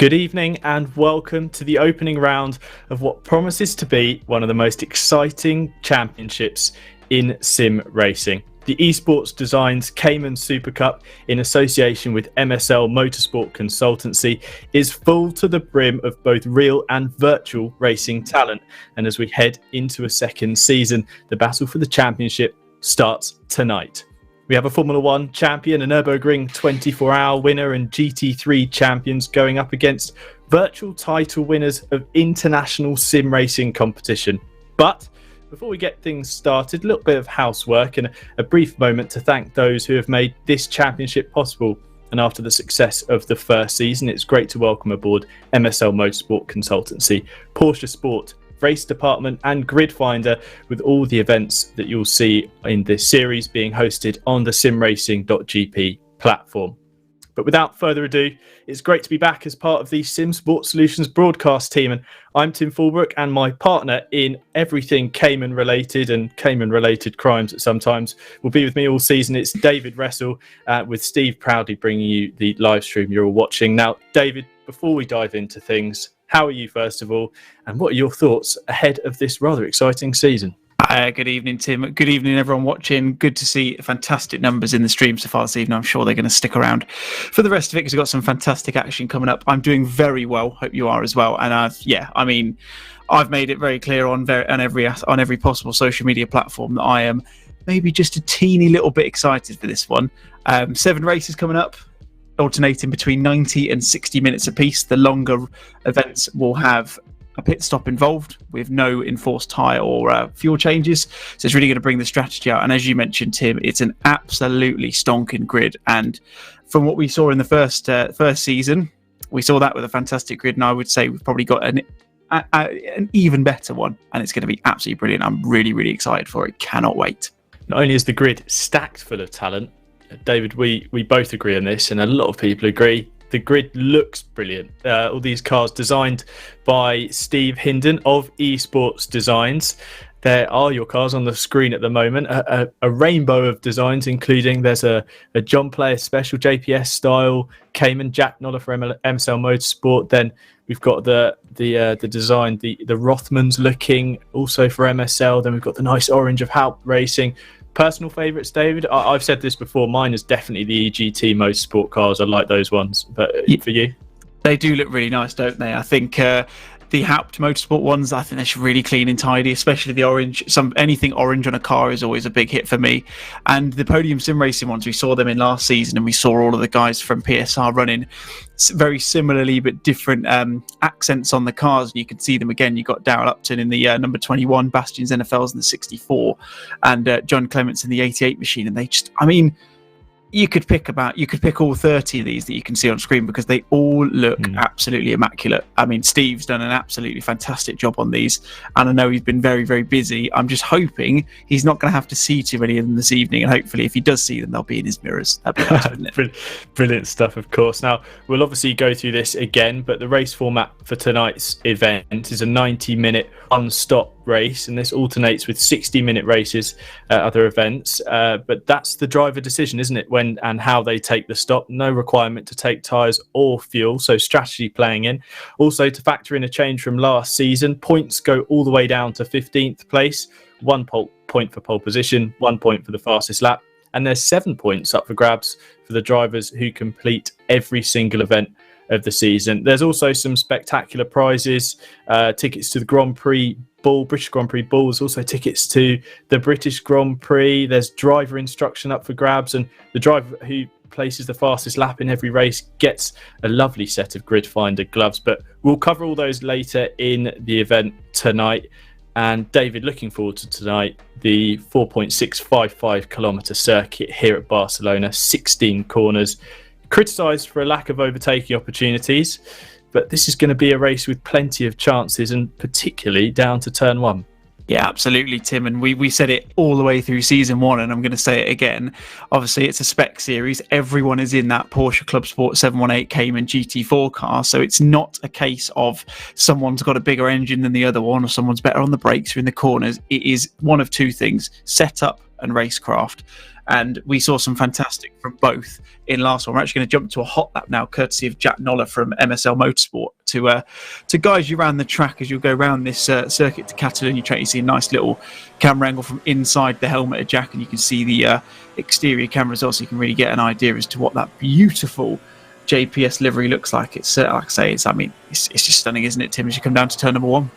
Good evening and welcome to the opening round of what promises to be one of the most exciting championships in sim racing. The Esports Designs Cayman Supercup, in association with MSL Motorsport Consultancy, is full to the brim of both real and virtual racing talent. And as we head into a second season, the battle for the championship starts tonight. We have a Formula 1 champion, a Nürburgring 24-hour winner and GT3 champions going up against virtual title winners of international sim racing competition. But before we get things started, a little bit of housework and a brief moment to thank those who have made this championship possible. And after the success of the first season, it's great to welcome aboard MSL Motorsport Consultancy, Porschesport, Race Department and Grid Finder, with all the events that you'll see in this series being hosted on the Simracing.gp platform. But without further ado, it's great to be back as part of the Simsport Solutions broadcast team. And I'm Tim Fullbrook, and my partner in everything Cayman related and Cayman related crimes at sometimes will be with me all season. It's David Wressell with Steve Proudley bringing you the live stream you're all watching. Now, David, before we dive into things, how are you, first of all, and what are your thoughts ahead of this rather exciting season? Good evening, Tim. Good evening, everyone watching. Good to see fantastic numbers in the stream so far this evening. I'm sure they're going to stick around for the rest of it because we've got some fantastic action coming up. I'm doing very well. Hope you are as well. And I've made it very clear on every possible social media platform that I am maybe just a teeny little bit excited for this one. 7 races coming up, alternating between 90 and 60 minutes apiece. The longer events will have a pit stop involved with no enforced tyre or fuel changes. So it's really going to bring the strategy out. And as you mentioned, Tim, it's an absolutely stonking grid. And from what we saw in the first season, we saw that with a fantastic grid. And I would say we've probably got an even better one. And it's going to be absolutely brilliant. I'm really, really excited for it. Cannot wait. Not only is the grid stacked full of talent, David, we both agree on this, and a lot of people agree. The grid looks brilliant. All these cars designed by Steve Hinden of Esports Designs. There are your cars on the screen at the moment. A rainbow of designs, including there's a John Player Special JPS style Cayman Jack Noller for MSL Motorsport. Then we've got the design, the Rothmans looking also for MSL. Then we've got the nice orange of Haupt Racing. Personal favourites, David? I've said this before. Mine is definitely the EGT Motorsport cars. I like those ones. But for you? They do look really nice, don't they? I think the Haupt Motorsport ones, I think they're just really clean and tidy, especially the orange. Anything orange on a car is always a big hit for me. And the podium sim racing ones, we saw them in last season, and we saw all of the guys from PSR running very similarly but different accents on the cars. And you can see them again. You got Darrell Upton in the number 21, Bastian Zenefels in the 64, and John Clements in the 88 machine. And they just, you could pick all 30 of these that you can see on screen because they all look absolutely immaculate. Steve's done an absolutely fantastic job on these, and I know he's been very, very busy. I'm just hoping he's not going to have to see too many of them this evening, and hopefully if he does see them, they'll be in his mirrors. That'd be nice, wouldn't it? Brilliant stuff, of course. Now, we'll obviously go through this again, but the race format for tonight's event is a 90-minute one-stop race, and this alternates with 60-minute races at other events. But that's the driver decision, isn't it? When and how they take the stop. No requirement to take tyres or fuel, so strategy playing in. Also, to factor in a change from last season, points go all the way down to 15th place, 1 point for pole position, 1 point for the fastest lap, and there's 7 points up for grabs for the drivers who complete every single event of the season. There's also some spectacular prizes, tickets to the Grand Prix Bull, British Grand Prix Bull. There's also tickets to the British Grand Prix. There's driver instruction up for grabs, and the driver who places the fastest lap in every race gets a lovely set of Grid Finder gloves. But we'll cover all those later in the event tonight. And David, looking forward to tonight, the 4.655 kilometre circuit here at Barcelona, 16 corners, criticised for a lack of overtaking opportunities. But this is going to be a race with plenty of chances, and particularly down to turn 1. Yeah, absolutely, Tim. And we said it all the way through season 1, and I'm going to say it again. Obviously, it's a spec series. Everyone is in that Porsche Club Sport 718 Cayman GT4 car. So it's not a case of someone's got a bigger engine than the other one, or someone's better on the brakes or in the corners. It is one of two things: setup and racecraft. And we saw some fantastic from both in last one. We're actually going to jump to a hot lap now, courtesy of Jack Noller from MSL Motorsport, to guide you around the track as you go around this circuit to Catalonia track. You see a nice little camera angle from inside the helmet of Jack, and you can see the exterior camera as well, so you can really get an idea as to what that beautiful JPS livery looks like. It's like I say, it's just stunning, isn't it, Tim, as you come down to turn number 1?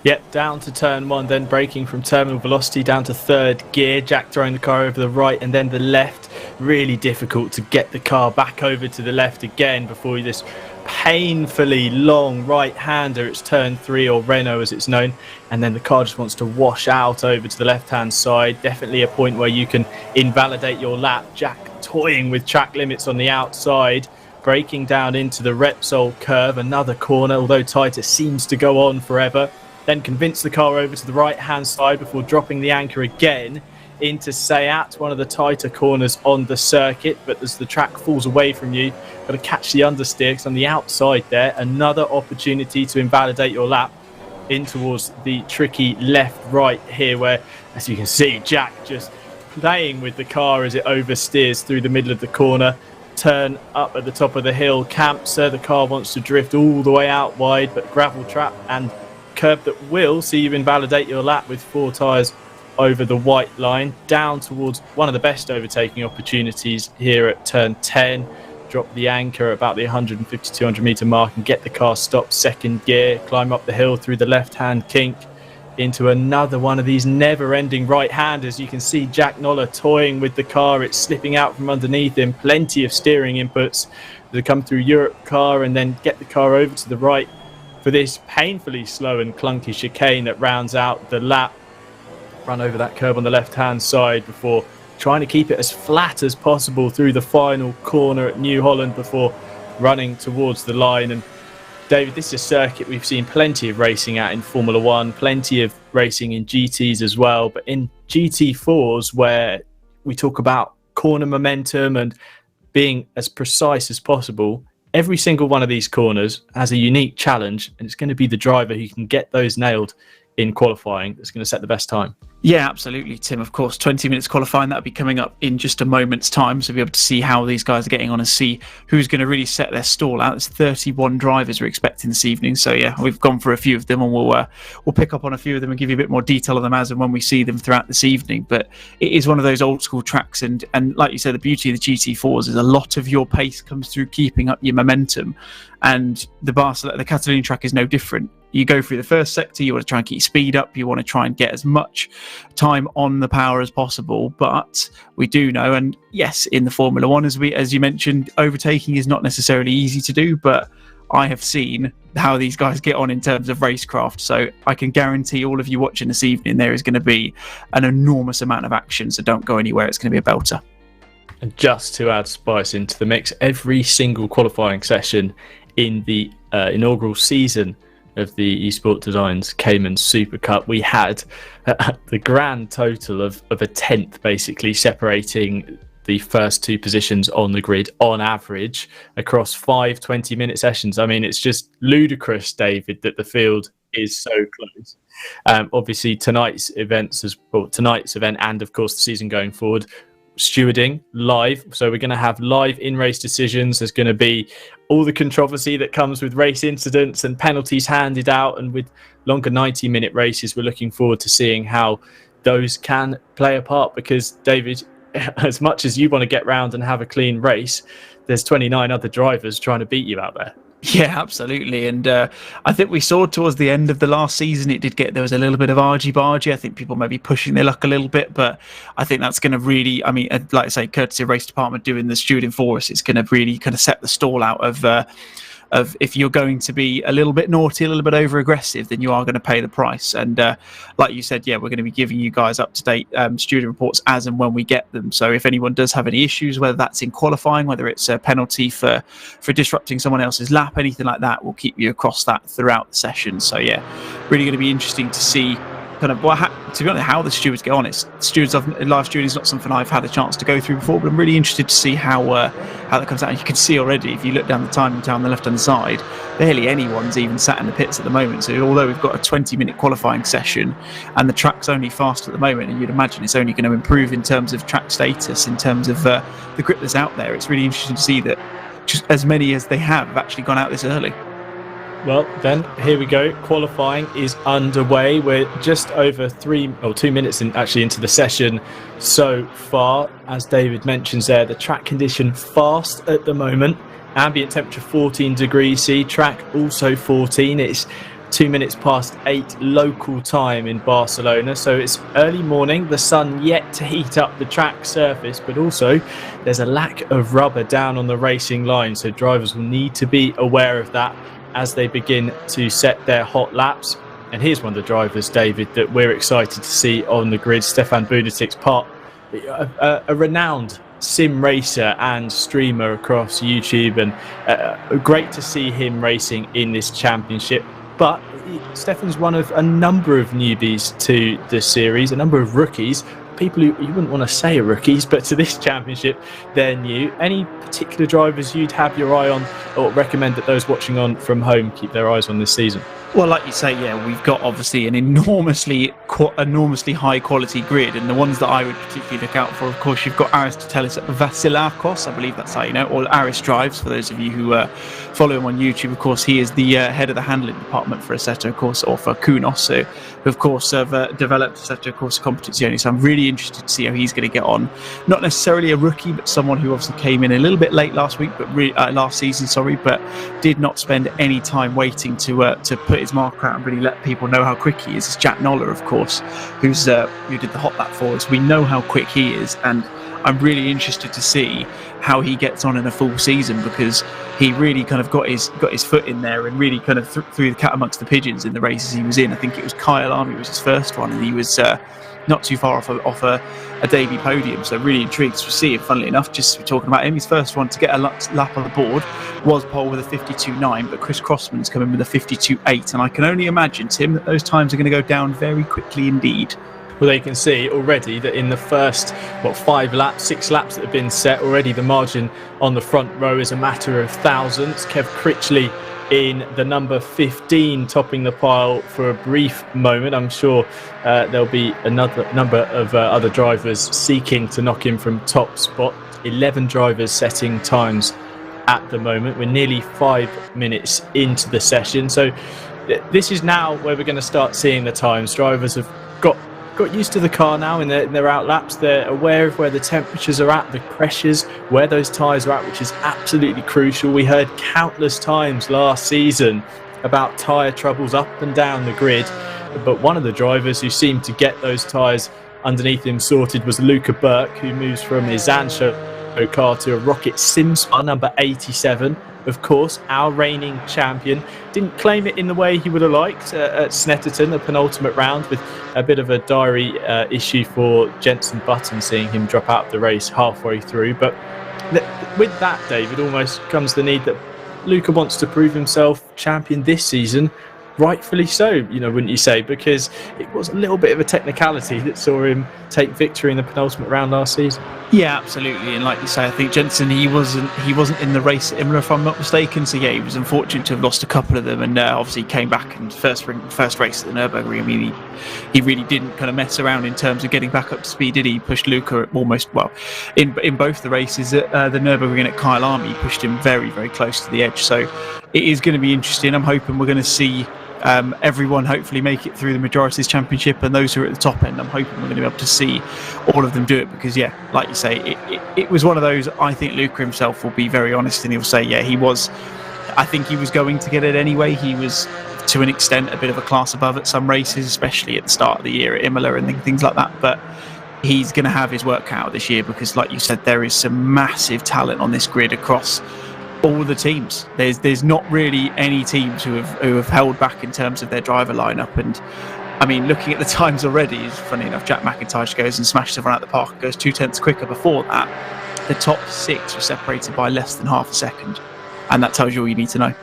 Yep, down to turn 1, then braking from terminal velocity down to third gear. Jack throwing the car over the right and then the left. Really difficult to get the car back over to the left again before this painfully long right-hander. It's turn 3, or Renault as it's known, and then the car just wants to wash out over to the left-hand side. Definitely a point where you can invalidate your lap. Jack toying with track limits on the outside, braking down into the Repsol curve. Another corner, although tighter, seems to go on forever. Then convince the car over to the right-hand side before dropping the anchor again into Sayat, one of the tighter corners on the circuit. But as the track falls away from you, got to catch the understeer, because on the outside there, another opportunity to invalidate your lap in towards the tricky left-right here, where, as you can see, Jack just playing with the car as it oversteers through the middle of the corner. Turn up at the top of the hill, Campser, the car wants to drift all the way out wide, but gravel trap and curb that will see you invalidate your lap with 4 tyres over the white line, down towards one of the best overtaking opportunities here at turn 10. Drop the anchor at about the 150-200 metre mark and get the car stopped, second gear, climb up the hill through the left-hand kink into another one of these never-ending right-handers. You can see Jack Noller toying with the car. It's slipping out from underneath him. Plenty of steering inputs that come through Europe car, and then get the car over to the right for this painfully slow and clunky chicane that rounds out the lap. Run over that curb on the left-hand side before trying to keep it as flat as possible through the final corner at New Holland before running towards the line. And David, this is a circuit we've seen plenty of racing at in Formula One, plenty of racing in GTs as well, but in GT4s, where we talk about corner momentum and being as precise as possible, every single one of these corners has a unique challenge, and it's going to be the driver who can get those nailed in qualifying that's going to set the best time. Yeah, absolutely, Tim. Of course, 20 minutes qualifying, that'll be coming up in just a moment's time, so we'll be able to see how these guys are getting on and see who's going to really set their stall out. There's 31 drivers we're expecting this evening, so yeah, we've gone through a few of them, and we'll pick up on a few of them and give you a bit more detail on them as and when we see them throughout this evening. But it is one of those old school tracks, and like you said, the beauty of the GT4s is a lot of your pace comes through keeping up your momentum, and the Catalonia track is no different. You go through the first sector, you want to try and keep speed up, you want to try and get as much time on the power as possible. But we do know, and yes, in the Formula One, as you mentioned, overtaking is not necessarily easy to do, but I have seen how these guys get on in terms of racecraft. So I can guarantee all of you watching this evening, there is going to be an enormous amount of action. So don't go anywhere. It's going to be a belter. And just to add spice into the mix, every single qualifying session in the inaugural season of the Esport Designs Cayman Supercup, we had the grand total of a tenth, basically separating the first 2 positions on the grid on average across 5 20-minute sessions. I mean, it's just ludicrous, David, that the field is so close. Obviously, tonight's event and, of course, the season going forward, stewarding live, so we're going to have live in-race decisions. There's going to be all the controversy that comes with race incidents and penalties handed out, and with longer 90-minute races, we're looking forward to seeing how those can play a part, because David, as much as you want to get round and have a clean race, there's 29 other drivers trying to beat you out there. Yeah, absolutely. And I think we saw towards the end of the last season, there was a little bit of argy-bargy. I think people may be pushing their luck a little bit, but I think that's going to really, I mean, like I say, courtesy of race department doing the stewarding for us, it's going to really kind of set the stall out of if you're going to be a little bit naughty, a little bit over aggressive, then you are going to pay the price. And like you said, yeah, we're going to be giving you guys up to date stewarding reports as and when we get them. So if anyone does have any issues, whether that's in qualifying, whether it's a penalty for disrupting someone else's lap, anything like that, we'll keep you across that throughout the session. So yeah, really going to be interesting to see kind of to be honest, how the stewards get on. Live stewarding is not something I've had a chance to go through before, but I'm really interested to see how that comes out. And you can see already, if you look down the time down the left hand side, barely anyone's even sat in the pits at the moment. So although we've got a 20-minute qualifying session and the track's only fast at the moment, and you'd imagine it's only going to improve in terms of track status, in terms of the grip that's out there, it's really interesting to see that just as many as they have actually gone out this early. Well, then, here we go. Qualifying is underway. We're just over 2 minutes into the session so far. As David mentions there, the track condition fast at the moment. Ambient temperature 14 degrees C. Track also 14. It's 2 minutes past 8 local time in Barcelona. So it's early morning. The sun yet to heat up the track surface, but also there's a lack of rubber down on the racing line. So drivers will need to be aware of that as they begin to set their hot laps. And here's one of the drivers, David, that we're excited to see on the grid. Stefan Budetik's a renowned sim racer and streamer across YouTube, and great to see him racing in this championship. But Stefan's one of a number of newbies to the series, a number of rookies, people who you wouldn't want to say are rookies, but to this championship, they're new. Any particular drivers you'd have your eye on, or recommend that those watching on from home keep their eyes on this season? Well, like you say, yeah, we've got obviously an enormously high quality grid, and the ones that I would particularly look out for, of course, you've got Aristotelis Vasilakos, I believe that's how you know, or Aris Drives, for those of you who follow him on YouTube. Of course, he is the head of the handling department for Assetto, of course, or for Kunos, so who, of course, have developed Assetto Corsa Competizione. So I'm really interested to see how he's going to get on. Not necessarily a rookie, but someone who obviously came in a little bit late last season, but did not spend any time waiting to put his mark out and really let people know how quick he is. It's Jack Noller, of course, who did the hot lap for us. We know how quick he is, and I'm really interested to see how he gets on in a full season, because he really kind of got his foot in there and really kind of threw the cat amongst the pigeons in the races he was in. I think it was Kyle Army was his first one, and he was not too far off a debut podium, so really intrigued to see him. Funnily enough, just talking about him, his first one to get a lap on the board was pole with a 52.9, but Chris Crossman's come in with a 52.8, and I can only imagine, Tim, that those times are going to go down very quickly indeed. Well, they can see already that in the first 6 laps that have been set already, the margin on the front row is a matter of thousandths. Kev Critchley in the number 15 topping the pile for a brief moment. I'm sure there'll be another number of other drivers seeking to knock him from top spot. 11 drivers setting times at the moment. We're nearly 5 minutes into the session, so this is now where we're going to start seeing the times. Drivers have got used to the car now in their out laps. They're aware of where the temperatures are at, the pressures, where those tyres are at, which is absolutely crucial. We heard countless times last season about tyre troubles up and down the grid, but one of the drivers who seemed to get those tyres underneath him sorted was Luca Burke, who moves from his Zansho car to a Rocket Simsport number 87. Of course, our reigning champion didn't claim it in the way he would have liked at Snetterton, the penultimate round, with a bit of a diary issue for Jenson Button, seeing him drop out of the race halfway through. But with that, David, almost comes the need that Luca wants to prove himself champion this season. Rightfully so, wouldn't you say? Because it was a little bit of a technicality that saw him take victory in the penultimate round last season. Yeah, absolutely. And like you say, I think Jenson, he wasn't in the race at Imola, if I'm not mistaken. So yeah, he was unfortunate to have lost a couple of them, and obviously came back in first race at the Nürburgring. I mean, he really didn't kind of mess around in terms of getting back up to speed, did he? He pushed Luca in both the races at the Nürburgring and at Kyle Army, he pushed him very, very close to the edge. So it is going to be interesting. I'm hoping we're going to see everyone hopefully make it through the Majorities Championship, and those who are at the top end, I'm hoping we're going to be able to see all of them do it, because yeah, like you say, it was one of those. I think Luca himself will be very honest, and he'll say, yeah, I think he was going to get it anyway. He was, to an extent, a bit of a class above at some races, especially at the start of the year at Imola and things like that, but he's going to have his work cut out this year, because like you said, there is some massive talent on this grid across all the teams. There's not really any teams who have held back in terms of their driver lineup. And I mean, looking at the times already, is funny enough, Jack McIntyre goes and smashes everyone out the park, goes 2/10 quicker. Before that, the top 6 were separated by less than half a second, and that tells you all you need to know.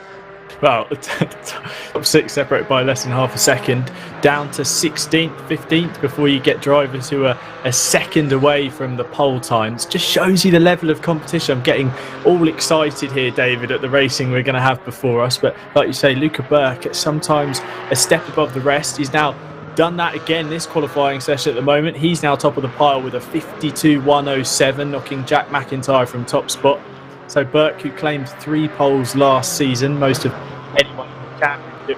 Well, top 6 separated by less than half a second, down to 16th, 15th before you get drivers who are a second away from the pole times. Just shows you the level of competition. I'm getting all excited here, David, at the racing we're going to have before us. But like you say, Luca Burke, sometimes a step above the rest. He's now done that again this qualifying session at the moment. He's now top of the pile with a 52.107, knocking Jack McIntyre from top spot. So Burke, who claimed 3 poles last season, most of anyone in the championship,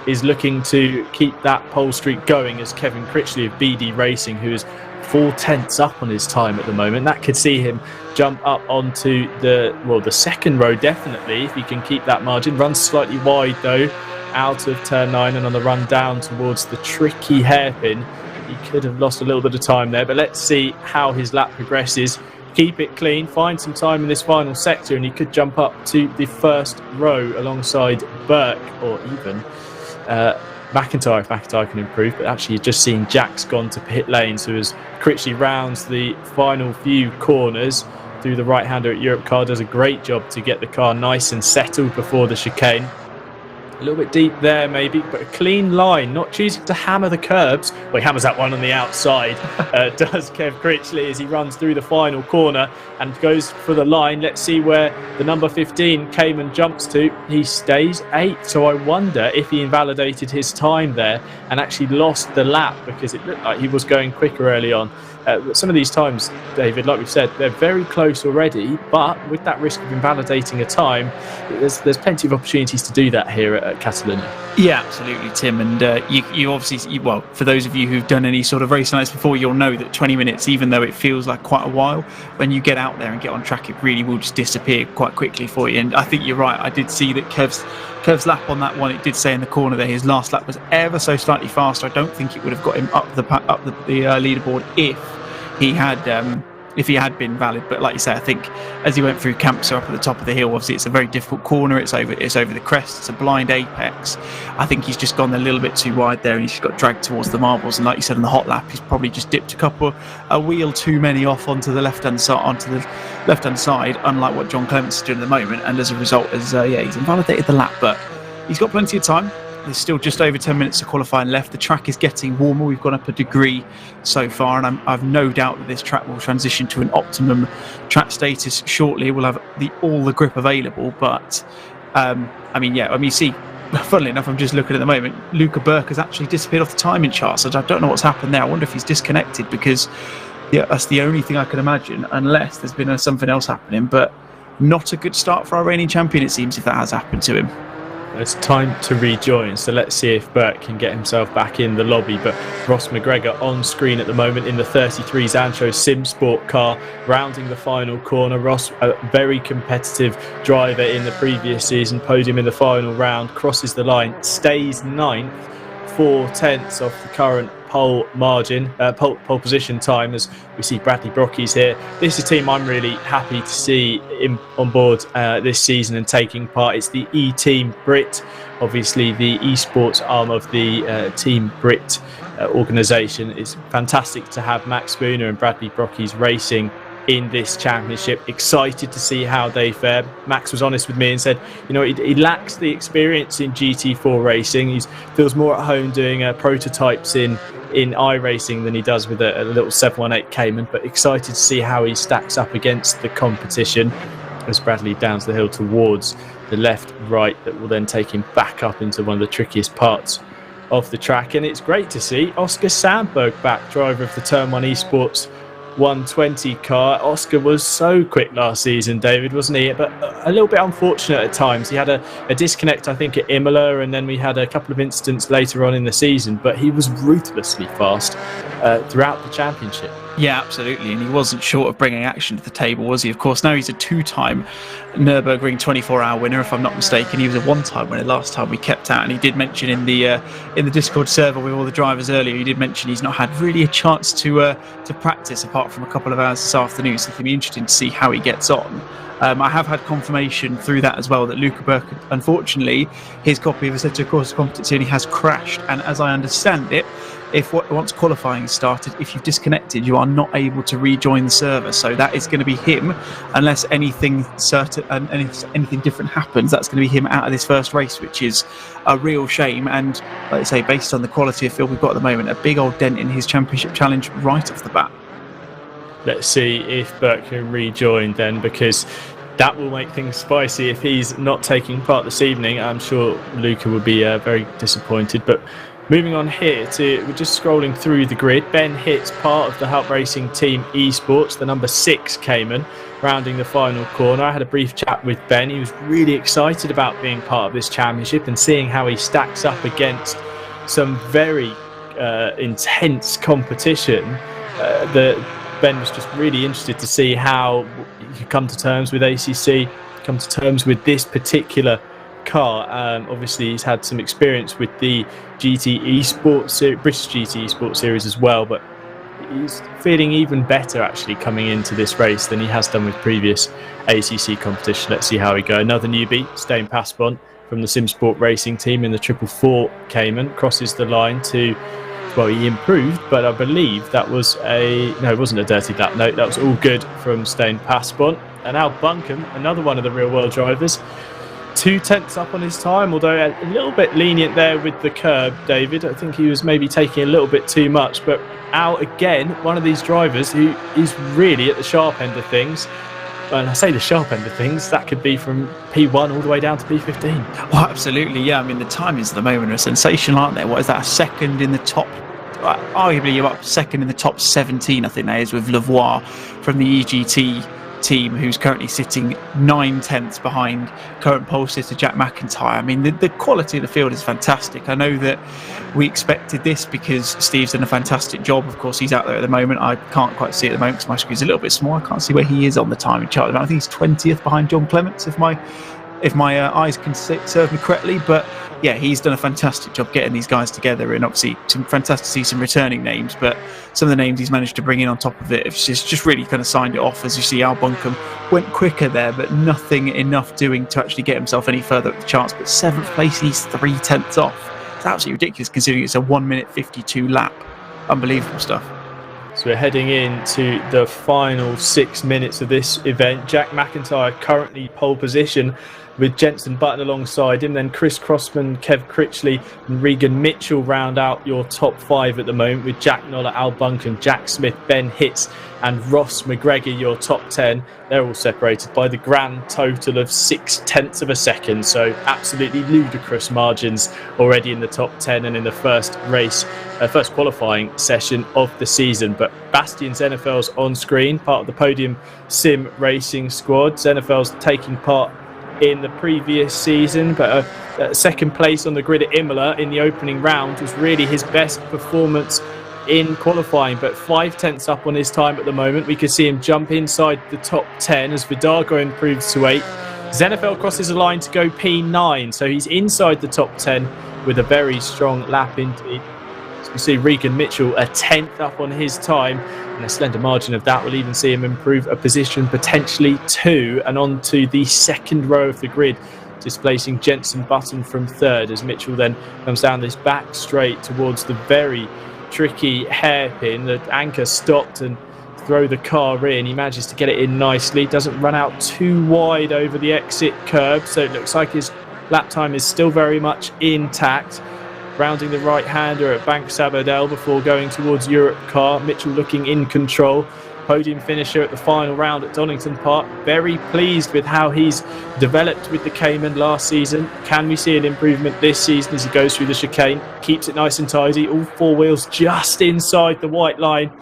is looking to keep that pole streak going, as Kevin Critchley of BD Racing, who is 4 tenths up on his time at the moment. That could see him jump up onto the second row, definitely, if he can keep that margin. Runs slightly wide though, out of turn 9, and on the run down towards the tricky hairpin, he could have lost a little bit of time there. But let's see how his lap progresses. Keep it clean, find some time in this final sector, and he could jump up to the first row alongside Burke, or even McIntyre, if McIntyre can improve. But actually, you're just seeing Jack's gone to pit lane, so as Critchley rounds the final few corners through the right-hander at Europe Car, does a great job to get the car nice and settled before the chicane. A little bit deep there maybe, but a clean line, not choosing to hammer the curbs. Well, he hammers that one on the outside, does Kev Critchley, as he runs through the final corner and goes for the line. Let's see where the number 15 Cayman jumps to. He stays 8th, so I wonder if he invalidated his time there and actually lost the lap, because it looked like he was going quicker early on. Some of these times, David, like we've said, they're very close already, but with that risk of invalidating a time, there's plenty of opportunities to do that here at Catalonia. Yeah, absolutely, Tim. And you obviously, well, for those of you who've done any sort of race nights before, you'll know that 20 minutes, even though it feels like quite a while, when you get out there and get on track, it really will just disappear quite quickly for you. And I think you're right. I did see that Kev's lap on that one, it did say in the corner there, his last lap was ever so slightly faster. I don't think it would have got him up the leaderboard if he had been valid. But like you say, I think as he went through camps up at the top of the hill, obviously it's a very difficult corner, it's over the crest, it's a blind apex. I think he's just gone a little bit too wide there, and he's just got dragged towards the marbles. And like you said, on the hot lap, he's probably just dipped a wheel too many off onto the left hand side, unlike what John Clements is doing at the moment. And as a result, he's invalidated the lap, but he's got plenty of time. There's still just over 10 minutes of qualifying left. The track is getting warmer. We've gone up a degree so far, and I've no doubt that this track will transition to an optimum track status shortly. We'll have all the grip available. But, see, funnily enough, I'm just looking at the moment, Luca Burke has actually disappeared off the timing chart, so I don't know what's happened there. I wonder if he's disconnected, because that's the only thing I can imagine, unless there's been something else happening. But not a good start for our reigning champion, it seems, if that has happened to him. It's time to rejoin, so let's see if Burke can get himself back in the lobby. But Ross McGregor on screen at the moment in the 33 Zancho Simsport car, rounding the final corner. Ross, a very competitive driver in the previous season, podium in the final round, crosses the line, stays 9th, 4 tenths off the current pole margin, pole position time, as we see Bradley Brocky's here. This is a team I'm really happy to see on board this season and taking part. It's the E-Team Brit, obviously the esports arm of the Team Brit organisation. It's fantastic to have Max Spooner and Bradley Brocky's racing in this championship. Excited to see how they fare. Max was honest with me and said, he lacks the experience in GT4 racing. He feels more at home doing prototypes in iRacing than he does with a little 718 Cayman, but excited to see how he stacks up against the competition as Bradley downs the hill towards the left-right, that will then take him back up into one of the trickiest parts of the track. And it's great to see Oscar Sandberg back, driver of the Turn 1 Esports 120 car. Oscar was so quick last season, David, wasn't he? But a little bit unfortunate at times. He had a disconnect, I think, at Imola, and then we had a couple of incidents later on in the season, but he was ruthlessly fast throughout the championship. Yeah, absolutely. And he wasn't short of bringing action to the table, was he? Of course, now he's a 2-time Nürburgring 24-hour winner, if I'm not mistaken. He was a 1-time winner last time we kept out. And he did mention in the Discord server with all the drivers earlier, he did mention he's not had really a chance to practice apart from a couple of hours this afternoon. So it'll be interesting to see how he gets on. I have had confirmation through that as well that Luca Burke, unfortunately, his copy of Assetto Corsa competency has crashed. And as I understand it, once qualifying started, if you've disconnected, you are not able to rejoin the server. So that is going to be him, unless anything different happens. That's going to be him out of this first race, which is a real shame. And like I say, based on the quality of field we've got at the moment, a big old dent in his championship challenge right off the bat. Let's see if Burke can rejoin then, because that will make things spicy if he's not taking part this evening. I'm sure Luca will be very disappointed. But moving on here we're just scrolling through the grid. Ben Hitz, part of the Help Racing Team Esports, the number 6 Cayman, rounding the final corner. I had a brief chat with Ben. He was really excited about being part of this championship and seeing how he stacks up against some very intense competition. Ben was just really interested to see how you come to terms with ACC, come to terms with this particular car. Obviously, he's had some experience with the GT Esports, British GT Esports Series as well, but he's feeling even better actually coming into this race than he has done with previous ACC competition. Let's see how we go. Another newbie, Stijn Pasbon from the Simsport Racing Team in the 444 Cayman, crosses the line to... Well, he improved, but I believe that was it wasn't a dirty lap note. That was all good from Stijn Pasbon. And Al Buncombe, another one of the real world drivers, 2 tenths up on his time, although a little bit lenient there with the curb, David. I think he was maybe taking a little bit too much. But Al, again, one of these drivers who is really at the sharp end of things. And I say the sharp end of things, that could be from P1 all the way down to P15. Well, absolutely, yeah. I mean, the timings at the moment are sensational, aren't they? What is that, a second in the top... Arguably, you're up second in the top 17, I think that is, with Lavoie from the EGT team, who's currently sitting 9 tenths behind current pole sitter Jack McIntyre. I mean, the quality of the field is fantastic. I know that we expected this because Steve's done a fantastic job. Of course, he's out there at the moment. I can't quite see at the moment because my screen's a little bit small. I can't see where he is on the timing chart. I think he's 20th behind John Clements, if my eyes can serve me correctly. But yeah, he's done a fantastic job getting these guys together, and obviously fantastic to see some returning names, but some of the names he's managed to bring in on top of it, it's just really kind of signed it off. As you see, Al Buncombe went quicker there, but nothing enough doing to actually get himself any further up the charts. But 7th place, he's 3 tenths off. It's absolutely ridiculous considering it's a 1 minute 52 lap. Unbelievable stuff. So we're heading into the final 6 minutes of this event. Jack McIntyre currently pole position, with Jenson Button alongside him. Then Chris Crossman, Kev Critchley and Regan Mitchell round out your top 5 at the moment, with Jack Noller, Al Buncombe, Jack Smith, Ben Hitz and Ross McGregor your top 10. They're all separated by the grand total of 6 tenths of a second. So absolutely ludicrous margins already in the top 10 and in the first race, first qualifying session of the season. But Bastian Zennefeld's on screen, part of the Podium Sim Racing squad. Zennefeld's taking part in the previous season, but second place on the grid at Imola in the opening round was really his best performance in qualifying, but 5 tenths up on his time at the moment. We could see him jump inside the top 10 as Vidago improves to 8. Zennefeld crosses the line to go P9, so he's inside the top 10 with a very strong lap indeed. So you see Regan Mitchell a 10th up on his time, and a slender margin of that will even see him improve a position, potentially 2, and on to the second row of the grid, displacing Jenson Button from 3rd, as Mitchell then comes down this back straight towards the very tricky hairpin. The anchor stopped and throw the car in. He manages to get it in nicely, doesn't run out too wide over the exit curb, so it looks like his lap time is still very much intact. Rounding the right-hander at Bank Sabadell before going towards Europe Car. Mitchell looking in control. Podium finisher at the final round at Donington Park. Very pleased with how he's developed with the Cayman last season. Can we see an improvement this season as he goes through the chicane? Keeps it nice and tidy. All 4 wheels just inside the white line.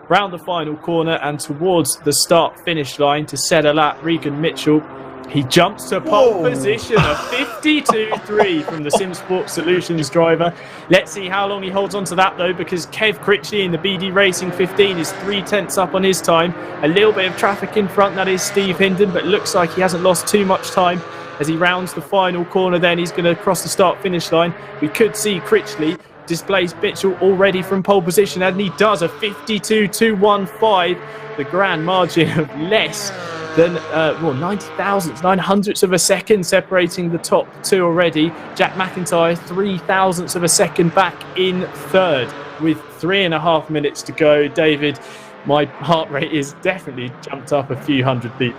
Round the final corner and towards the start-finish line to set a lap. Regan Mitchell, he jumps to pole position, a 52.3 from the Simsport Solutions driver. Let's see how long he holds on to that though, because Kev Critchley in the BD Racing 15 is 3 tenths up on his time. A little bit of traffic in front, that is Steve Hinden, but looks like he hasn't lost too much time as he rounds the final corner. Then he's going to cross the start-finish line. We could see Critchley displace Mitchell already from pole position, and he does, a 52.215, the grand margin of less than 90 thousandths, 900ths of a second separating the top 2 already. Jack McIntyre 3 thousandths of a second back in 3rd. with 3.5 minutes to go. David, my heart rate is definitely jumped up a few hundred beats.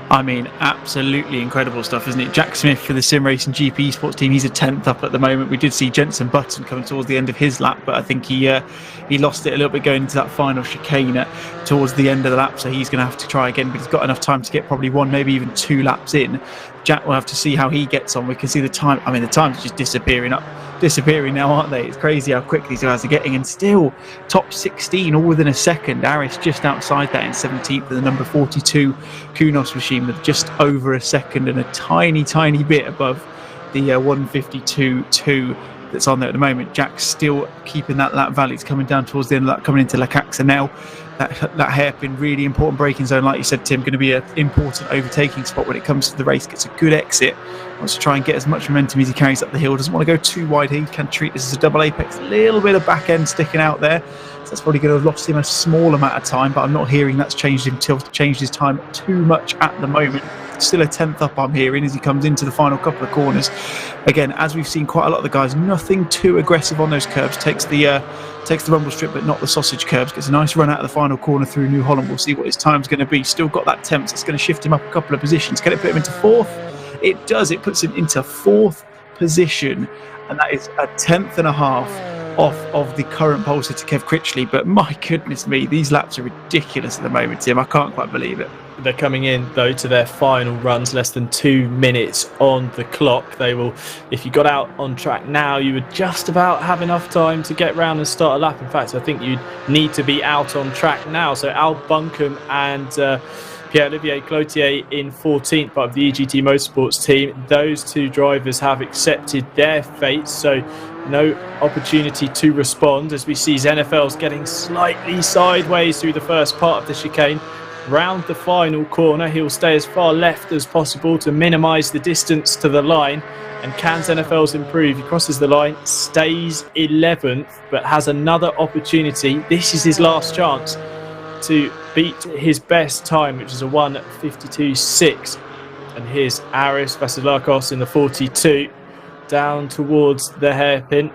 I mean, absolutely incredible stuff, isn't it? Jack Smith for the Simracing.gp sports team, he's a 10th up at the moment. We did see Jenson Button coming towards the end of his lap, but I think he lost it a little bit going into that final chicane towards the end of the lap, so he's going to have to try again, but he's got enough time to get probably 1, maybe even 2 laps in. Jack will have to see how he gets on. We can see the time. I mean, the time's just disappearing now, aren't they? It's crazy how quick these guys are getting, and still top 16 all within a second. Aris just outside that in 17th, and the number 42 Kunos machine with just over a second and a tiny bit above the 152.2 that's on there at the moment. Jack's still keeping that lap value. It's coming down towards the end of that, coming into La Caxa now. That hairpin, really important braking zone, like you said, Tim, going to be an important overtaking spot when it comes to the race. Gets a good exit, wants to try and get as much momentum as he carries up the hill, doesn't want to go too wide here. He can treat this as a double apex, a little bit of back end sticking out there, so that's probably going to have lost him a small amount of time, but I'm not hearing that's changed his time too much at the moment. Still a 10th up, I'm hearing, as he comes into the final couple of corners. Again, as we've seen quite a lot of the guys, nothing too aggressive on those curbs. Takes the rumble strip, but not the sausage curbs. Gets a nice run out of the final corner through New Holland. We'll see what his time's going to be. Still got that 10th. It's going to shift him up a couple of positions. Can it put him into 4th? It does. It puts him into 4th position, and that is a 10th and a half off of the current pole sitter Kev Critchley. But my goodness me, these laps are ridiculous at the moment, Tim. I can't quite believe it. They're coming in, though, to their final runs, less than 2 minutes on the clock. They will, if you got out on track now, you would just about have enough time to get round and start a lap. In fact, I think you'd need to be out on track now. So Al Buncombe and Pierre-Olivier Cloutier in 14th, part of the EGT Motorsports team. Those two drivers have accepted their fate, so no opportunity to respond, as we see Zenefels getting slightly sideways through the first part of the chicane. Round the final corner, he'll stay as far left as possible to minimise the distance to the line. And can Zenefels improve? He crosses the line, stays 11th, but has another opportunity. This is his last chance to beat his best time, which is a 1:52.6. And here's Aris Vasilakos in the 42, down towards the hairpin.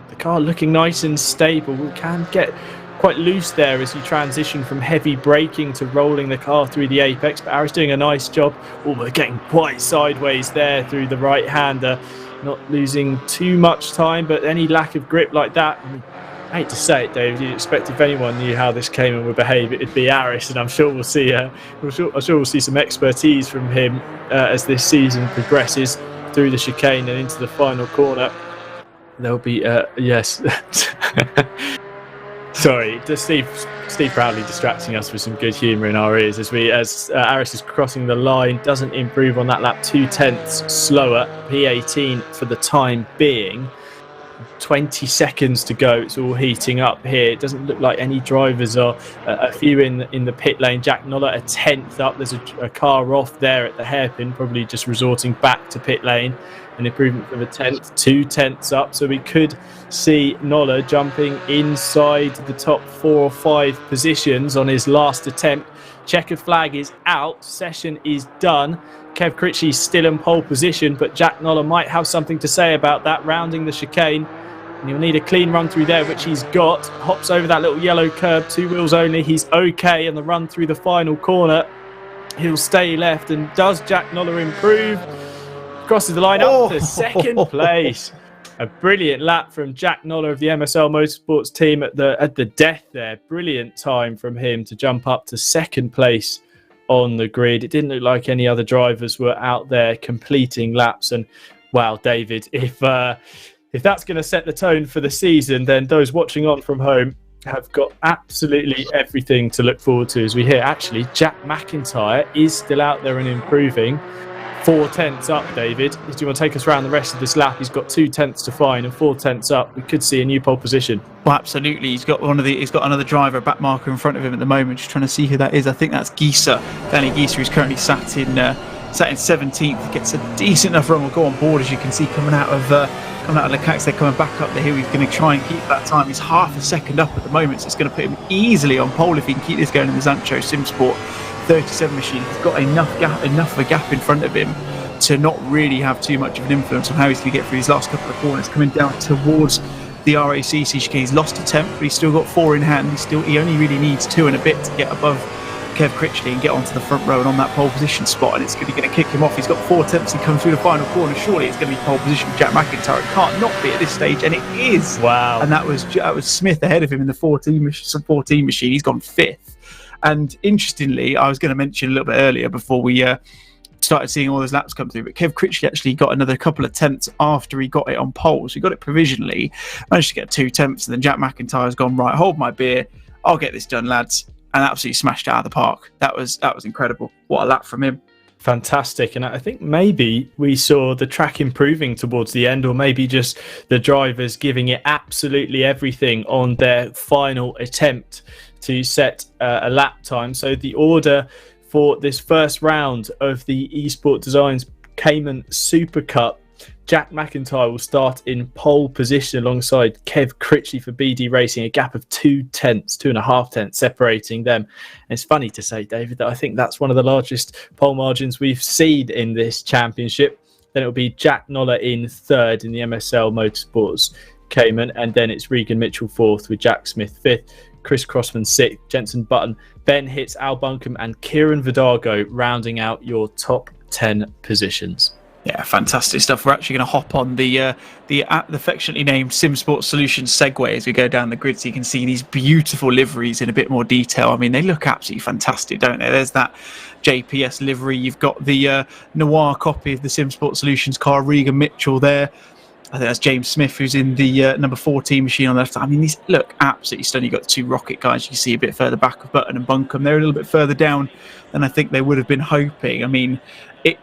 The car looking nice and stable. We can get quite loose there as you transition from heavy braking to rolling the car through the apex, but Aris doing a nice job. Oh, we're getting quite sideways there through the right-hander, not losing too much time, but any lack of grip like that, I mean, I hate to say it, David, you'd expect if anyone knew how this Cayman would behave, it'd be Aris, and I'm sure we'll see we'll see some expertise from him as this season progresses through the chicane and into the final corner. There'll be yes. Sorry, just Steve Proudley distracting us with some good humour in our ears as Aris is crossing the line, doesn't improve on that lap, 0.2 slower, P18 for the time being. 20 seconds to go. It's all heating up here. It doesn't look like any drivers are. A few in the pit lane. Jack Noller a 10th up. There's a car off there at the hairpin, probably just resorting back to pit lane. An improvement of a 10th, 2 tenths up. So we could see Noller jumping inside the top 4 or 5 positions on his last attempt. Checkered flag is out. Session is done. Kev Critchley still in pole position, but Jack Noller might have something to say about that, rounding the chicane. And he'll need a clean run through there, which he's got. Hops over that little yellow curb, 2 wheels only. He's okay on the run through the final corner. He'll stay left. And does Jack Noller improve? Crosses the line up to second place. A brilliant lap from Jack Noller of the MSL Motorsports team at the death there. Brilliant time from him to jump up to second place on the grid. It didn't look like any other drivers were out there completing laps. And wow, David, if that's going to set the tone for the season, then those watching on from home have got absolutely everything to look forward to. As we hear, actually, Jack McIntyre is still out there and improving. 4 tenths up, David. Do you want to take us around the rest of this lap? He's got 2 tenths to fine and 4 tenths up. We could see a new pole position. Well, absolutely. He's got another driver, a back marker in front of him at the moment. Just trying to see who that is. I think that's Gieser, Danny Gieser, who's currently sat in 17th. Gets a decent enough run. Will go on board, as you can see, coming out of Le Cax. They're coming back up the hill. He's going to try and keep that time. He's half a second up at the moment, so it's going to put him easily on pole if he can keep this going in the Zancho Simsport 37 machine. He's got enough of a gap in front of him to not really have too much of an influence on how he's going to get through these last couple of corners. Coming down towards the RAC CGK. He's lost a tenth, but he's still got 4 in hand. He only really needs 2 and a bit to get above Kev Critchley and get onto the front row and on that pole position spot, and it's going to kick him off. He's got 4 attempts to come through the final corner. Surely it's going to be pole position for Jack McIntyre. It can't not be at this stage, and it is. Wow! And that was Smith ahead of him in the 14 machine. He's gone 5th. And interestingly, I was going to mention a little bit earlier before we started seeing all those laps come through, but Kev Critchley actually got another couple of attempts after he got it on pole. So he got it provisionally, managed to get 2 attempts, and then Jack McIntyre's gone, right, hold my beer, I'll get this done, lads. And absolutely smashed it out of the park. That was incredible. What a lap from him. Fantastic. And I think maybe we saw the track improving towards the end, or maybe just the drivers giving it absolutely everything on their final attempt to set a lap time. So the order for this first round of the Esport Designs Cayman Supercup, Jack McIntyre will start in pole position alongside Kev Critchley for BD Racing, a gap of 2.5 tenths separating them. And it's funny to say, David, that I think that's one of the largest pole margins we've seen in this championship. Then it'll be Jack Noller in 3rd in the MSL Motorsports Cayman, and then it's Regan Mitchell 4th with Jack Smith 5th, Chris Crossman 6th, Jensen Button, Ben Hitz, Al Buncombe and Kieran Vidago rounding out your top 10 positions. Yeah, fantastic stuff. We're actually going to hop on the affectionately named Simsport Solutions Segway as we go down the grid, so you can see these beautiful liveries in a bit more detail. I mean, they look absolutely fantastic, don't they? There's that JPS livery. You've got the noir copy of the Simsport Solutions car, Regan Mitchell there. I think that's James Smith, who's in the number 14 machine on the left. I mean, these look absolutely stunning. You've got the 2 rocket guys you can see a bit further back of Button and Buncombe. They're a little bit further down than I think they would have been hoping. I mean,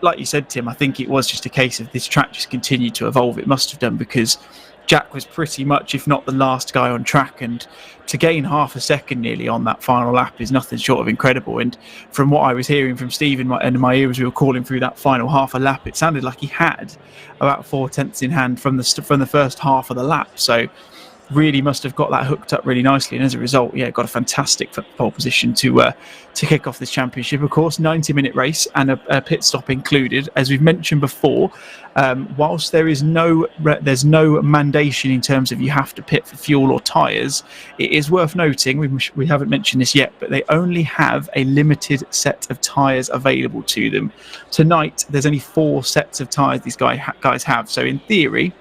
like you said, Tim, I think it was just a case of this track just continued to evolve. It must have done, because Jack was pretty much, if not the last guy on track, and to gain half a second nearly on that final lap is nothing short of incredible. And from what I was hearing from Steve in my ear as we were calling through that final half a lap, it sounded like he had about 4 tenths in hand from the first half of the lap. So really must have got that hooked up really nicely, and as a result, got a fantastic pole position to kick off this championship. Of course, 90-minute race and a pit stop included, as we've mentioned before. Whilst there's no mandation in terms of you have to pit for fuel or tyres, it is worth noting, we haven't mentioned this yet, but they only have a limited set of tyres available to them. Tonight, there's only 4 sets of tyres these guys have, so in theory,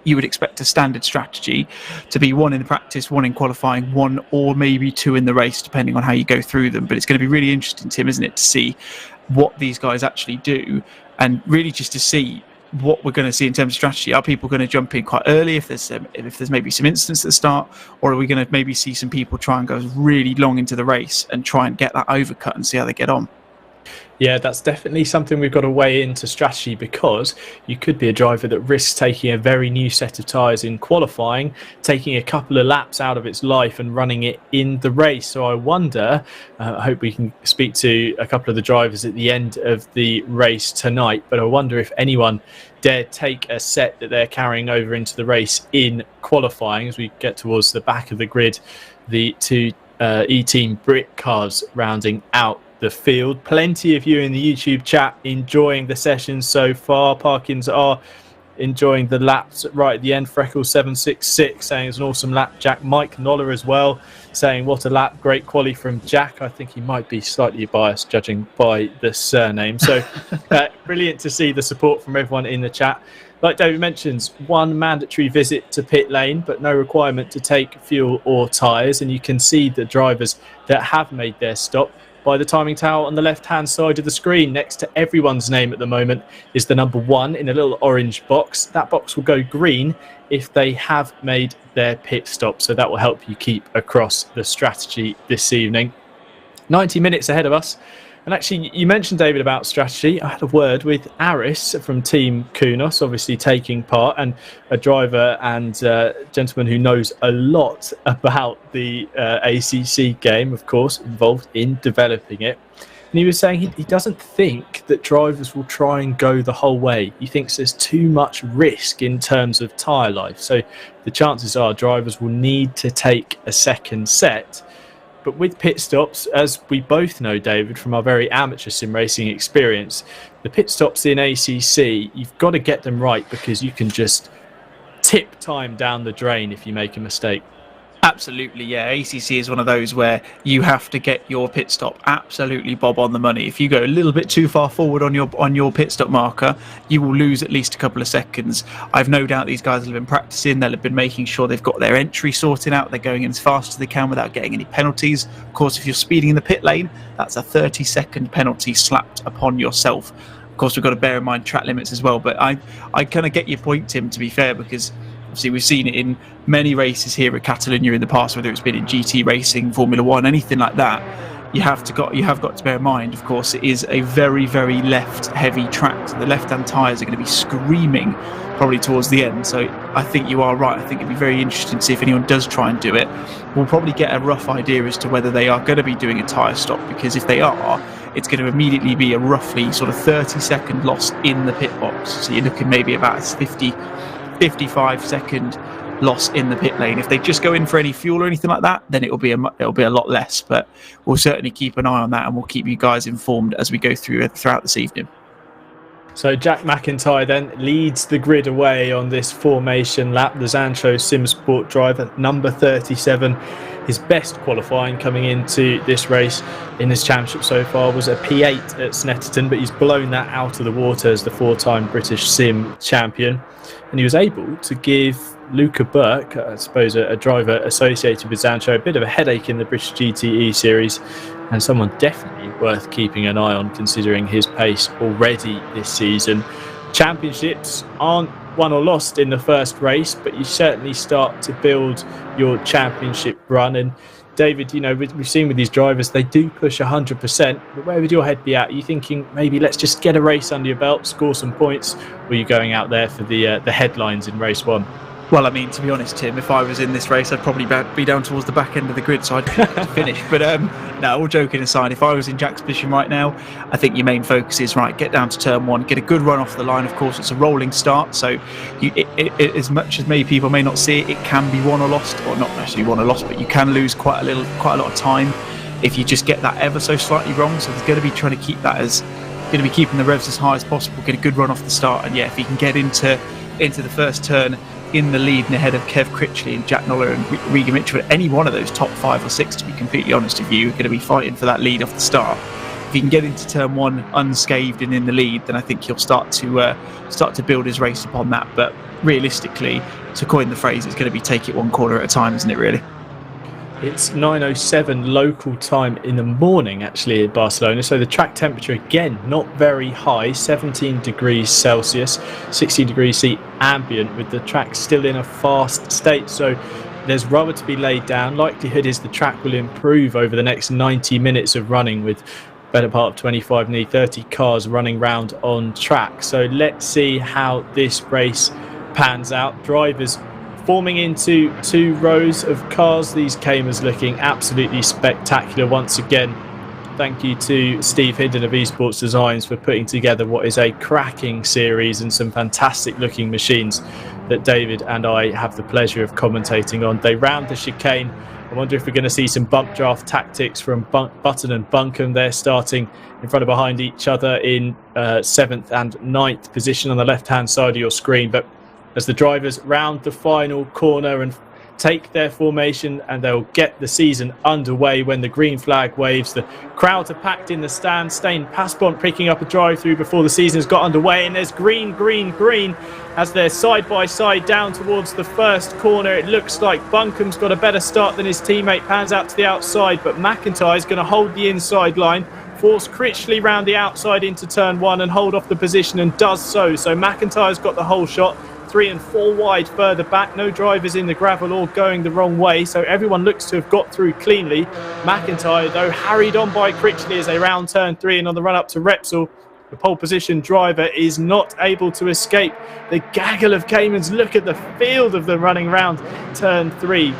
you would expect a standard strategy to be 1 in practice, 1 in qualifying, 1 or maybe 2 in the race, depending on how you go through them. But it's going to be really interesting, Tim, isn't it, to see what these guys actually do, and really just to see what we're going to see in terms of strategy. Are people going to jump in quite early if there's maybe some instance at the start, or are we going to maybe see some people try and go really long into the race and try and get that overcut and see how they get on? Yeah, that's definitely something we've got to weigh into strategy, because you could be a driver that risks taking a very new set of tyres in qualifying, taking a couple of laps out of its life and running it in the race. So I wonder, I hope we can speak to a couple of the drivers at the end of the race tonight, but I wonder if anyone dare take a set that they're carrying over into the race in qualifying. As we get towards the back of the grid, the 2 E-Team Brit cars rounding out the field. Plenty of you in the YouTube chat enjoying the session so far. Parkins are enjoying the laps right at the end. Freckle766 saying it's an awesome lap, Jack. Mike Noller as well saying what a lap, great quali from Jack. I think he might be slightly biased judging by the surname. So brilliant to see the support from everyone in the chat. Like David mentions, 1 mandatory visit to pit lane, but no requirement to take fuel or tyres. And you can see the drivers that have made their stop. By the timing tower on the left-hand side of the screen, next to everyone's name at the moment, is the number 1 in a little orange box. That box will go green if they have made their pit stop. So that will help you keep across the strategy this evening. 90 minutes ahead of us. And actually, you mentioned, David, about strategy. I had a word with Aris from Team Kunos, obviously taking part, and a driver and gentleman who knows a lot about the ACC game, of course, involved in developing it. And he was saying he doesn't think that drivers will try and go the whole way. He thinks there's too much risk in terms of tyre life. So the chances are drivers will need to take a second set. But with pit stops, as we both know, David, from our very amateur sim racing experience, the pit stops in ACC, you've got to get them right, because you can just tip time down the drain if you make a mistake. Absolutely, yeah. ACC is one of those where you have to get your pit stop absolutely bob on the money. If you go a little bit too far forward on your pit stop marker, you will lose at least a couple of seconds. I've no doubt these guys have been practicing. They'll have been making sure they've got their entry sorted out. They're going in as fast as they can without getting any penalties. Of course, if you're speeding in the pit lane, that's a 30-second penalty slapped upon yourself. Of course, we've got to bear in mind track limits as well. But I kind of get your point, Tim, to be fair, because obviously we've seen it in many races here at Catalonia in the past, whether it's been in GT racing, Formula One, anything like that. You have got to bear in mind, of course, it is a very, very left-heavy track. So the left-hand tyres are going to be screaming probably towards the end. So I think you are right. I think it'd be very interesting to see if anyone does try and do it. We'll probably get a rough idea as to whether they are going to be doing a tyre stop, because if they are, it's going to immediately be a roughly sort of 30-second loss in the pit box. So you're looking maybe about 55-second loss in the pit lane. If they just go in for any fuel or anything like that, then it'll be a lot less. But we'll certainly keep an eye on that, and we'll keep you guys informed as we go throughout this evening. So Jack McIntyre then leads the grid away on this formation lap. The Zancho Simsport driver, number 37. His best qualifying coming into this race in this championship so far was a P8 at Snetterton, but he's blown that out of the water as the 4-time British Sim champion. And he was able to give Luca Burke, I suppose a driver associated with Zancho, a bit of a headache in the British GTE series, and someone definitely worth keeping an eye on considering his pace already this season. Championships aren't won or lost in the first race, but you certainly start to build your championship run. And David, you know, we've seen with these drivers, they do push 100%, but where would your head be at? Are you thinking maybe let's just get a race under your belt, score some points, or are you going out there for the headlines in race one? Well, I mean, to be honest, Tim, if I was in this race, I'd probably be down towards the back end of the grid, so I'd finish. But no, all joking aside, if I was in Jack's position right now, I think your main focus is, right, get down to turn one, get a good run off the line. Of course, it's a rolling start, so as much as many people may not see it, it can be won or lost, or not necessarily won or lost, but you can lose quite a lot of time if you just get that ever so slightly wrong. So there's going to be trying to keep that going to be keeping the revs as high as possible, get a good run off the start, and yeah, if you can get into the first turn in the lead and ahead of Kev Critchley and Jack Noller and Regan Mitchell, any one of those top 5 or 6, to be completely honest with you, are going to be fighting for that lead off the start. If you can get into turn one unscathed and in the lead, then I think he'll start to build his race upon that. But realistically, to coin the phrase, it's going to be take it one corner at a time, isn't it, really? It's 9:07 local time in the morning, actually, in Barcelona. So the track temperature, again, not very high, 17 degrees Celsius, 16 degrees C ambient, with the track still in a fast state. So there's rubber to be laid down. Likelihood is the track will improve over the next 90 minutes of running, with better part of 25, nearly 30 cars running round on track. So let's see how this race pans out. Drivers forming into 2 rows of cars. These Caymans looking absolutely spectacular once again. Thank you to Steve Hidden of Esports Designs for putting together what is a cracking series and some fantastic looking machines that David and I have the pleasure of commentating on. They round the chicane. I wonder if we're going to see some bump draft tactics from Button and Buncombe. They're starting in front of behind each other in 7th and 9th position on the left hand side of your screen. But as the drivers round the final corner and take their formation, and they'll get the season underway when the green flag waves. The crowds are packed in the stand. Stain Passpont picking up a drive-through before the season has got underway, and there's green as they're side by side down towards the first corner. It looks like Buncombe's got a better start than his teammate, pans out to the outside, but McIntyre's going to hold the inside line, force Critchley round the outside into turn one and hold off the position, and does so. So McIntyre's got the whole shot. 3 and 4 wide further back, no drivers in the gravel or going the wrong way, so everyone looks to have got through cleanly. McIntyre, though, harried on by Critchley as they round turn 3, and on the run up to Wressell, the pole position driver is not able to escape the gaggle of Caymans. Look at the field of them running round turn 3.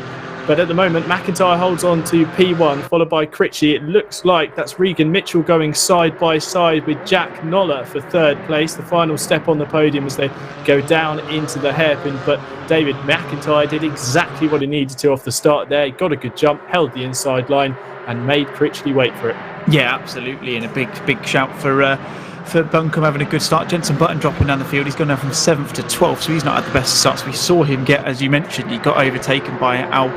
But at the moment, McIntyre holds on to P1, followed by Critchley. It looks like that's Regan Mitchell going side by side with Jack Noller for 3rd place. The final step on the podium as they go down into the hairpin. But David McIntyre did exactly what he needed to off the start there. He got a good jump, held the inside line, and made Critchley wait for it. Yeah, absolutely. And a big shout for for Buncombe having a good start. Jenson Button dropping down the field. He's gone down from 7th to 12th, so he's not had the best starts. We saw him get, as you mentioned, he got overtaken by Al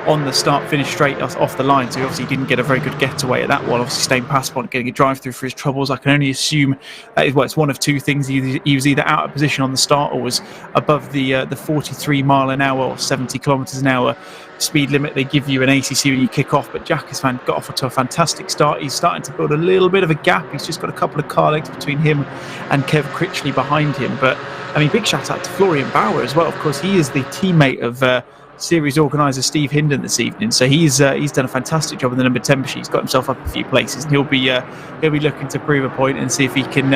on the start, finished straight off the line, so he obviously didn't get a very good getaway at that one. Obviously staying past Bond, getting a drive through for his troubles. I can only assume that is, well, it's one of two things. He was either out of position on the start or was above the 43 mile an hour or 70 kilometres an hour speed limit they give you in ACC when you kick off. But Jack has got off to a fantastic start. He's starting to build a little bit of a gap. He's just got a couple of car lengths between him and Kev Critchley behind him. But I mean, big shout out to Florian Bauer as well. Of course, he is the teammate of series organiser Steve Hinden this evening, so he's done a fantastic job in the number 10 machine. He's got himself up a few places, and he'll be looking to prove a point and see if he can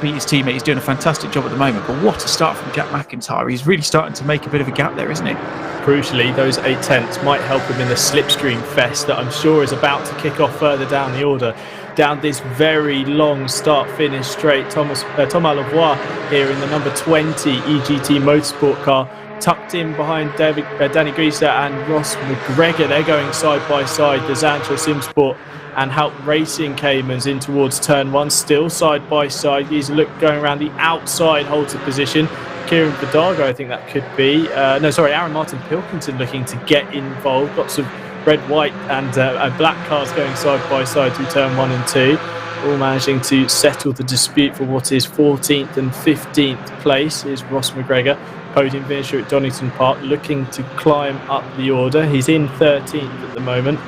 beat his teammate. He's doing a fantastic job at the moment. But what a start from Jack McIntyre. He's really starting to make a bit of a gap there, isn't he? Crucially, those 8 tenths might help him in the slipstream fest that I'm sure is about to kick off further down the order. Down this very long start-finish straight, Thomas Lavoie here in the number 20 EGT Motorsport car, tucked in behind Danny Grieser and Ross McGregor. They're going side by side. The Zantra Simsport and Help Racing Caymans in towards turn 1, still side by side. He's going around the outside halter position. Kieran Vidago, I think that could be. Aaron Martin Pilkington looking to get involved. Lots of red, white and black cars going side by side through turn 1 and 2. All managing to settle the dispute for what is 14th and 15th place is Ross McGregor. Podium finisher at Donington Park, looking to climb up the order. He's in 13th at the moment,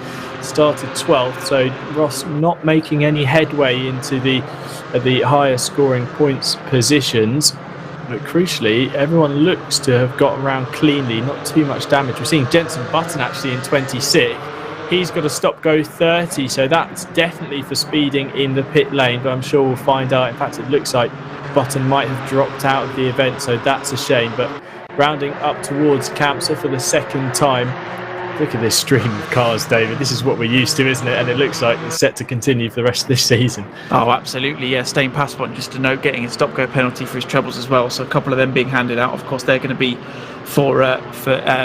started 12th, so Ross not making any headway into the higher scoring points positions. But crucially, everyone looks to have got around cleanly, not too much damage. We're seeing Jenson Button actually in 26. He's got a stop-go 30, so that's definitely for speeding in the pit lane, but I'm sure we'll find out. In fact, it looks like Button might have dropped out of the event, so that's a shame. But rounding up towards Campsa for the second time. Look at this stream of cars, David. This is what we're used to, isn't it? And it looks like it's set to continue for the rest of this season. Oh, absolutely, yeah. Staying past one, just to note, getting a stop-go penalty for his troubles as well. So a couple of them being handed out. Of course, they're going to be for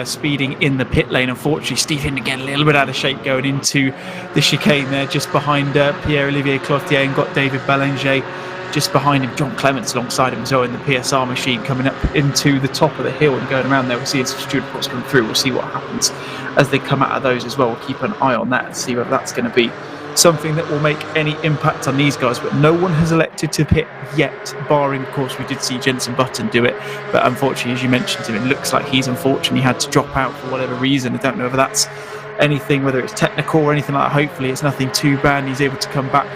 speeding in the pit lane. Unfortunately, Steve Hinden getting a little bit out of shape going into the chicane there, just behind Pierre-Olivier Cloutier, and got David Belanger just behind him. John Clements alongside him as well in the PSR machine, coming up into the top of the hill and going around there. We're seeing some student reports coming through. We'll see what happens as they come out of those as well. We'll keep an eye on that and see whether that's going to be something that will make any impact on these guys. But no one has elected to pit yet, barring, of course, we did see Jenson Button do it. But unfortunately, as you mentioned to him, it looks like he's unfortunately had to drop out for whatever reason. I don't know whether that's anything, whether it's technical or anything like that. Hopefully it's nothing too bad. He's able to come back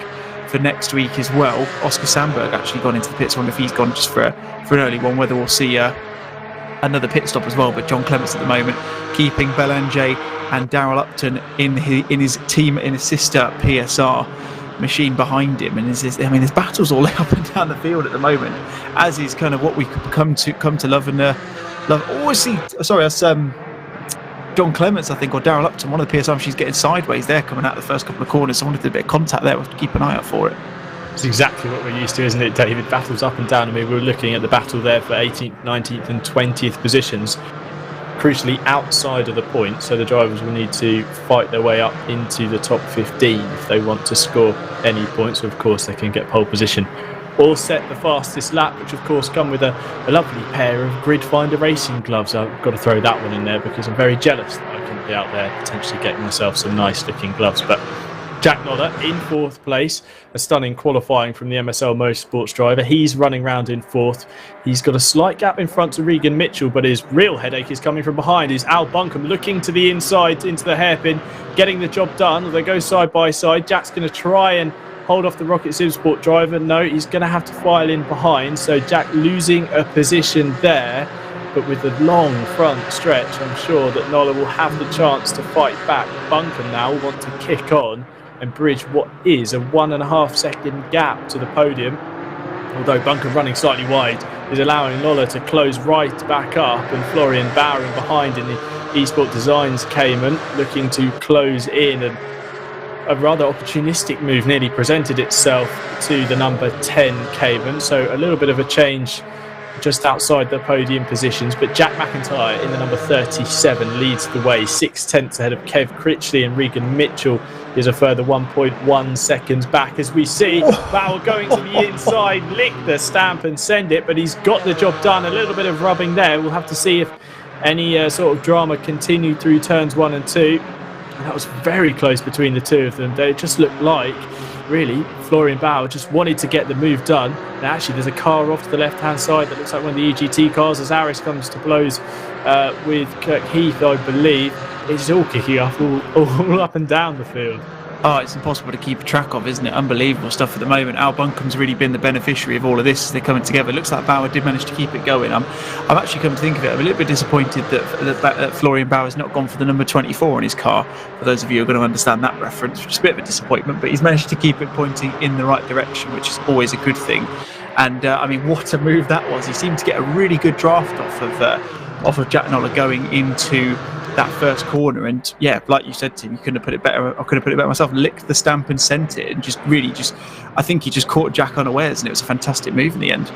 for next week as well. Oscar Sandberg actually gone into the pits. I wonder if he's gone just for an early one, whether we'll see another pit stop as well. But John Clements at the moment keeping Belanger and Darrell Upton in his team, in his sister PSR machine behind him. And there's battles all up and down the field at the moment, as is kind of what we could come to love and love. Oh, that's John Clements, I think, or Darrell Upton, one of the PSR machines getting sideways there, coming out the first couple of corners. So I wanted to do a bit of contact there. We'll have to keep an eye out for it. It's exactly what we're used to, isn't it, David? Battles up and down. I mean, we were looking at the battle there for 18th, 19th and 20th positions, crucially outside of the point, so the drivers will need to fight their way up into the top 15 if they want to score any points. Of course, they can get pole position. All set the fastest lap, which of course come with a lovely pair of Grid Finder racing gloves. I've got to throw that one in there because I'm very jealous that I can be out there potentially getting myself some nice looking gloves. But Jack Nodder in 4th place, a stunning qualifying from the MSL Motorsports driver. He's running round in 4th. He's got a slight gap in front to Regan Mitchell, but his real headache is coming from behind. Is Al Buncombe looking to the inside into the hairpin, getting the job done. They go side by side. Jack's going to try and hold off the Rocket Simsport driver. No, he's going to have to file in behind. So Jack losing a position there. But with the long front stretch, I'm sure that Nola will have the chance to fight back. Buncombe now will want to kick on and bridge what is a 1.5 second gap to the podium. Although Buncombe running slightly wide is allowing Lola to close right back up, and Florian Bowering behind in the eSport Designs Cayman looking to close in, and a rather opportunistic move nearly presented itself to the number 10 Cayman. So a little bit of a change just outside the podium positions, but Jack McIntyre in the number 37 leads the way, 6 tenths ahead of Kev Critchley and Regan Mitchell is a further 1.1 seconds back as we see Bauer going to the inside, lick the stamp and send it, but he's got the job done. A little bit of rubbing there. We'll have to see if any sort of drama continued through turns 1 and 2. And that was very close between the two of them. They just looked like, really, Florian Bauer just wanted to get the move done. And actually, there's a car off to the left-hand side that looks like one of the EGT cars as Aris comes to blows with Kirk Heath, I believe. It's all kicking off all up and down the field. Oh, it's impossible to keep track of, isn't it? Unbelievable stuff at the moment. Al Bunkum's really been the beneficiary of all of this as they're coming together. It looks like Bauer did manage to keep it going. I'm actually come to think of it, I'm a little bit disappointed that Florian Bauer's not gone for the number 24 on his car. For those of you who are going to understand that reference, which is a bit of a disappointment, but he's managed to keep it pointing in the right direction, which is always a good thing. And I mean, what a move that was. He seemed to get a really good draft off of Jack Noller going into that first corner, and yeah, like you said, Tim, you couldn't have put it better. I could have put it better myself. Licked the stamp and sent it, and I think he just caught Jack unawares, and it was a fantastic move in the end.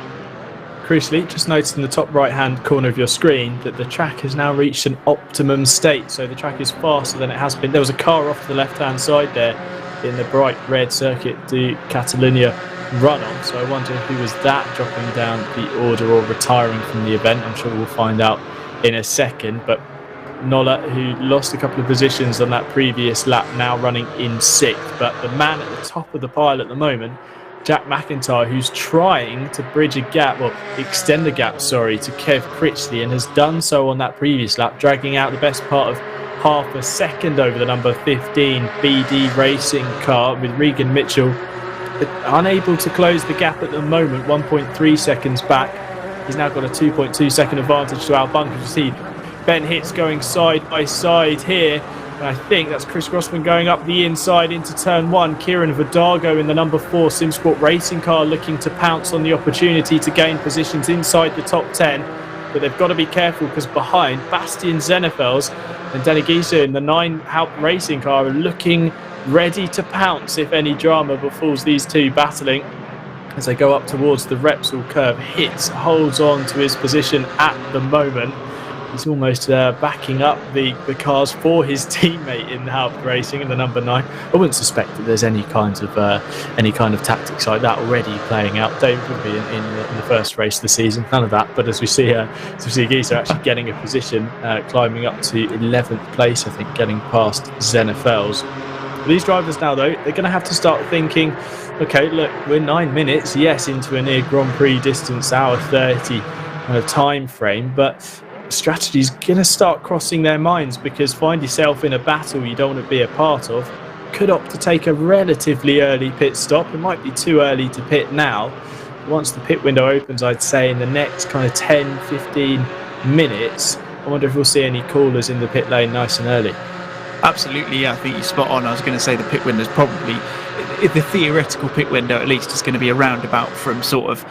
Crucially, just notice in the top right-hand corner of your screen that the track has now reached an optimum state, so the track is faster than it has been. There was a car off to the left-hand side there in the bright red Circuit de Catalunya run-on, so I wonder who was that dropping down the order or retiring from the event. I'm sure we'll find out in a second, but Noller, who lost a couple of positions on that previous lap, now running in 6th. But the man at the top of the pile at the moment, Jack McIntyre, who's trying to bridge a gap, or extend the gap, to Kev Critchley, and has done so on that previous lap, dragging out the best part of half a second over the number 15 BD Racing car, with Regan Mitchell unable to close the gap at the moment, 1.3 seconds back. He's now got a 2.2 second advantage to Al Bunkum. You see Ben Hitz going side by side here. And I think that's Chris Grossman going up the inside into turn 1. Kieran Vidago in the number 4 Simsport Racing car looking to pounce on the opportunity to gain positions inside the top 10. But they've got to be careful because behind, Bastian Zenefels and Danny Gieser in the 9 Haupt Racing car are looking ready to pounce if any drama befalls these two battling. As they go up towards the Repsol curve, Hitz holds on to his position at the moment. He's almost backing up the cars for his teammate in the Haupt Racing in the number 9. I wouldn't suspect that there's any kind of tactics like that already playing out. David would be in the first race of the season, none of that. But as we see Gieser actually getting a position, climbing up to 11th place, I think, getting past Zenefels. These drivers now, though, they're going to have to start thinking, okay, look, we're 9 minutes, yes, into a near Grand Prix distance, hour 30 kind of time frame, but strategy's going to start crossing their minds, because find yourself in a battle you don't want to be a part of. Could opt to take a relatively early pit stop. It might be too early to pit now. Once the pit window opens, I'd say in the next kind of 10-15 minutes, I wonder if we'll see any callers in the pit lane nice and early. Absolutely, yeah, I think you're spot on. I was going to say the pit window's probably, the theoretical pit window at least, is going to be around about from sort of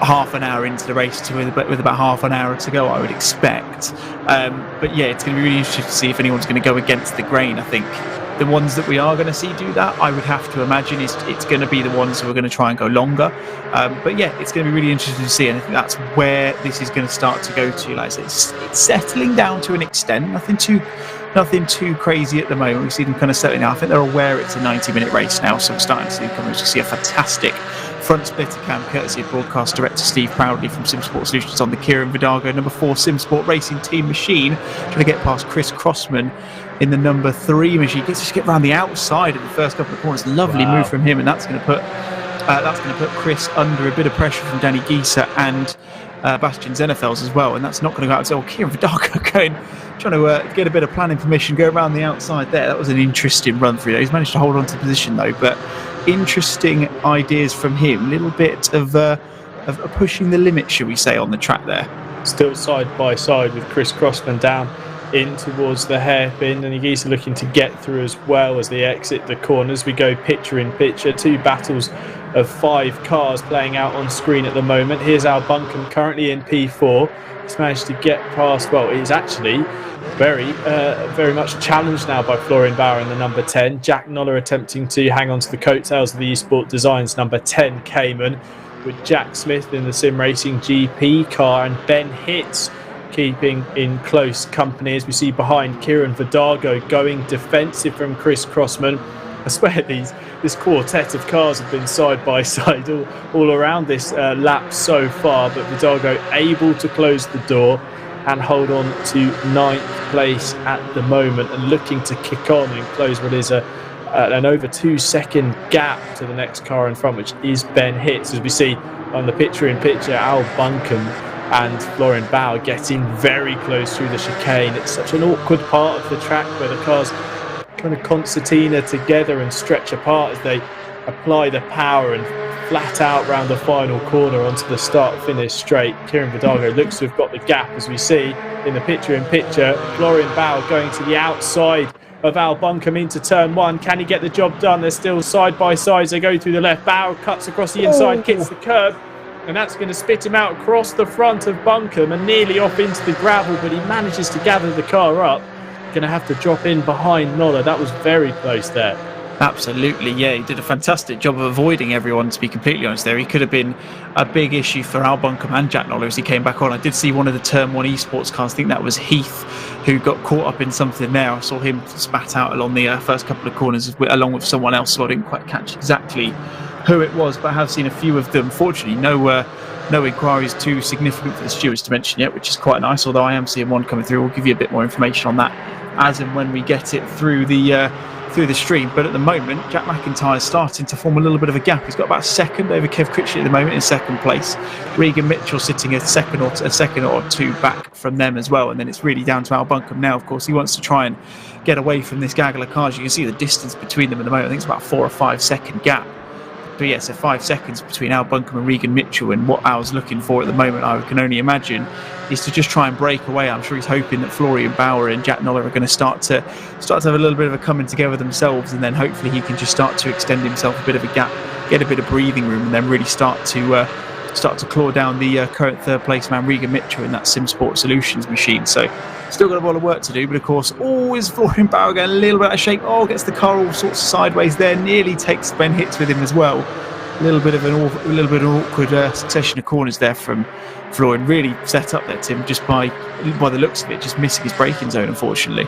half an hour into the race to with about half an hour to go, I would expect. But yeah, it's going to be really interesting to see if anyone's going to go against the grain. I think the ones that we are going to see do that, I would have to imagine it's going to be the ones who are going to try and go longer. But yeah, it's going to be really interesting to see, and I think that's where this is going to start to go to. Like I said, it's settling down to an extent, nothing too crazy at the moment. We see them kind of settling out. I think they're aware it's a 90-minute race now, so we're starting to see a fantastic front splitter cam courtesy of broadcast director Steve Proudley from Simsport Solutions on the Kieran Vidago number 4 Simsport Racing Team machine, trying to get past Chris Crossman in the number 3 machine. Gets to get around the outside of the first couple of corners. Lovely move from him, and that's going to put Chris under a bit of pressure from Danny Gieser and Bastian Zenefels as well, and that's not going to go out. So Kieran Vidago trying to get a bit of planning permission, go around the outside there. That was an interesting run through. He's managed to hold on to the position though, but interesting ideas from him. A little bit of pushing the limit, shall we say, on the track there. Still side by side with Chris Crossman down in towards the hairpin, and he's looking to get through as well as they exit the corners. We go picture in picture, 2 battles of 5 cars playing out on screen at the moment. Here's Al Bunkum currently in P4. He's managed to get past, well, he's actually very much challenged now by Florian Bauer in the number 10. Jack Noller attempting to hang on to the coattails of the eSport Designs number 10 Cayman, with Jack Smith in the Simracing.gp car, and Ben Hitz keeping in close company as we see behind Kieran Vidago going defensive from Chris Crossman. I swear this quartet of cars have been side by side all around this lap so far, but Vidago able to close the door and hold on to 9th place at the moment, and looking to kick on and close what is an over 2-second gap to the next car in front, which is Ben Hitz. As we see on the picture-in-picture, Al Buncombe and Florian Bauer getting very close through the chicane. It's such an awkward part of the track where the cars kind of concertina together and stretch apart as they apply the power and flat out round the final corner onto the start-finish straight. Kieran Vidago looks to have got the gap, as we see in the picture-in-picture. Florian Bauer going to the outside of Al Buncombe into turn 1. Can he get the job done? They're still side by side as they go through the left. Bauer cuts across the inside, hits the curb, and that's going to spit him out across the front of Buncombe and nearly off into the gravel, but he manages to gather the car up. Going to have to drop in behind Noller. That was very close there. Absolutely, yeah. He did a fantastic job of avoiding everyone, to be completely honest there. He could have been a big issue for Al Buncombe and Jack Noller as he came back on. I did see one of the Turn 1 esports cars, I think that was Heath, who got caught up in something there. I saw him spat out along the first couple of corners along with someone else, so I didn't quite catch exactly who it was, but I have seen a few of them. Fortunately, no inquiries too significant for the stewards to mention yet, which is quite nice, although I am seeing one coming through. We'll give you a bit more information on that as and when we get it through the stream. But at the moment, Jack McIntyre is starting to form a little bit of a gap. He's got about a second over Kev Critchley at the moment in second place. Regan Mitchell sitting a second or two back from them as well, and then it's really down to Al Buncombe now. Of course, he wants to try and get away from this gaggle of cars. You can see the distance between them at the moment. I think it's about 4 or 5 second gap. But yeah, so 5 seconds between Al Buncombe and Regan Mitchell, and what Al's looking for at the moment, I can only imagine, is to just try and break away. I'm sure he's hoping that Florian Bauer and Jack Noller are going to start to have a little bit of a coming together themselves, and then hopefully he can just start to extend himself a bit of a gap, get a bit of breathing room, and then really start to claw down the current third place man Regan Mitchell in that Simsport Solutions machine. So still got a lot of work to do, but of course always Florian Bauer getting a little bit out of shape. Gets the car all sorts of sideways there, nearly takes Ben Hitz with him as well. A little bit of an awkward succession of corners there from Florian. Really set up there, Tim, just by the looks of it, just missing his braking zone, unfortunately.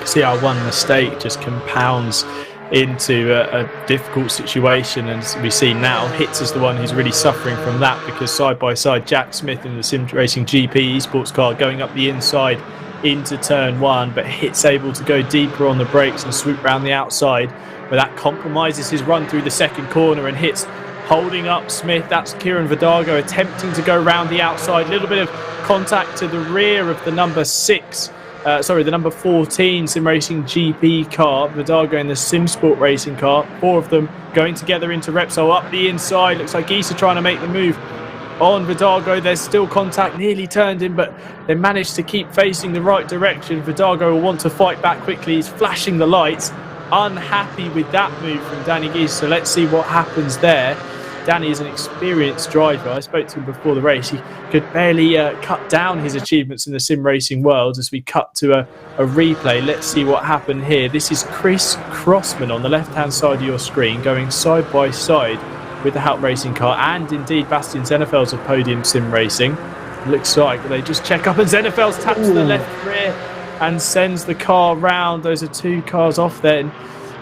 See how one mistake just compounds into a difficult situation, and as we see now, Hitz is the one who's really suffering from that, because side by side Jack Smith in the Simracing.gp esports car going up the inside into turn 1, but Hitz able to go deeper on the brakes and swoop round the outside, but that compromises his run through the second corner, and Hitz holding up Smith. That's Kieran Vidago attempting to go round the outside. A little bit of contact to the rear of the number 14 Simracing.gp car. Vidago in the Simsport racing car. 4 of them going together into Wressell up the inside. Looks like Geese are trying to make the move on Vidago. There's still contact, nearly turned him, but they managed to keep facing the right direction. Vidago will want to fight back quickly. He's flashing the lights. Unhappy with that move from Danny Geese, so let's see what happens there. Danny is an experienced driver. I spoke to him before the race. He could barely cut down his achievements in the sim racing world. As we cut to a replay, let's see what happened here. This is Chris Crossman on the left-hand side of your screen, going side by side with the Hout racing car, and indeed Bastian Zennefeld's of Podium Sim Racing. It looks like they just check up, and Zennefeld's taps to the left rear and sends the car round. Those are 2 cars off there, and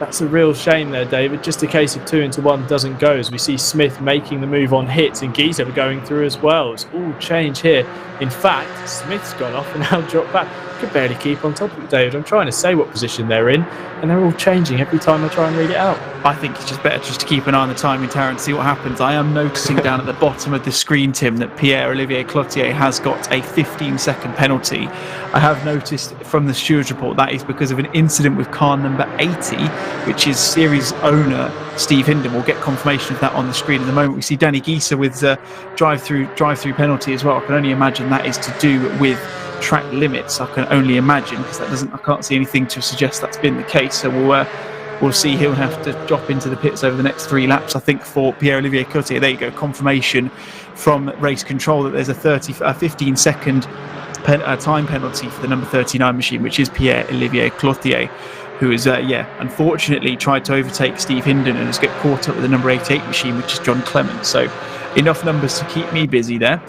that's a real shame there, David. Just a case of 2 into 1 doesn't go, as we see Smith making the move on Hitz and Giza going through as well. It's all change here. In fact, Smith's gone off and now dropped back. Could barely keep on top of it, David. I'm trying to say what position they're in, and they're all changing every time I try and read it out. I think it's just better just to keep an eye on the timing tower and see what happens. I am noticing down at the bottom of the screen, Tim, that Pierre-Olivier Cloutier has got a 15-second penalty. I have noticed from the stewards report that is because of an incident with car number 80, which is series owner Steve Hinden. We'll get confirmation of that on the screen in the moment. We see Danny Gieser with drive-through penalty as well. I can only imagine that is to do with track limits. I can only imagine, because I can't see anything to suggest that's been the case. So we'll see. He'll have to drop into the pits over the next 3 laps, I think, for Pierre-Olivier Cloutier. There you go, confirmation from race control that there's a 15-second time penalty for the number 39 machine, which is Pierre-Olivier Cloutier, who has unfortunately tried to overtake Steve Hinden and has got caught up with the number 88 machine, which is John Clements. So enough numbers to keep me busy there.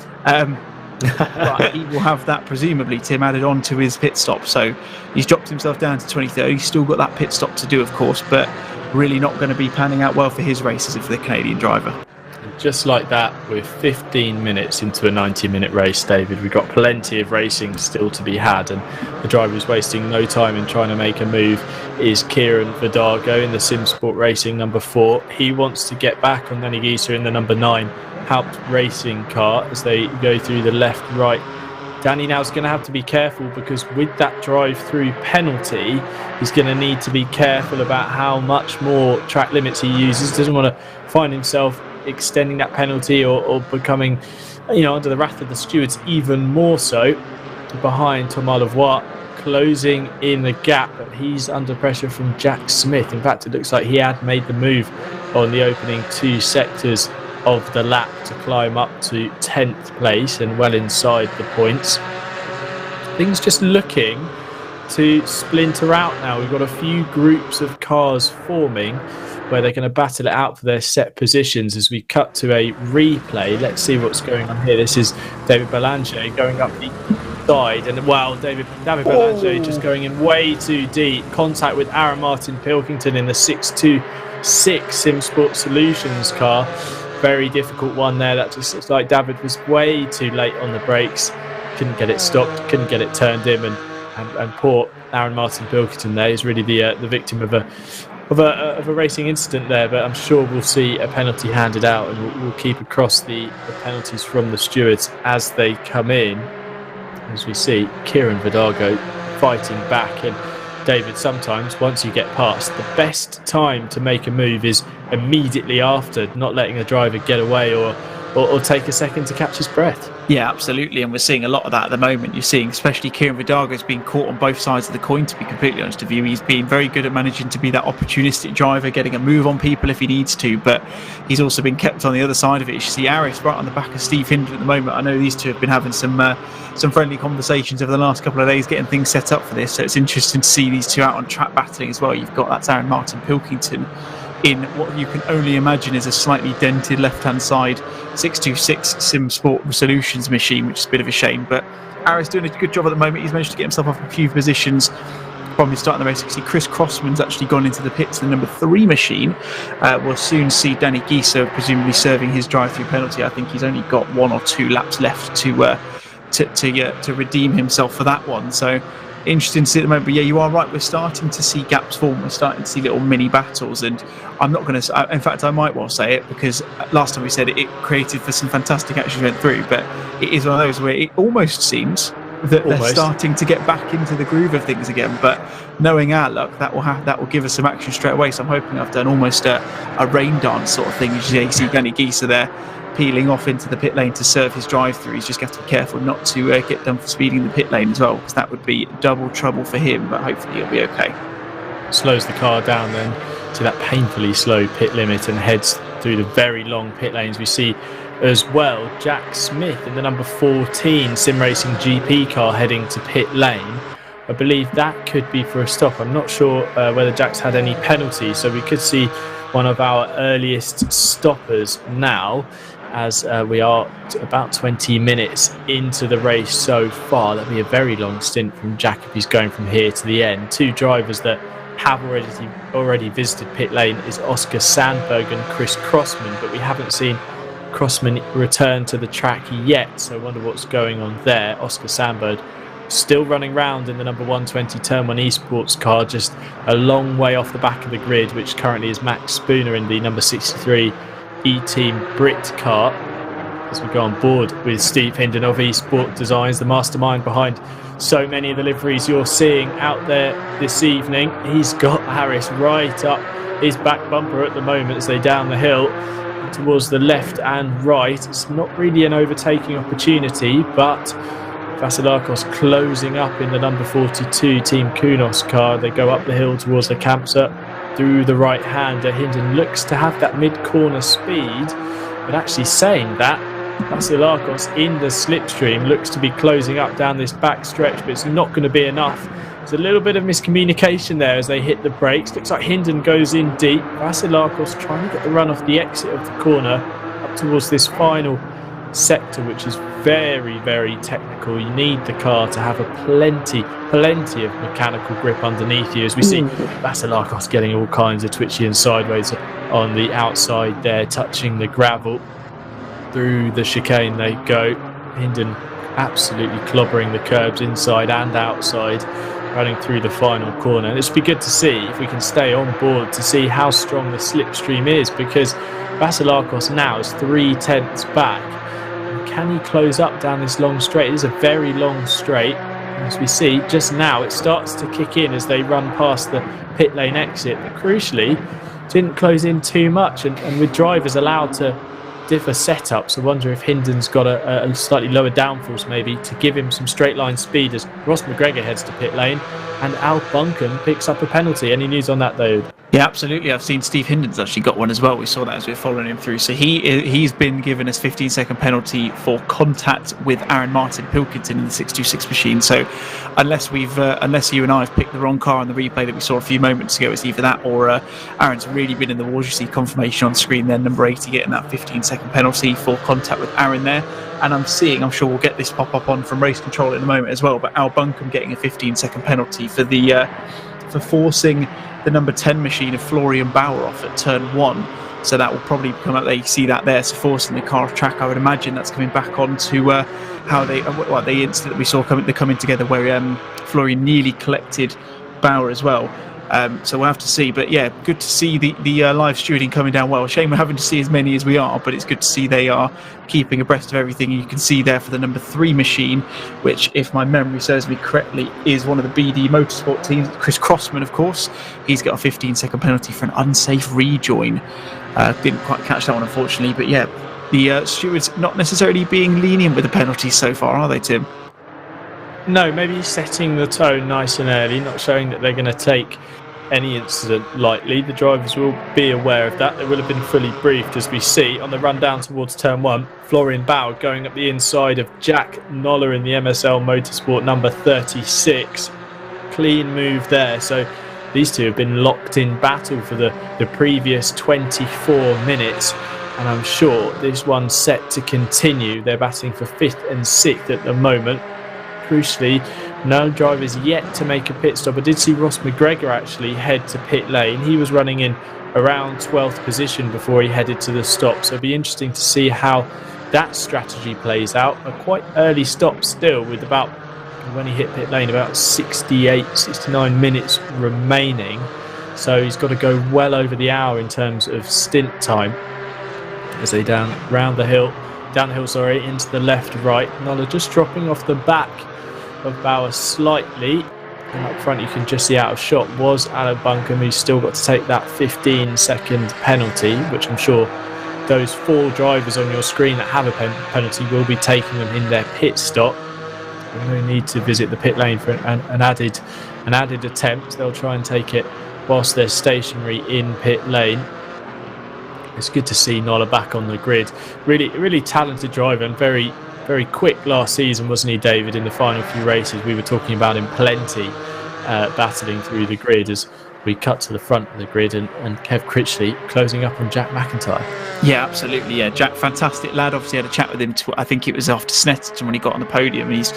But he will have that, presumably, Tim, added on to his pit stop. So he's dropped himself down to 23rd. He's still got that pit stop to do, of course, but really not going to be panning out well for his races if the Canadian driver. Just like that, we're 15 minutes into a 90-minute race, David. We've got plenty of racing still to be had, and the driver who's wasting no time in trying to make a move is Kieran Vidago in the Simsport Racing number 4. He wants to get back on Danny Gieser in the number 9 Haupt Racing car as they go through the left-right. Danny now is going to have to be careful, because with that drive-through penalty, he's going to need to be careful about how much more track limits he uses. Doesn't want to find himself extending that penalty or becoming, under the wrath of the stewards even more so. Behind Thomas Lavoie, closing in the gap, but he's under pressure from Jack Smith. In fact, it looks like he had made the move on the opening 2 sectors of the lap to climb up to 10th place and well inside the points. Things just looking to splinter out now. We've got a few groups of cars forming where they're going to battle it out for their set positions. As we cut to a replay, let's see what's going on here. This is David Belanger going up the side, and wow, David Belanger just going in way too deep. Contact with Aaron Martin Pilkington in the 626 Simsport Solutions car. Very difficult one there. That just looks like David was way too late on the brakes. Couldn't get it stopped, couldn't get it turned in, and poor Aaron Martin Pilkington there is really the victim of a racing incident there. But I'm sure we'll see a penalty handed out, and we'll keep across the penalties from the stewards as they come in. As we see Kieran Vidago fighting back, and David, sometimes once you get past, the best time to make a move is immediately after, not letting a driver get away or take a second to catch his breath. Yeah, absolutely, and we're seeing a lot of that at the moment. You're seeing especially Kieran Vidago's being caught on both sides of the coin, to be completely honest with you. He's been very good at managing to be that opportunistic driver, getting a move on people if he needs to, but he's also been kept on the other side of it. You see Aris right on the back of Steve Hinder at the moment. I know these two have been having some friendly conversations over the last couple of days, getting things set up for this, so it's interesting to see these two out on track battling as well. You've got that's Aaron Martin Pilkington in what you can only imagine is a slightly dented left-hand side 626 Simsport Solutions machine, which is a bit of a shame. But Aris doing a good job at the moment. He's managed to get himself off a few positions from his start in the race. You see Chris Crossman's actually gone into the pits. The number 3 machine. We'll soon see Danny Gieser presumably serving his drive-through penalty. I think he's only got 1 or 2 laps left to redeem himself for that one. So interesting to see at the moment. But yeah, you are right, we're starting to see gaps form, we're starting to see little mini battles, and I'm not going to, in fact I might well say it, because last time we said it created for some fantastic action went through, but it is one of those where it almost seems that they're starting to get back into the groove of things again. But knowing our luck, that will give us some action straight away. So I'm hoping I've done almost a rain dance sort of thing. You see Danny Gieser there peeling off into the pit lane to serve his drive-through. He's just got to be careful not to get done for speeding the pit lane as well, because that would be double trouble for him, but hopefully he'll be okay. Slows the car down then to that painfully slow pit limit and heads through the very long pit lanes. We see as well Jack Smith in the number 14 Simracing.gp car heading to pit lane. I believe that could be for a stop. I'm not sure whether Jack's had any penalties, so we could see one of our earliest stoppers now, as we are about 20 minutes into the race so far. That'll be a very long stint from Jack if he's going from here to the end. 2 drivers that have already visited pit lane is Oscar Sandberg and Chris Crossman, but we haven't seen Crossman return to the track yet, so I wonder what's going on there. Oscar Sandberg still running round in the number 120 Turn 1 Esports car, just a long way off the back of the grid, which currently is Max Spooner in the number 63 E-Team Brit car. As we go on board with Steve Hinden of eSport Designs, the mastermind behind so many of the liveries you're seeing out there this evening. He's got Harris right up his back bumper at the moment as they down the hill towards the left and right. It's not really an overtaking opportunity, but Vasilakos closing up in the number 42 Team Kunos car. They go up the hill towards the campsite through the right hander. Hinden looks to have that mid-corner speed, but actually saying that, Vasilakos in the slipstream looks to be closing up down this back stretch, but it's not going to be enough. There's a little bit of miscommunication there as they hit the brakes. Looks like Hinden goes in deep. Vasilakos trying to get the run off the exit of the corner up towards this final sector which is very, very technical. You need the car to have a plenty of mechanical grip underneath you, as we see Vasilakos getting all kinds of twitchy and sideways on the outside there, touching the gravel. Through the chicane they go. Hinden absolutely clobbering the curbs inside and outside, running through the final corner. And it'll be good to see if we can stay on board to see how strong the slipstream is, because Vasilakos now is 3/10 back. And can he close up down this long straight? It is a very long straight. As we see just now, it starts to kick in as they run past the pit lane exit, but crucially didn't close in too much, and with drivers allowed to differ setups, I wonder if Hinden's got a slightly lower downforce maybe to give him some straight line speed as Ross McGregor heads to pit lane and Al Buncombe picks up a penalty. Any news on that, though? Yeah, absolutely. I've seen Steve Hinden's actually got one as well. We saw that as we were following him through. So he's been given a 15-second penalty for contact with Aaron Martin Pilkington in the 626 machine. So unless you and I have picked the wrong car on the replay that we saw a few moments ago, it's either that or Aaron's really been in the wars. You see confirmation on screen there, number 80 getting that 15-second penalty for contact with Aaron there. And I'm sure we'll get this pop up on from race control in a moment as well, but Al Buncombe getting a 15-second penalty for forcing the number 10 machine of Florian Bauer off at turn 1. So that will probably come up there. You see that there, so forcing the car off track. I would imagine that's coming back onto how the incident that we saw coming together where Florian nearly collected Bauer as well. So we'll have to see, but yeah, good to see the live stewarding coming down well. Shame we're having to see as many as we are, but it's good to see they are keeping abreast of everything. You can see there for the number 3 machine, which, if my memory serves me correctly, is one of the BD Motorsport teams. Chris Crossman, of course, he's got a 15-second penalty for an unsafe rejoin. Didn't quite catch that one, unfortunately, but yeah, the stewards not necessarily being lenient with the penalties so far, are they, Tim? No, maybe setting the tone nice and early, not showing that they're going to take any incident lightly. The drivers will be aware of that. They will have been fully briefed, as we see on the run down towards turn 1. Florian Bauer going up the inside of Jack Noller in the MSL Motorsport number 36. Clean move there. So these two have been locked in battle for the previous 24 minutes. And I'm sure this one's set to continue. They're batting for 5th and 6th at the moment. Crucially, no drivers yet to make a pit stop. I did see Ross McGregor actually head to pit lane. He was running in around 12th position before he headed to the stop. So it'll be interesting to see how that strategy plays out. A quite early stop still, with about, when he hit pit lane, about 69 minutes remaining. So he's got to go well over the hour in terms of stint time as they down the hill, into the left, right. Noller just dropping off the back of Bauer slightly, and up front you can just see out of shot was Alan Buncombe, who's still got to take that 15-second penalty, which I'm sure those 4 drivers on your screen that have a penalty will be taking them in their pit stop. No need to visit the pit lane for an added attempt. They'll try and take it whilst they're stationary in pit lane. It's good to see Noller back on the grid. Really talented driver, and very, very quick last season, wasn't he, David, in the final few races? We were talking about him plenty, battling through the grid as we cut to the front of the grid, and Kev Critchley closing up on Jack McIntyre. Yeah, absolutely. Yeah, Jack, fantastic lad. Obviously had a chat with him, I think it was after Snetterton when he got on the podium. He's,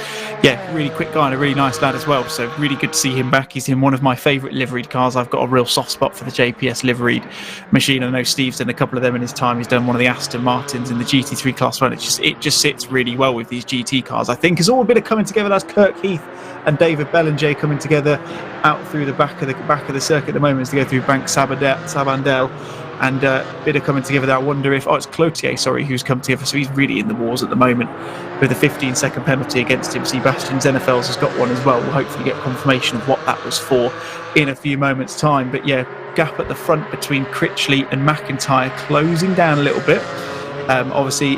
really quick guy and a really nice lad as well. So really good to see him back. He's in one of my favourite liveried cars. I've got a real soft spot for the JPS liveried machine. I know Steve's done a couple of them in his time. He's done one of the Aston Martins in the GT3 Class 1. It just sits really well with these GT cars. I think it's all a bit of coming together. That's Kirk Heath and David Bellinger coming together out through the back of the circuit at the moment as they go through Bank Sabandel. And a bit of coming together there. I wonder if... it's Cloutier, who's come together. So he's really in the wars at the moment with a 15-second penalty against him. Sebastian Zenefels has got one as well. We'll hopefully get confirmation of what that was for in a few moments' time. But yeah, gap at the front between Critchley and McIntyre closing down a little bit. Obviously,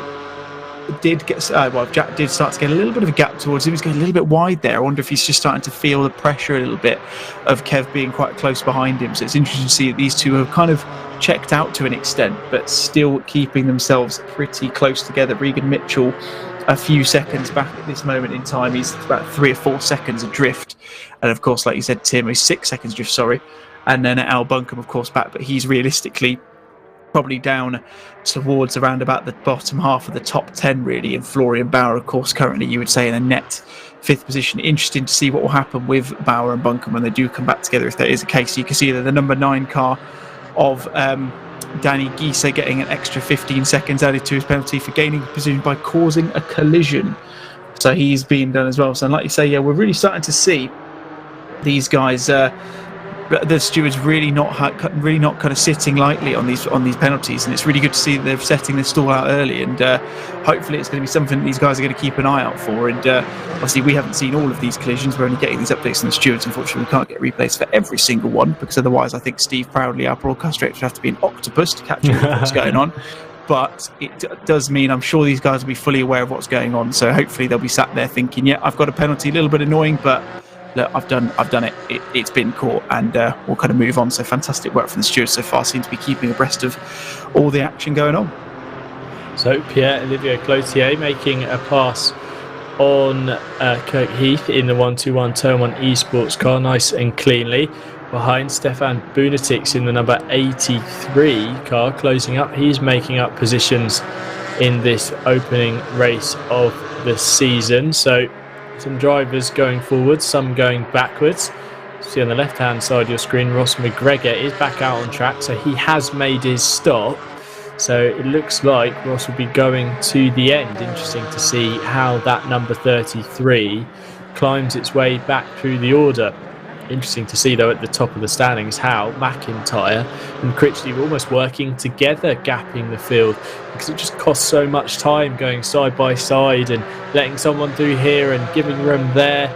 Jack did start to get a little bit of a gap towards him. He's going a little bit wide there. I wonder if he's just starting to feel the pressure a little bit of Kev being quite close behind him. So it's interesting to see that these two have kind of checked out to an extent, but still keeping themselves pretty close together. Regan Mitchell a few seconds back at this moment in time. He's about 3 or 4 seconds adrift. And of course, like you said, Tim, he's 6 seconds adrift, sorry. And then Al Buncombe, of course, back, but he's realistically probably down towards around about the bottom half of the top 10 really, and Florian Bauer of course currently you would say in a net 5th position. Interesting to see what will happen with Bauer and Buncombe when they do come back together, if that is the case. You can see that the number 9 car of Danny Giese getting an extra 15 seconds added to his penalty for gaining position by causing a collision, so he's been done as well. So like you say, yeah, we're really starting to see these guys, the stewards really not kind of sitting lightly on these penalties, and it's really good to see that they're setting this stall out early, and hopefully it's going to be something that these guys are going to keep an eye out for. And obviously we haven't seen all of these collisions, we're only getting these updates from the stewards. Unfortunately we can't get replays for every single one, because otherwise I think Steve Proudley, our broadcast director, would have to be an octopus to capture what's going on. But it does mean I'm sure these guys will be fully aware of what's going on, so hopefully they'll be sat there thinking, yeah, I've got a penalty, a little bit annoying, but look, I've done it. It's been caught, and we'll kind of move on. So fantastic work from the stewards so far. Seem to be keeping abreast of all the action going on. So Pierre-Olivier Cloutier making a pass on Kirk Heath in the 121 Turn 1 Esports car, nice and cleanly. Behind Stefan Bunetics in the number 83 car, closing up. He's making up positions in this opening race of the season. So some drivers going forward, some going backwards. See on the left hand side of your screen, Ross McGregor is back out on track, so he has made his stop. So it looks like Ross will be going to the end. Interesting to see how that number 33 climbs its way back through the order. Interesting to see, though, at the top of the standings how McIntyre and Critchley were almost working together, gapping the field, because it just costs so much time going side by side and letting someone through here and giving room there.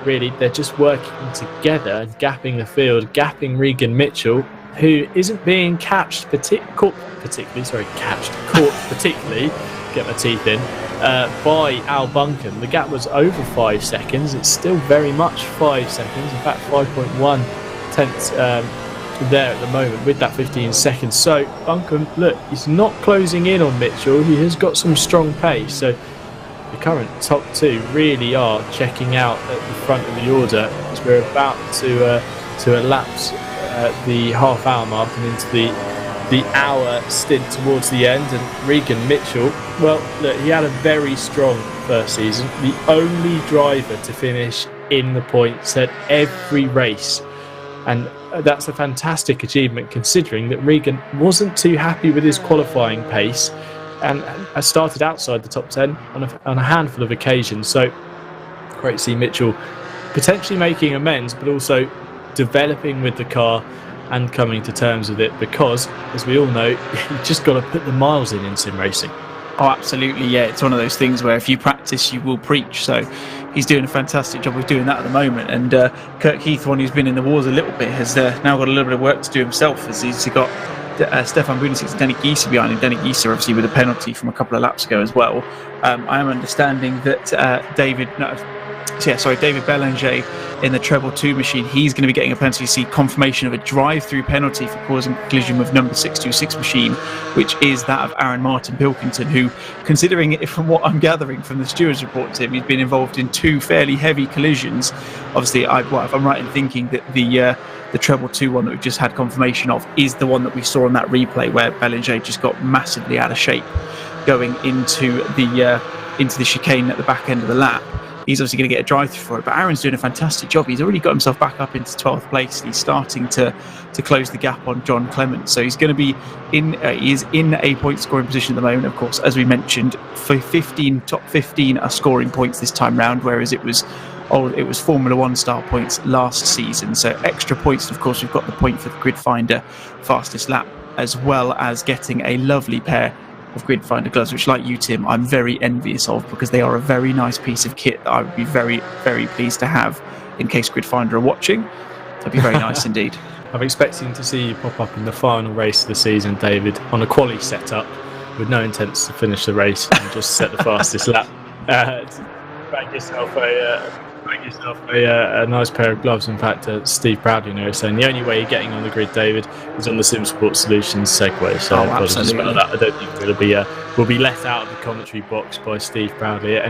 Really, they're just working together and gapping the field, gapping Regan Mitchell, who isn't being caught particularly, get my teeth in, by Al Buncombe. The gap was over 5 seconds. It's still very much 5 seconds, in fact 5.1 tenths there at the moment with that 15 seconds. So Buncombe, look, he's not closing in on Mitchell. He has got some strong pace. So the current top two really are checking out at the front of the order, as we're about to elapse the half-hour mark and into the hour stint towards the end. And Regan Mitchell, well, look, he had a very strong first season, the only driver to finish in the points at every race, and that's a fantastic achievement considering that Regan wasn't too happy with his qualifying pace and has started outside the top 10 on a handful of occasions. So great to see Mitchell potentially making amends, but also developing with the car and coming to terms with it, because as we all know, you just got to put the miles in sim racing. Oh, absolutely, yeah. It's one of those things where if you practice, you will preach. So he's doing a fantastic job of doing that at the moment. And Kirk Heath, one who's been in the wars a little bit, has now got a little bit of work to do himself, as he's got Stefan Bunisic and Danny Giese behind him. Danny Giese obviously with a penalty from a couple of laps ago as well. I am understanding that David Belanger in the treble 2 machine, he's going to be getting a penalty. See confirmation of a drive-through penalty for causing collision with number 626 machine, which is that of Aaron Martin Pilkington, who, considering it from what I'm gathering from the stewards report to him, he's been involved in 2 fairly heavy collisions. Obviously, if I'm right in thinking that the treble 2 one that we've just had confirmation of is the one that we saw on that replay where Belanger just got massively out of shape going into the chicane at the back end of the lap. He's obviously going to get a drive-through for it, but Aaron's doing a fantastic job. He's already got himself back up into 12th place. He's starting to close the gap on John Clement. So he's going to be he is in a point scoring position at the moment. Of course, as we mentioned, for top 15 are scoring points this time round, whereas it was Formula One style points last season. So extra points. And of course, we've got the point for the Grid Finder fastest lap, as well as getting a lovely pair of Grid Finder gloves, which, like you, Tim, I'm very envious of, because they are a very nice piece of kit that I would be very, very pleased to have in case Grid Finder are watching. That'd be very nice indeed. I'm expecting to see you pop up in the final race of the season, David, on a quali setup with no intents to finish the race and just set the fastest lap. Bag yourself a nice pair of gloves. In fact, Steve Proudley is saying the only way you're getting on the grid, David, is on the Simsport Solutions Segway. So apologies about that. I don't think we'll be let out of the commentary box by Steve Proudley at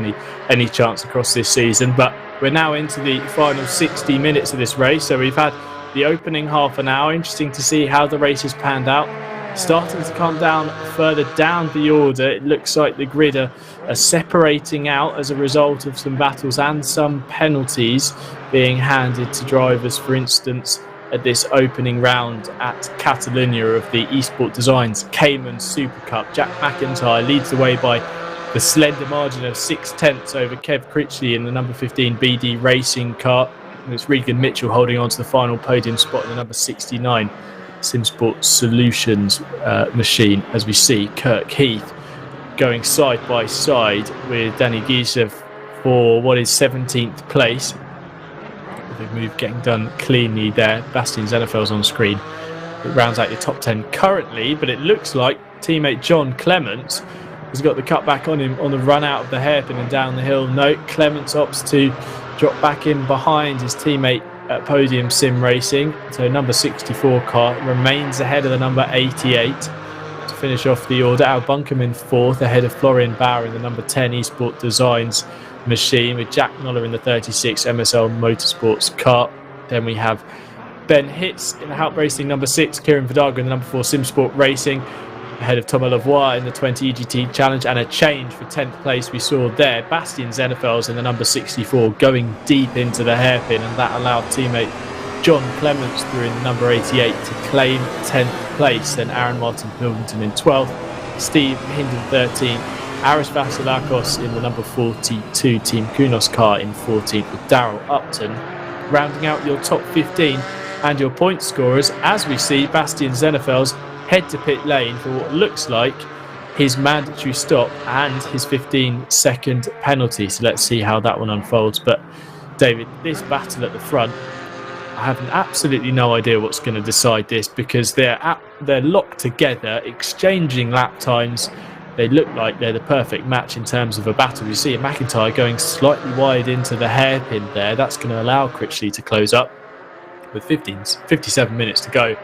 any chance across this season. But we're now into the final 60 minutes of this race. So we've had the opening half an hour. Interesting to see how the race has panned out. starting to come down further down the order. It looks like the grid are separating out as a result of some battles and some penalties being handed to drivers, for instance, at this opening round at Catalonia of the Esport Designs Cayman Supercup. Jack McIntyre leads the way by the slender margin of 6/10 over Kev Critchley in the number 15 BD Racing car. And it's Regan Mitchell holding on to the final podium spot in the number 69 Simsport Solutions machine, as we see Kirk Heath going side by side with Danny Gieser for what is 17th place. The move getting done cleanly there. Bastian Zennefeld's on screen. It rounds out your top 10 currently, but it looks like teammate John Clements has got the cut back on him on the run out of the hairpin and down the hill. No, Clements opts to drop back in behind his teammate at Podium Sim Racing. So number 64 car remains ahead of the number 88 to finish off the order. Al Bunkerman fourth, ahead of Florian Bauer in the number 10 Esport Designs machine, with Jack Noller in the 36 MSL Motorsports car. Then we have Ben Hitz in the Haupt Racing number 6, Kieran Vidaga in the number 4 Simsport Racing, ahead of Thomas Lavoie in the 20 EGT Challenge, and a change for 10th place we saw there. Bastian Zennefeld's in the number 64 going deep into the hairpin, and that allowed teammate John Clements through in number 88 to claim 10th place. Then Aaron Martin Pilkington in 12th, Steve Hinden 13th, Aris Vasilakos in the number 42 Team Kunos car in 14th, with Daryl Upton rounding out your top 15 and your point scorers, as we see Bastian Zennefeld's head to pit lane for what looks like his mandatory stop and his 15-second penalty. So let's see how that one unfolds. But David, this battle at the front, I have absolutely no idea what's going to decide this, because they're locked together, exchanging lap times. They look like they're the perfect match in terms of a battle. You see McIntyre going slightly wide into the hairpin there. That's going to allow Critchley to close up with 57 minutes to go.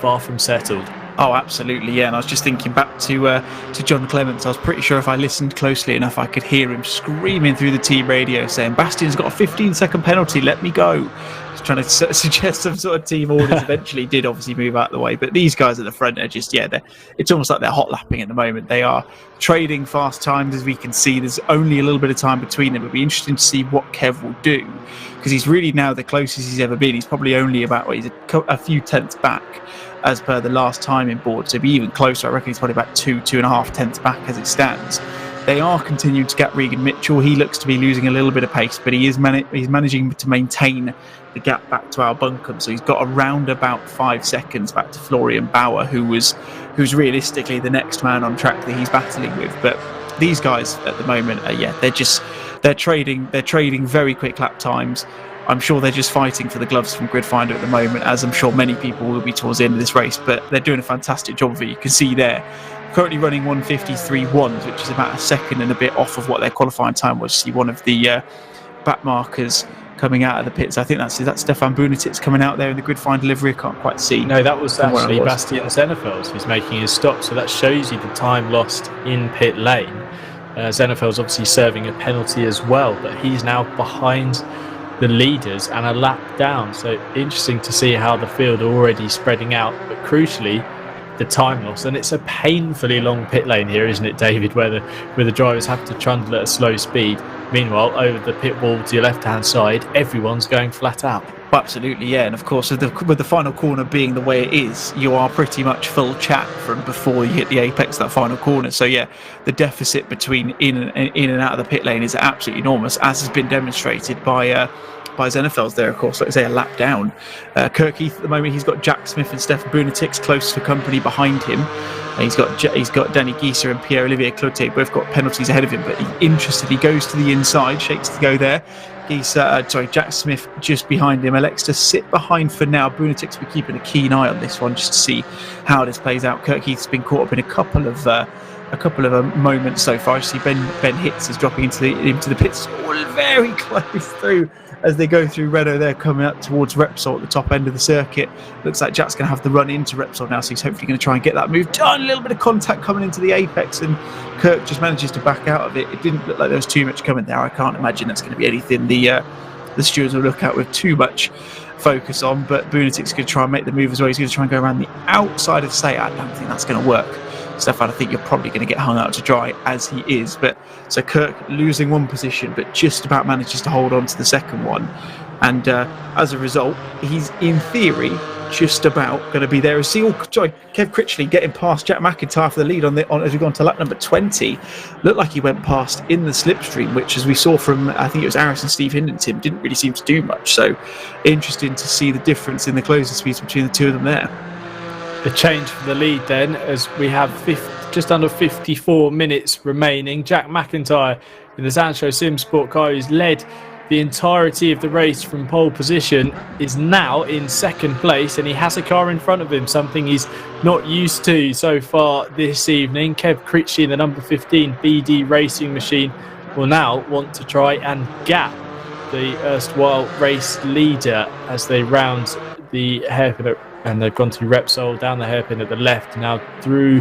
Far from settled. Oh, absolutely, yeah. And I was just thinking back to John Clements. I was pretty sure if I listened closely enough, I could hear him screaming through the team radio saying, "Bastian's got a 15-second penalty, let me go." Just trying to suggest some sort of team orders. Eventually did obviously move out of the way. But these guys at the front are just, it's almost like they're hot lapping at the moment. They are trading fast times, as we can see. There's only a little bit of time between them. It'll be interesting to see what Kev will do, because he's really now the closest he's ever been. He's probably only about, he's a few tenths back as per the last time in board, so it'll be even closer. I reckon he's probably about 2.5 tenths back as it stands. They are continuing to gap Regan Mitchell. He looks to be losing a little bit of pace, but he's managing to maintain the gap back to Al Bunkum. So he's got around about 5 seconds back to Florian Bauer, who's realistically the next man on track that he's battling with. But these guys at the moment they're trading very quick lap times. I'm sure they're just fighting for the gloves from Gridfinder at the moment, as I'm sure many people will be towards the end of this race, but they're doing a fantastic job of it. You can see there, currently running 1:53.1, which is about a second and a bit off of what their qualifying time was. See one of the back markers coming out of the pits. I think that's Stefan Bunetitz coming out there in the Gridfinder livery. I can't quite see. No, that was actually Bastian Zenefeld who's making his stop, so that shows you the time lost in pit lane. Zenefeld's obviously serving a penalty as well, but he's now behind the leaders and a lap down. So interesting to see how the field are already spreading out, but crucially the time loss. And it's a painfully long pit lane here, isn't it, David, where the drivers have to trundle at a slow speed. Meanwhile, over the pit wall to your left hand side, everyone's going flat out. Absolutely, yeah. And of course, with the final corner being the way it is, you are pretty much full chat from before you hit the apex of that final corner. So yeah, the deficit between in and out of the pit lane is absolutely enormous, as has been demonstrated by Zenefeld's there, of course, like I say, a lap down. Kirk Heath at the moment, he's got Jack Smith and Stefan Bunetitz close for company behind him. He's got Danny Gieser and Pierre-Olivier Cloutier both got penalties ahead of him, but he goes to the inside, shakes to go there. Jack Smith just behind him. Elects to sit behind for now. Bunetitz, we're keeping a keen eye on this one just to see how this plays out. Kirk Heath's been caught up in a couple of moments so far. I see Ben Hitz is dropping into the pits, all very close through as they go through Renault. They're coming up towards Repsol at the top end of the circuit. Looks like Jack's going to have the run into Repsol now, so he's hopefully going to try and get that move done. A little bit of contact coming into the apex, and Kirk just manages to back out of it. It didn't look like there was too much coming there. I can't imagine that's going to be anything the stewards will look at with too much focus on, but Bunatik's going to try and make the move as well. He's going to try and go around the outside of Say. I don't think that's going to work, Stefan. I think you're probably going to get hung out to dry as he is. But so Kirk losing one position, but just about manages to hold on to the second one. And as a result, he's in theory just about going to be there. Kev Critchley getting past Jack McIntyre for the lead as we go on to lap number 20. Looked like he went past in the slipstream, which, as we saw from, I think it was Wressell and Steve Proudley, didn't really seem to do much. So interesting to see the difference in the closing speeds between the two of them there. The change for the lead then, as we have just under 54 minutes remaining. Jack McIntyre in the Sancho Simsport car, who's led the entirety of the race from pole position, is now in second place, and he has a car in front of him, something he's not used to so far this evening. Kev Critchley in the number 15 BD Racing Machine will now want to try and gap the erstwhile race leader as they round the hairpin, and they've gone through Repsol, down the hairpin at the left, now through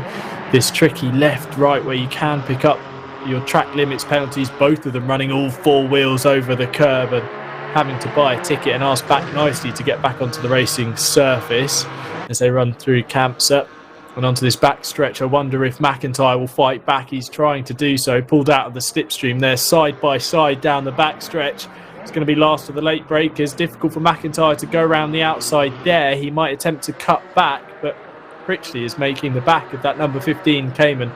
this tricky left-right where you can pick up your track limits penalties, both of them running all four wheels over the curb and having to buy a ticket and ask back nicely to get back onto the racing surface as they run through Campsut and onto this back stretch. I wonder if McIntyre will fight back. He's trying to do so, pulled out of the slipstream there, side by side down the back stretch. It's going to be last of the late breakers. Difficult for McIntyre to go around the outside there. He might attempt to cut back, but Critchley is making the back of that number 15 Cayman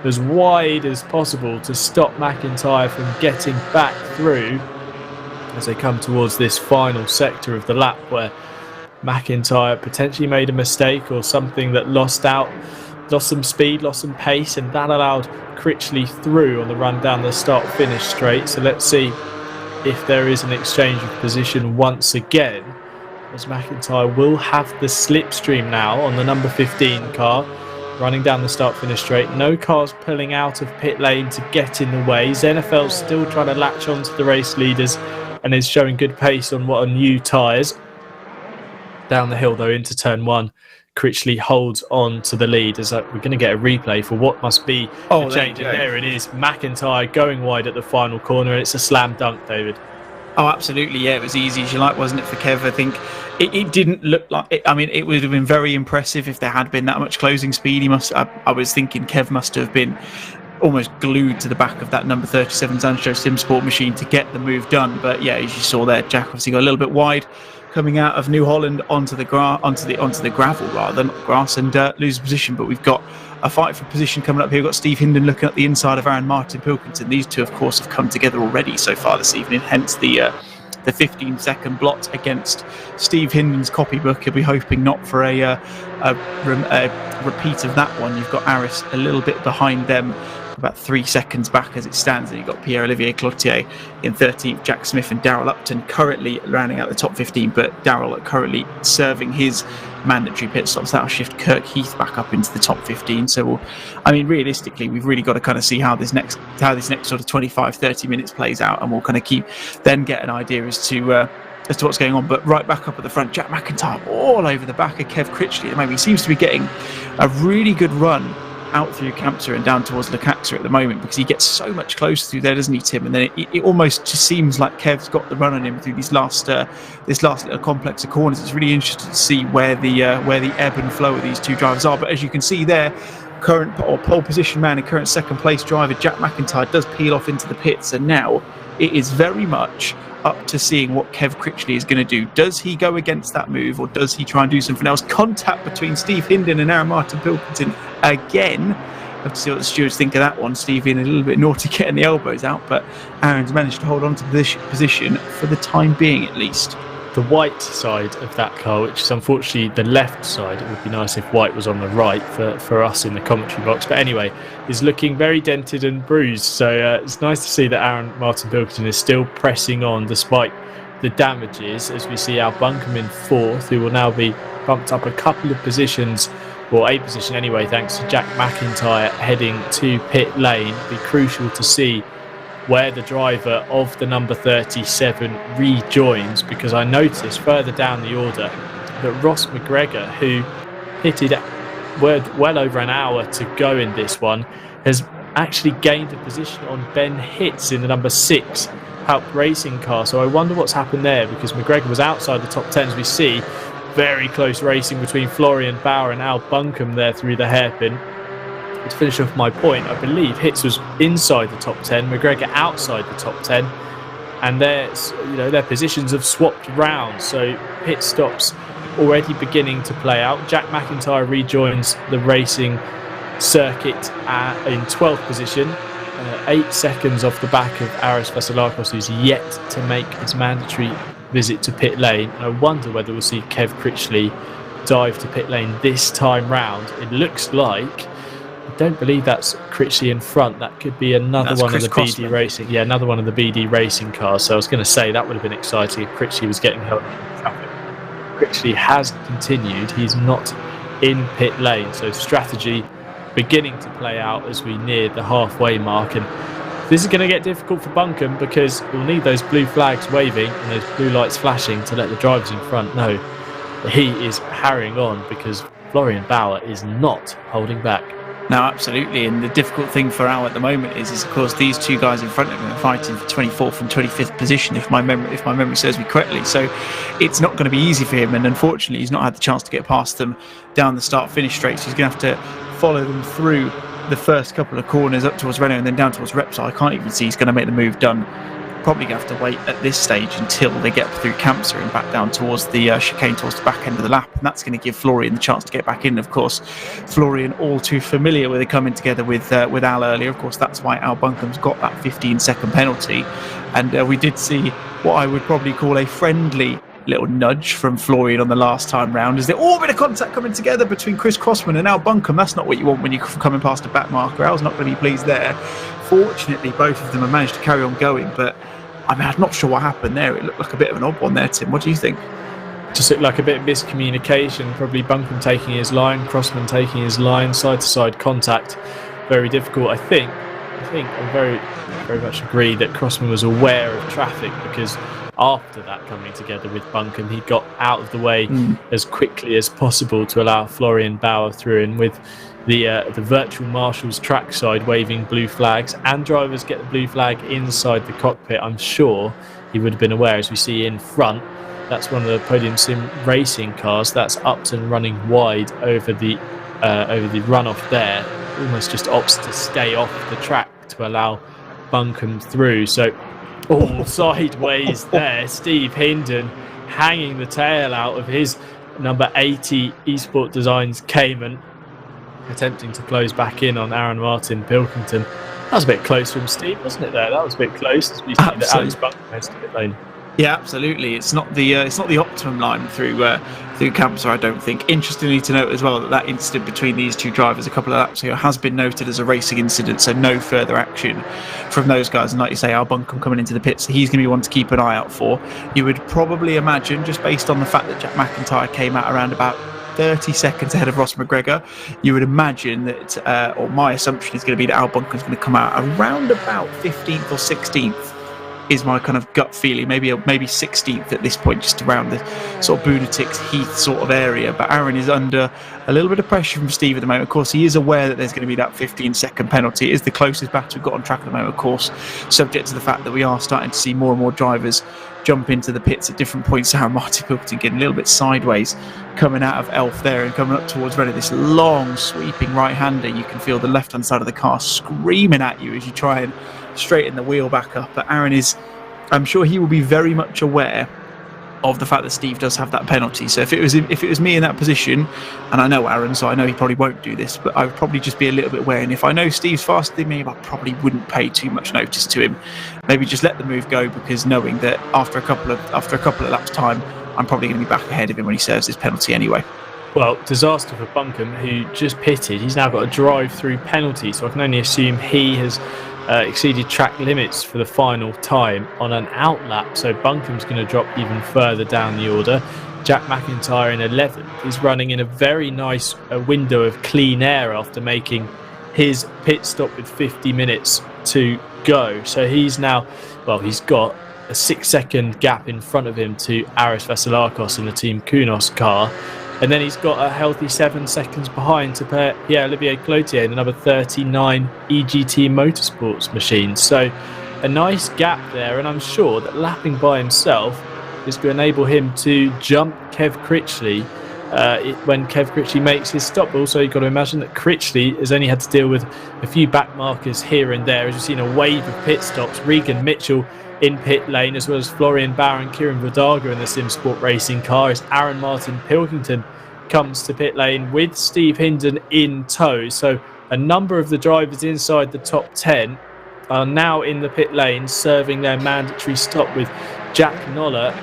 as wide as possible to stop McIntyre from getting back through as they come towards this final sector of the lap where McIntyre potentially made a mistake or something that lost some speed, lost some pace, and that allowed Critchley through on the run down the start-finish straight. So let's see if there is an exchange of position once again, as McIntyre will have the slipstream now on the number 15 car, running down the start-finish straight. No cars pulling out of pit lane to get in the way. Zenefeld still trying to latch on to the race leaders and is showing good pace on what are new tyres. Down the hill, though, into turn one, Critchley holds on to the lead. As we're going to get a replay for what must be a change. And there it is, McIntyre going wide at the final corner. It's a slam dunk, David. Oh, absolutely. Yeah, it was easy as you like, wasn't it, for Kev? I think it didn't look like it. I mean, it would have been very impressive if there had been that much closing speed. I was thinking Kev must have been almost glued to the back of that number 37 Sancho Simsport machine to get the move done. But yeah, as you saw there, Jack obviously got a little bit wide coming out of New Holland onto the gravel rather than grass, and lose position. But we've got a fight for position coming up here. We've got Steve Hinden looking at the inside of Aaron Martin Pilkington. These two, of course, have come together already so far this evening, hence the 15-second blot against Steve Hinden's copybook. He'll be hoping not for a repeat of that one. You've got Aris a little bit behind them, about 3 seconds back as it stands, and you've got Pierre-Olivier Cloutier in 13th, Jack Smith and Darrell Upton currently rounding out the top 15, but Darrell currently serving his mandatory pit stops. That'll shift Kirk Heath back up into the top 15. So realistically, we've really got to kind of see how this next sort of 25-30 minutes plays out, and we'll kind of get an idea as to what's going on. But right back up at the front, Jack McIntyre all over the back of Kev Critchley at the moment. He seems to be getting a really good run out through Campsur and down towards Lecaxer at the moment, because he gets so much closer through there, doesn't he, Tim? And then it almost just seems like Kev's got the run on him through this last little complex of corners. It's really interesting to see where the ebb and flow of these two drivers are. But as you can see there, current pole position man and current second place driver Jack McIntyre does peel off into the pits, and now it is very much up to seeing what Kev Critchley is going to do. Does he go against that move, or does he try and do something else? Contact between Steve Hinden and Aaron Martin Pilkington again. Have to see what the stewards think of that one. Steve being a little bit naughty getting the elbows out, but Aaron's managed to hold on to the position for the time being at least. The white side of that car, which is unfortunately the left side, it would be nice if white was on the right for us in the commentary box, but anyway, is looking very dented and bruised. So it's nice to see that Aaron Martin Pilkington is still pressing on despite the damages, as we see Al Buncombe in fourth, who will now be bumped up a couple of positions, or a position anyway, thanks to Jack McIntyre heading to pit lane. It'll be crucial to see where the driver of the number 37 rejoins, because I noticed further down the order that Ross McGregor, who pitted well over an hour to go in this one, has actually gained a position on Ben Hitz in the number 6 Alp racing car. So I wonder what's happened there, because McGregor was outside the top 10, as we see. Very close racing between Florian Bauer and Al Buncombe there through the hairpin. To finish off my point, I believe Hitz was inside the top 10, McGregor outside the top 10, and their positions have swapped round. So pit stops already beginning to play out. Jack McIntyre rejoins the racing circuit in 12th position, 8 seconds off the back of Aris Vasilakos, who's yet to make his mandatory visit to pit lane. I wonder whether we'll see Kev Critchley dive to pit lane this time round. It looks like, I don't believe that's Critchley in front. That could be another one of the BD Racing. Yeah, another one of the BD Racing cars. So I was going to say that would have been exciting if Critchley was getting held in traffic. Critchley has continued. He's not in pit lane. So strategy beginning to play out as we near the halfway mark. And this is going to get difficult for Buncombe, because we'll need those blue flags waving and those blue lights flashing to let the drivers in front know that he is harrying on, because Florian Bauer is not holding back. No, absolutely. And the difficult thing for Al at the moment is of course, these two guys in front of him are fighting for 24th and 25th position, if my memory serves me correctly. So it's not going to be easy for him. And unfortunately, he's not had the chance to get past them down the start-finish straight. So he's going to have to follow them through the first couple of corners up towards Renault and then down towards Repsol. I can't even see he's going to make the move done. Probably going to have to wait at this stage until they get through Campser and back down towards the chicane towards the back end of the lap, and that's going to give Florian the chance to get back in. Of course, Florian all too familiar with it coming together with Al earlier. Of course, that's why Al Buncombe's got that 15-second penalty, and we did see what I would probably call a friendly little nudge from Florian on the last time round. Is there all a bit of contact coming together between Chris Crossman and Al Buncombe? That's not what you want when you're coming past a back marker. Al's not going to be pleased there. Fortunately, both of them have managed to carry on going, but I'm not sure what happened there. It looked like a bit of an odd one there, Tim. What do you think? Just looked like a bit of miscommunication. Probably Buncombe taking his line, Crossman taking his line, side-to-side contact. Very difficult. I think I very, very much agree that Crossman was aware of traffic, because after that coming together with Buncombe, he got out of the way as quickly as possible to allow Florian Bauer through, and with the virtual marshals trackside waving blue flags and drivers get the blue flag inside the cockpit, I'm sure he would have been aware. As we see in front, that's one of the Podium Sim racing cars. That's up and running wide over the runoff there. Almost just opts to stay off the track to allow Buncombe through. So all sideways there. Steve Hindon hanging the tail out of his number 80 Esport Designs Cayman, attempting to close back in on Aaron Martin Pilkington. That was a bit close from Steve, wasn't it there? That was a bit close, as we see that Alex Buncombe has to pit lane. Yeah, absolutely. It's not the optimum line through Campser, I don't think. Interestingly to note as well that incident between these two drivers a couple of laps ago has been noted as a racing incident, so no further action from those guys. And like you say, Al Buncombe coming into the pits, he's going to be one to keep an eye out for. You would probably imagine, just based on the fact that Jack McIntyre came out around about 30 seconds ahead of Ross McGregor, you would imagine that, or my assumption is going to be that Al Buncombe's going to come out around about 15th or 16th. Is my kind of gut feeling, maybe 16th at this point, just around the sort of Bunatics Heath sort of area. But Aaron is under a little bit of pressure from Steve at the moment. Of course, he is aware that there's going to be that 15-second penalty. It is the closest battle we've got on track at the moment, of course, subject to the fact that we are starting to see more and more drivers jump into the pits at different points. Aaron Martin Pilkington getting a little bit sideways coming out of Elf there and coming up towards Renault. This long sweeping right-hander, you can feel the left-hand side of the car screaming at you as you try and straighten the wheel back up. But Aaron I'm sure he will be very much aware of the fact that Steve does have that penalty. So if it was me in that position, and I know Aaron, so I know he probably won't do this, but I would probably just be a little bit wary. And if I know Steve's faster than me, I probably wouldn't pay too much notice to him. Maybe just let the move go, because knowing that after a couple of laps time, I'm probably going to be back ahead of him when he serves his penalty anyway. Well, disaster for Buncombe, who just pitted. He's now got a drive-through penalty, so I can only assume he has exceeded track limits for the final time on an outlap. So Buncombe's going to drop even further down the order. Jack McIntyre in 11th is running in a very nice window of clean air after making his pit stop with 50 minutes to go. So he's now, he's got a 6-second gap in front of him to Aris Vasilakos in the Team Kunos car. And then he's got a healthy 7 seconds behind to Pierre-Olivier Cloutier in the number 39 EGT Motorsports machine. So a nice gap there, and I'm sure that lapping by himself is going to enable him to jump Kev Critchley when Kev Critchley makes his stop. But also, you've got to imagine that Critchley has only had to deal with a few back markers here and there. As you've seen, a wave of pit stops. Regan Mitchell in pit lane, as well as Florian Barron, Kieran Vidaga in the Simsport Racing car, as Aaron Martin Pilkington comes to pit lane with Steve Hindon in tow. So a number of the drivers inside the top 10 are now in the pit lane serving their mandatory stop, with Jack Noller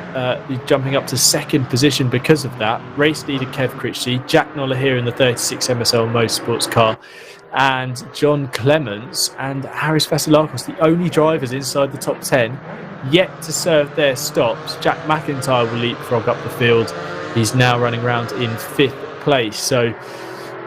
jumping up to second position because of that. Race leader Kev Critchley, Jack Noller here in the 36 MSL Motorsports car, and John Clements and Harris Vasilakos, the only drivers inside the top 10 yet to serve their stops. Jack McIntyre will leapfrog up the field. He's now running around in 5th place. So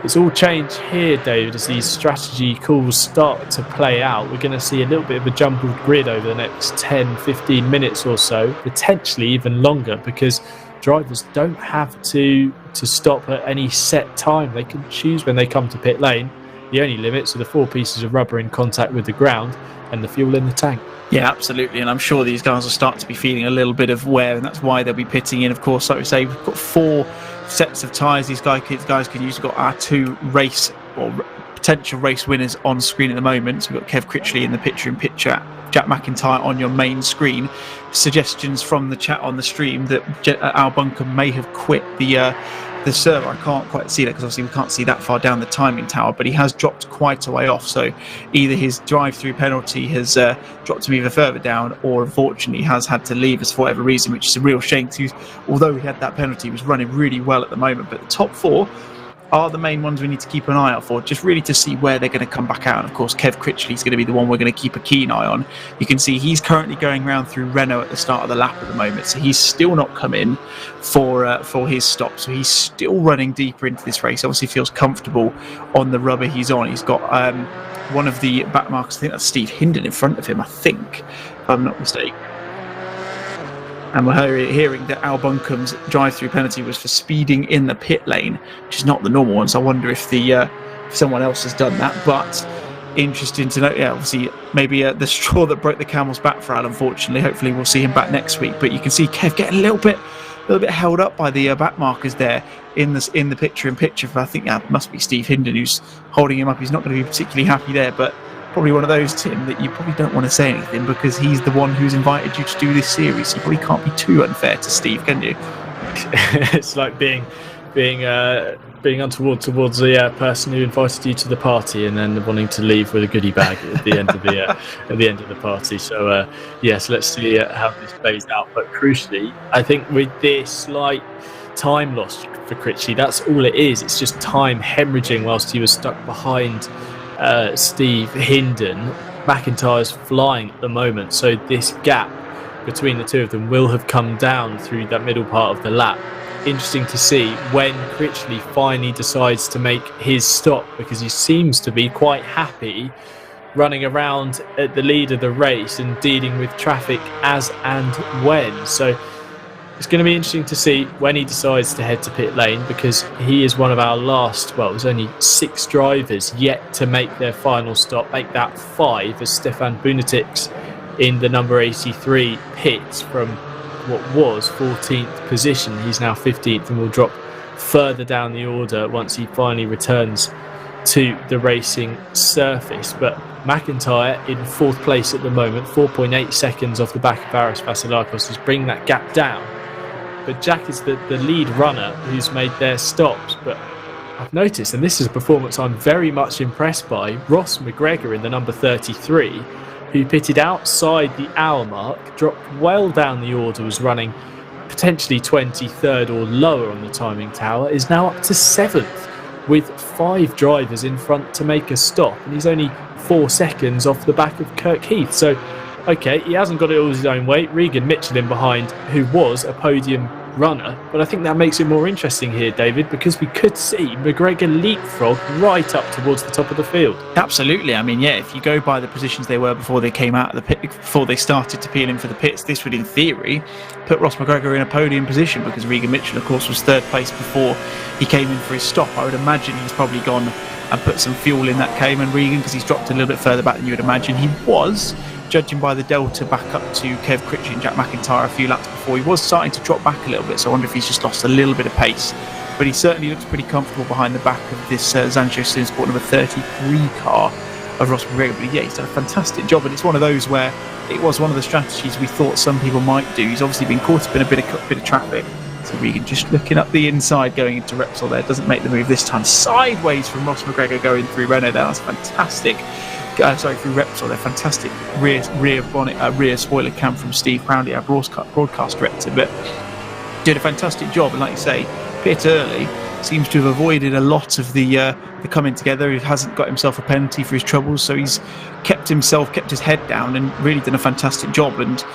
it's all changed here, David, as these strategy calls start to play out. We're going to see a little bit of a jumbled grid over the next 10, 15 minutes or so, potentially even longer, because drivers don't have to stop at any set time. They can choose when they come to pit lane. The only limits are the 4 pieces of rubber in contact with the ground and the fuel in the tank. Yeah, absolutely. And I'm sure these guys will start to be feeling a little bit of wear, and that's why they'll be pitting in. Of course, like we say, we've got 4 sets of tyres these guys can use. We've got our 2 race or potential race winners on screen at the moment. So we've got Kev Critchley in the picture-in-picture, Jack McIntyre on your main screen. Suggestions from the chat on the stream that Al Bunker may have quit the server. I can't quite see that because obviously we can't see that far down the timing tower, but he has dropped quite a way off. So either his drive-through penalty has dropped him even further down, or unfortunately has had to leave us for whatever reason, which is a real shame because although he had that penalty, he was running really well at the moment. But the top 4 are the main ones we need to keep an eye out for, just really to see where they're going to come back out. And of course, Kev Critchley is going to be the one we're going to keep a keen eye on. You can see he's currently going around through Renault at the start of the lap at the moment, so he's still not come in for his stop. So he's still running deeper into this race. Obviously feels comfortable on the rubber he's on. He's got one of the back markers, I think that's Steve Hindon in front of him, I think, if I'm not mistaken. And we're hearing that Al Bunkum's drive-through penalty was for speeding in the pit lane, which is not the normal one. So I wonder if if someone else has done that. But interesting to know. Yeah, obviously, maybe the straw that broke the camel's back for Al, unfortunately. Hopefully we'll see him back next week. But you can see Kev getting a little bit held up by the back markers there in the picture-in-picture. I think that must be Steve Hindon who's holding him up. He's not going to be particularly happy there, but probably one of those, Tim, that you probably don't want to say anything because he's the one who's invited you to do this series. You probably can't be too unfair to Steve, can you? It's like being untoward towards the person who invited you to the party and then wanting to leave with a goodie bag at the end of the party. So yes, let's see how this plays out. But crucially, I think with this slight time loss for Critchley, that's all it is. It's just time hemorrhaging whilst he was stuck behind Steve Hindon. McIntyre's flying at the moment, so this gap between the two of them will have come down through that middle part of the lap. Interesting to see when Critchley finally decides to make his stop, because he seems to be quite happy running around at the lead of the race and dealing with traffic as and when. So it's going to be interesting to see when he decides to head to pit lane, because he is one of our last, well, there's only 6 drivers yet to make their final stop, make that 5 as Stefan Bunetics in the number 83 pits from what was 14th position. He's now 15th and will drop further down the order once he finally returns to the racing surface. But McIntyre in 4th place at the moment, 4.8 seconds off the back of Harris Vasilakos, is bringing that gap down. But Jack is the lead runner who's made their stops. But I've noticed, and this is a performance I'm very much impressed by, Ross McGregor in the number 33, who pitted outside the hour mark, dropped well down the order, was running potentially 23rd or lower on the timing tower, is now up to 7th with 5 drivers in front to make a stop. And he's only 4 seconds off the back of Kirk Heath. So okay, he hasn't got it all his own way. Regan Mitchell in behind, who was a podium runner. But I think that makes it more interesting here, David, because we could see McGregor leapfrog right up towards the top of the field. Absolutely. I mean, yeah, if you go by the positions they were before they came out of the pit, before they started to peel in for the pits, this would, in theory, put Ross McGregor in a podium position, because Regan Mitchell, of course, was 3rd place before he came in for his stop. I would imagine he's probably gone and put some fuel in that Cayman, Regan, because he's dropped a little bit further back than you would imagine. He was judging by the delta back up to Kev Critchley and Jack McIntyre a few laps before, he was starting to drop back a little bit, so I wonder if he's just lost a little bit of pace. But he certainly looks pretty comfortable behind the back of this Zancho Simsport number 33 car of Ross McGregor. But yeah, he's done a fantastic job, and it's one of those where it was one of the strategies we thought some people might do. He's obviously been caught up in a bit of traffic. So Regan just looking up the inside going into Wressell there, doesn't make the move this time. Sideways from Ross McGregor going through Renault there. That's fantastic. Through Wressell there. Fantastic rear spoiler cam from Steve Proudley, our broadcast director. But did a fantastic job, and like you say, pit early, seems to have avoided a lot of the coming together. He hasn't got himself a penalty for his troubles, so he's kept his head down and really done a fantastic job. And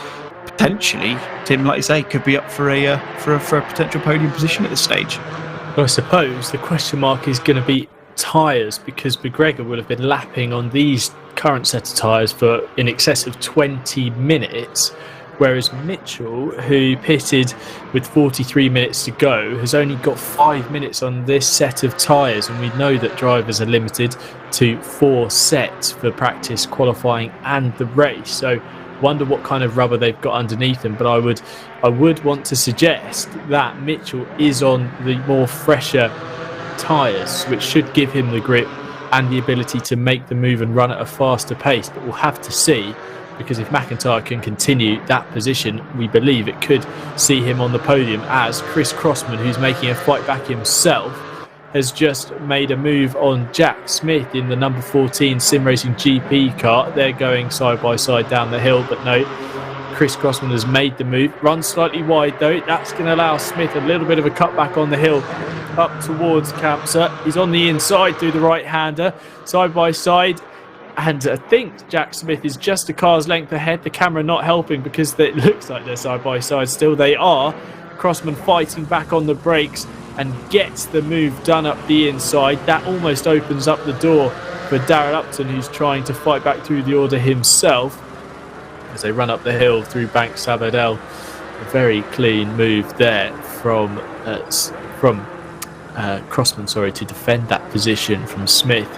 potentially, Tim, like you say, could be up for a potential podium position at this stage. Well, I suppose the question mark is going to be tyres, because McGregor will have been lapping on these current set of tyres for in excess of 20 minutes, whereas Mitchell, who pitted with 43 minutes to go, has only got 5 minutes on this set of tyres, and we know that drivers are limited to 4 sets for practice, qualifying and the race. So wonder what kind of rubber they've got underneath them, but I would want to suggest that Mitchell is on the more fresher tyres, which should give him the grip and the ability to make the move and run at a faster pace. But we'll have to see, because if McIntyre can continue that position, we believe it could see him on the podium, as Chris Crossman, who's making a fight back himself, has just made a move on Jack Smith in the number 14 Simracing.gp car. They're going side by side down the hill, but no, Chris Crossman has made the move. Runs slightly wide though. That's going to allow Smith a little bit of a cutback on the hill up towards Campser. He's on the inside through the right-hander, side by side. And I think Jack Smith is just a car's length ahead. The camera not helping because it looks like they're side by side still. They are. Crossman fighting back on the brakes and gets the move done up the inside. That almost opens up the door for Darrell Upton, who's trying to fight back through the order himself as they run up the hill through Bank Sabadell. A very clean move there from Crossman, to defend that position from Smith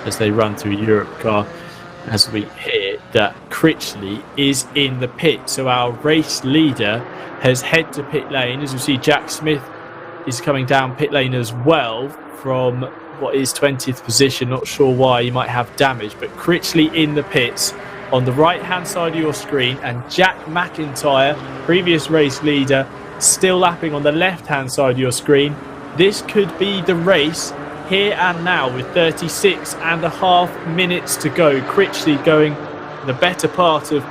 as they run through Europe car. As we hear that Critchley is in the pit, so our race leader has head to pit lane. As we see, Jack Smith is coming down pit lane as well from what is 20th position. Not sure why, he might have damage, but Critchley in the pits on the right hand side of your screen, and Jack McIntyre, previous race leader, still lapping on the left hand side of your screen. This could be the race here and now with 36.5 minutes to go. Critchley going the better part of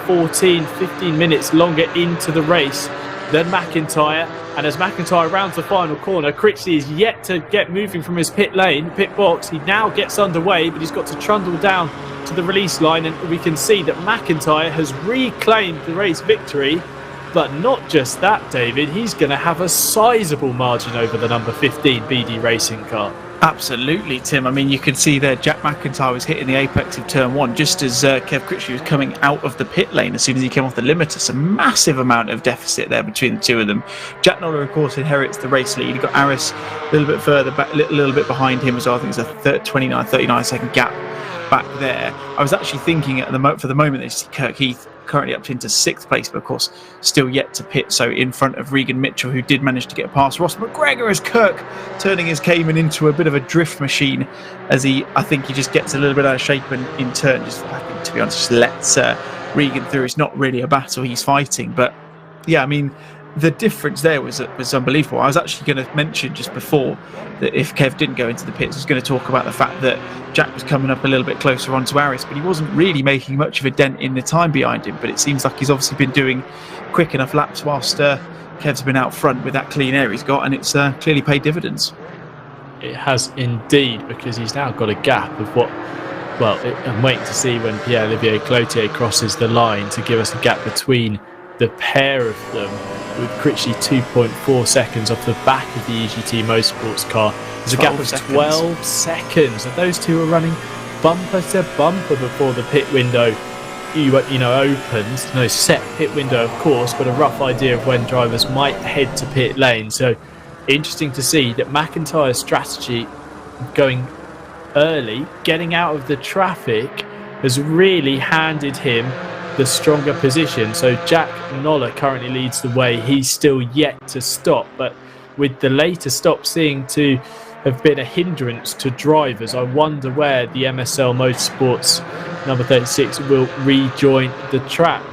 15 minutes longer into the race than McIntyre. And as McIntyre rounds the final corner, Critchley is yet to get moving from his pit box. He now gets underway, but he's got to trundle down to the release line, and we can see that McIntyre has reclaimed the race victory. But not just that, David, he's going to have a sizable margin over the number 15 BD Racing car. Absolutely, Tim. I mean, you can see there Jack McIntyre was hitting the apex of turn 1 just as Kev Critchley was coming out of the pit lane as soon as he came off the limiter. So massive amount of deficit there between the two of them. Jack Noller, of course, inherits the race lead. You've got Aris a little bit further back, a little bit behind him as well. I think it's a 39 second gap back there. I was actually thinking for the moment that Kirk Heath currently up into 6th place, but of course still yet to pit, so in front of Regan Mitchell, who did manage to get past Ross McGregor, as Kirk turning his Cayman into a bit of a drift machine, as I think he just gets a little bit out of shape and in turn just, I think, to be honest, just lets Regan through. It's not really a battle he's fighting, but yeah, I mean, the difference there was unbelievable. I was actually going to mention just before that if Kev didn't go into the pits, I was going to talk about the fact that Jack was coming up a little bit closer onto Aris, but he wasn't really making much of a dent in the time behind him. But it seems like he's obviously been doing quick enough laps whilst Kev's been out front with that clean air he's got, and it's clearly paid dividends. It has indeed, because he's now got a gap of I'm waiting to see when Pierre-Olivier Cloutier crosses the line to give us a gap between the pair of them, with Critchley 2.4 seconds off the back of the EGT Motorsports car. There's a gap of 12 seconds, and those two are running bumper to bumper before the pit window opens. No set pit window, of course, but a rough idea of when drivers might head to pit lane. So interesting to see that McIntyre's strategy going early, getting out of the traffic, has really handed him the stronger position. So Jack Noller currently leads the way. He's still yet to stop, but with the later stop seeming to have been a hindrance to drivers, I wonder where the MSL Motorsports number 36 will rejoin the track.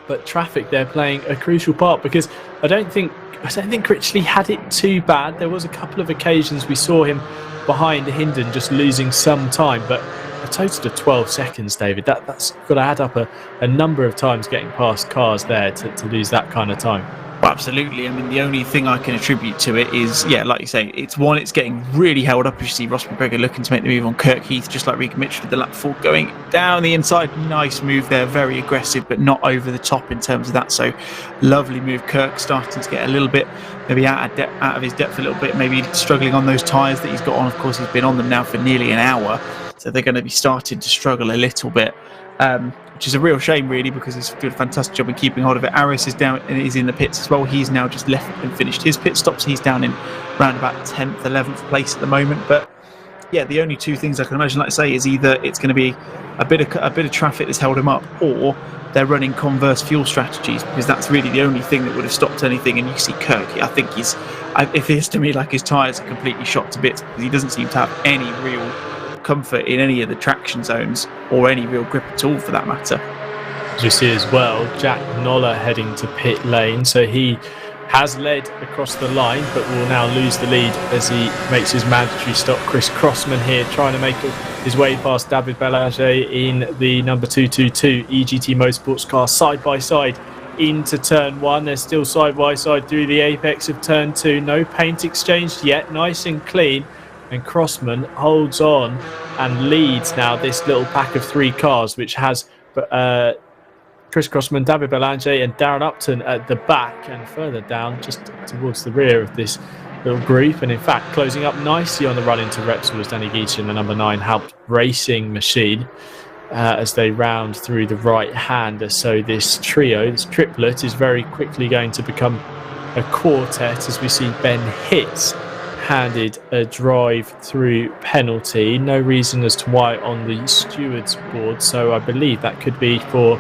But traffic there playing a crucial part, because I don't think Critchley had it too bad. There was a couple of occasions we saw him behind Hindon just losing some time, but a total of 12 seconds, David, that's got to add up a number of times getting past cars there to lose that kind of time. Well, absolutely. I mean, the only thing I can attribute to it is, like you say, it's getting really held up. As you see Ross McGregor looking to make the move on Kirk Heath, just like Regan Mitchell with the lap 4 going down the inside. Nice move there, very aggressive, but not over the top in terms of that. So lovely move. Kirk starting to get a little bit, maybe out of his depth a little bit, maybe struggling on those tyres that he's got on. Of course, he's been on them now for nearly an hour, so they're going to be starting to struggle a little bit. Which is a real shame, really, because he's doing a fantastic job in keeping hold of it. Aris is down and is in the pits as well. He's now just left and finished his pit stops. He's down in around about 10th, 11th place at the moment. But the only two things I can imagine, like I say, is either it's going to be a bit of traffic that's held him up, or they're running converse fuel strategies, because that's really the only thing that would have stopped anything. And you see Kirk, I think it feels to me like his tyres are completely shot to bits, because he doesn't seem to have any real comfort in any of the traction zones, or any real grip at all for that matter. As you see as well, Jack Noller heading to pit lane, so he has led across the line but will now lose the lead as he makes his mandatory stop. Chris Crossman here trying to make his way past David Belanger in the number 222 EGT Motorsports car, side by side into turn 1. They're still side by side through the apex of turn 2. No paint exchanged yet, nice and clean. And Crossman holds on and leads now this little pack of 3 cars, which has Chris Crossman, David Belanger and Darren Upton at the back, and further down just towards the rear of this little group. And in fact, closing up nicely on the run into Wressell was Danny Geachin, the number 9 helped racing machine, as they round through the right hander. So this trio, this triplet, is very quickly going to become a quartet, as we see Ben Hitz handed a drive-through penalty. No reason as to why on the stewards board, so I believe that could be for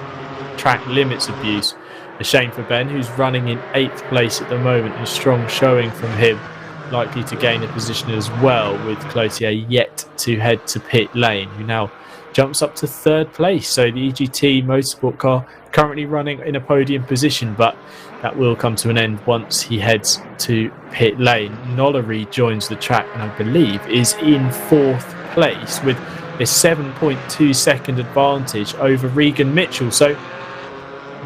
track limits abuse. A shame for Ben, who's running in 8th place at the moment. A strong showing from him, likely to gain a position as well, with Cloutier yet to head to pit lane, who now jumps up to 3rd place. So the EGT Motorsport car currently running in a podium position, but that will come to an end once he heads to pit lane. Noller rejoins the track and I believe is in 4th place with a 7.2 second advantage over Regan Mitchell. So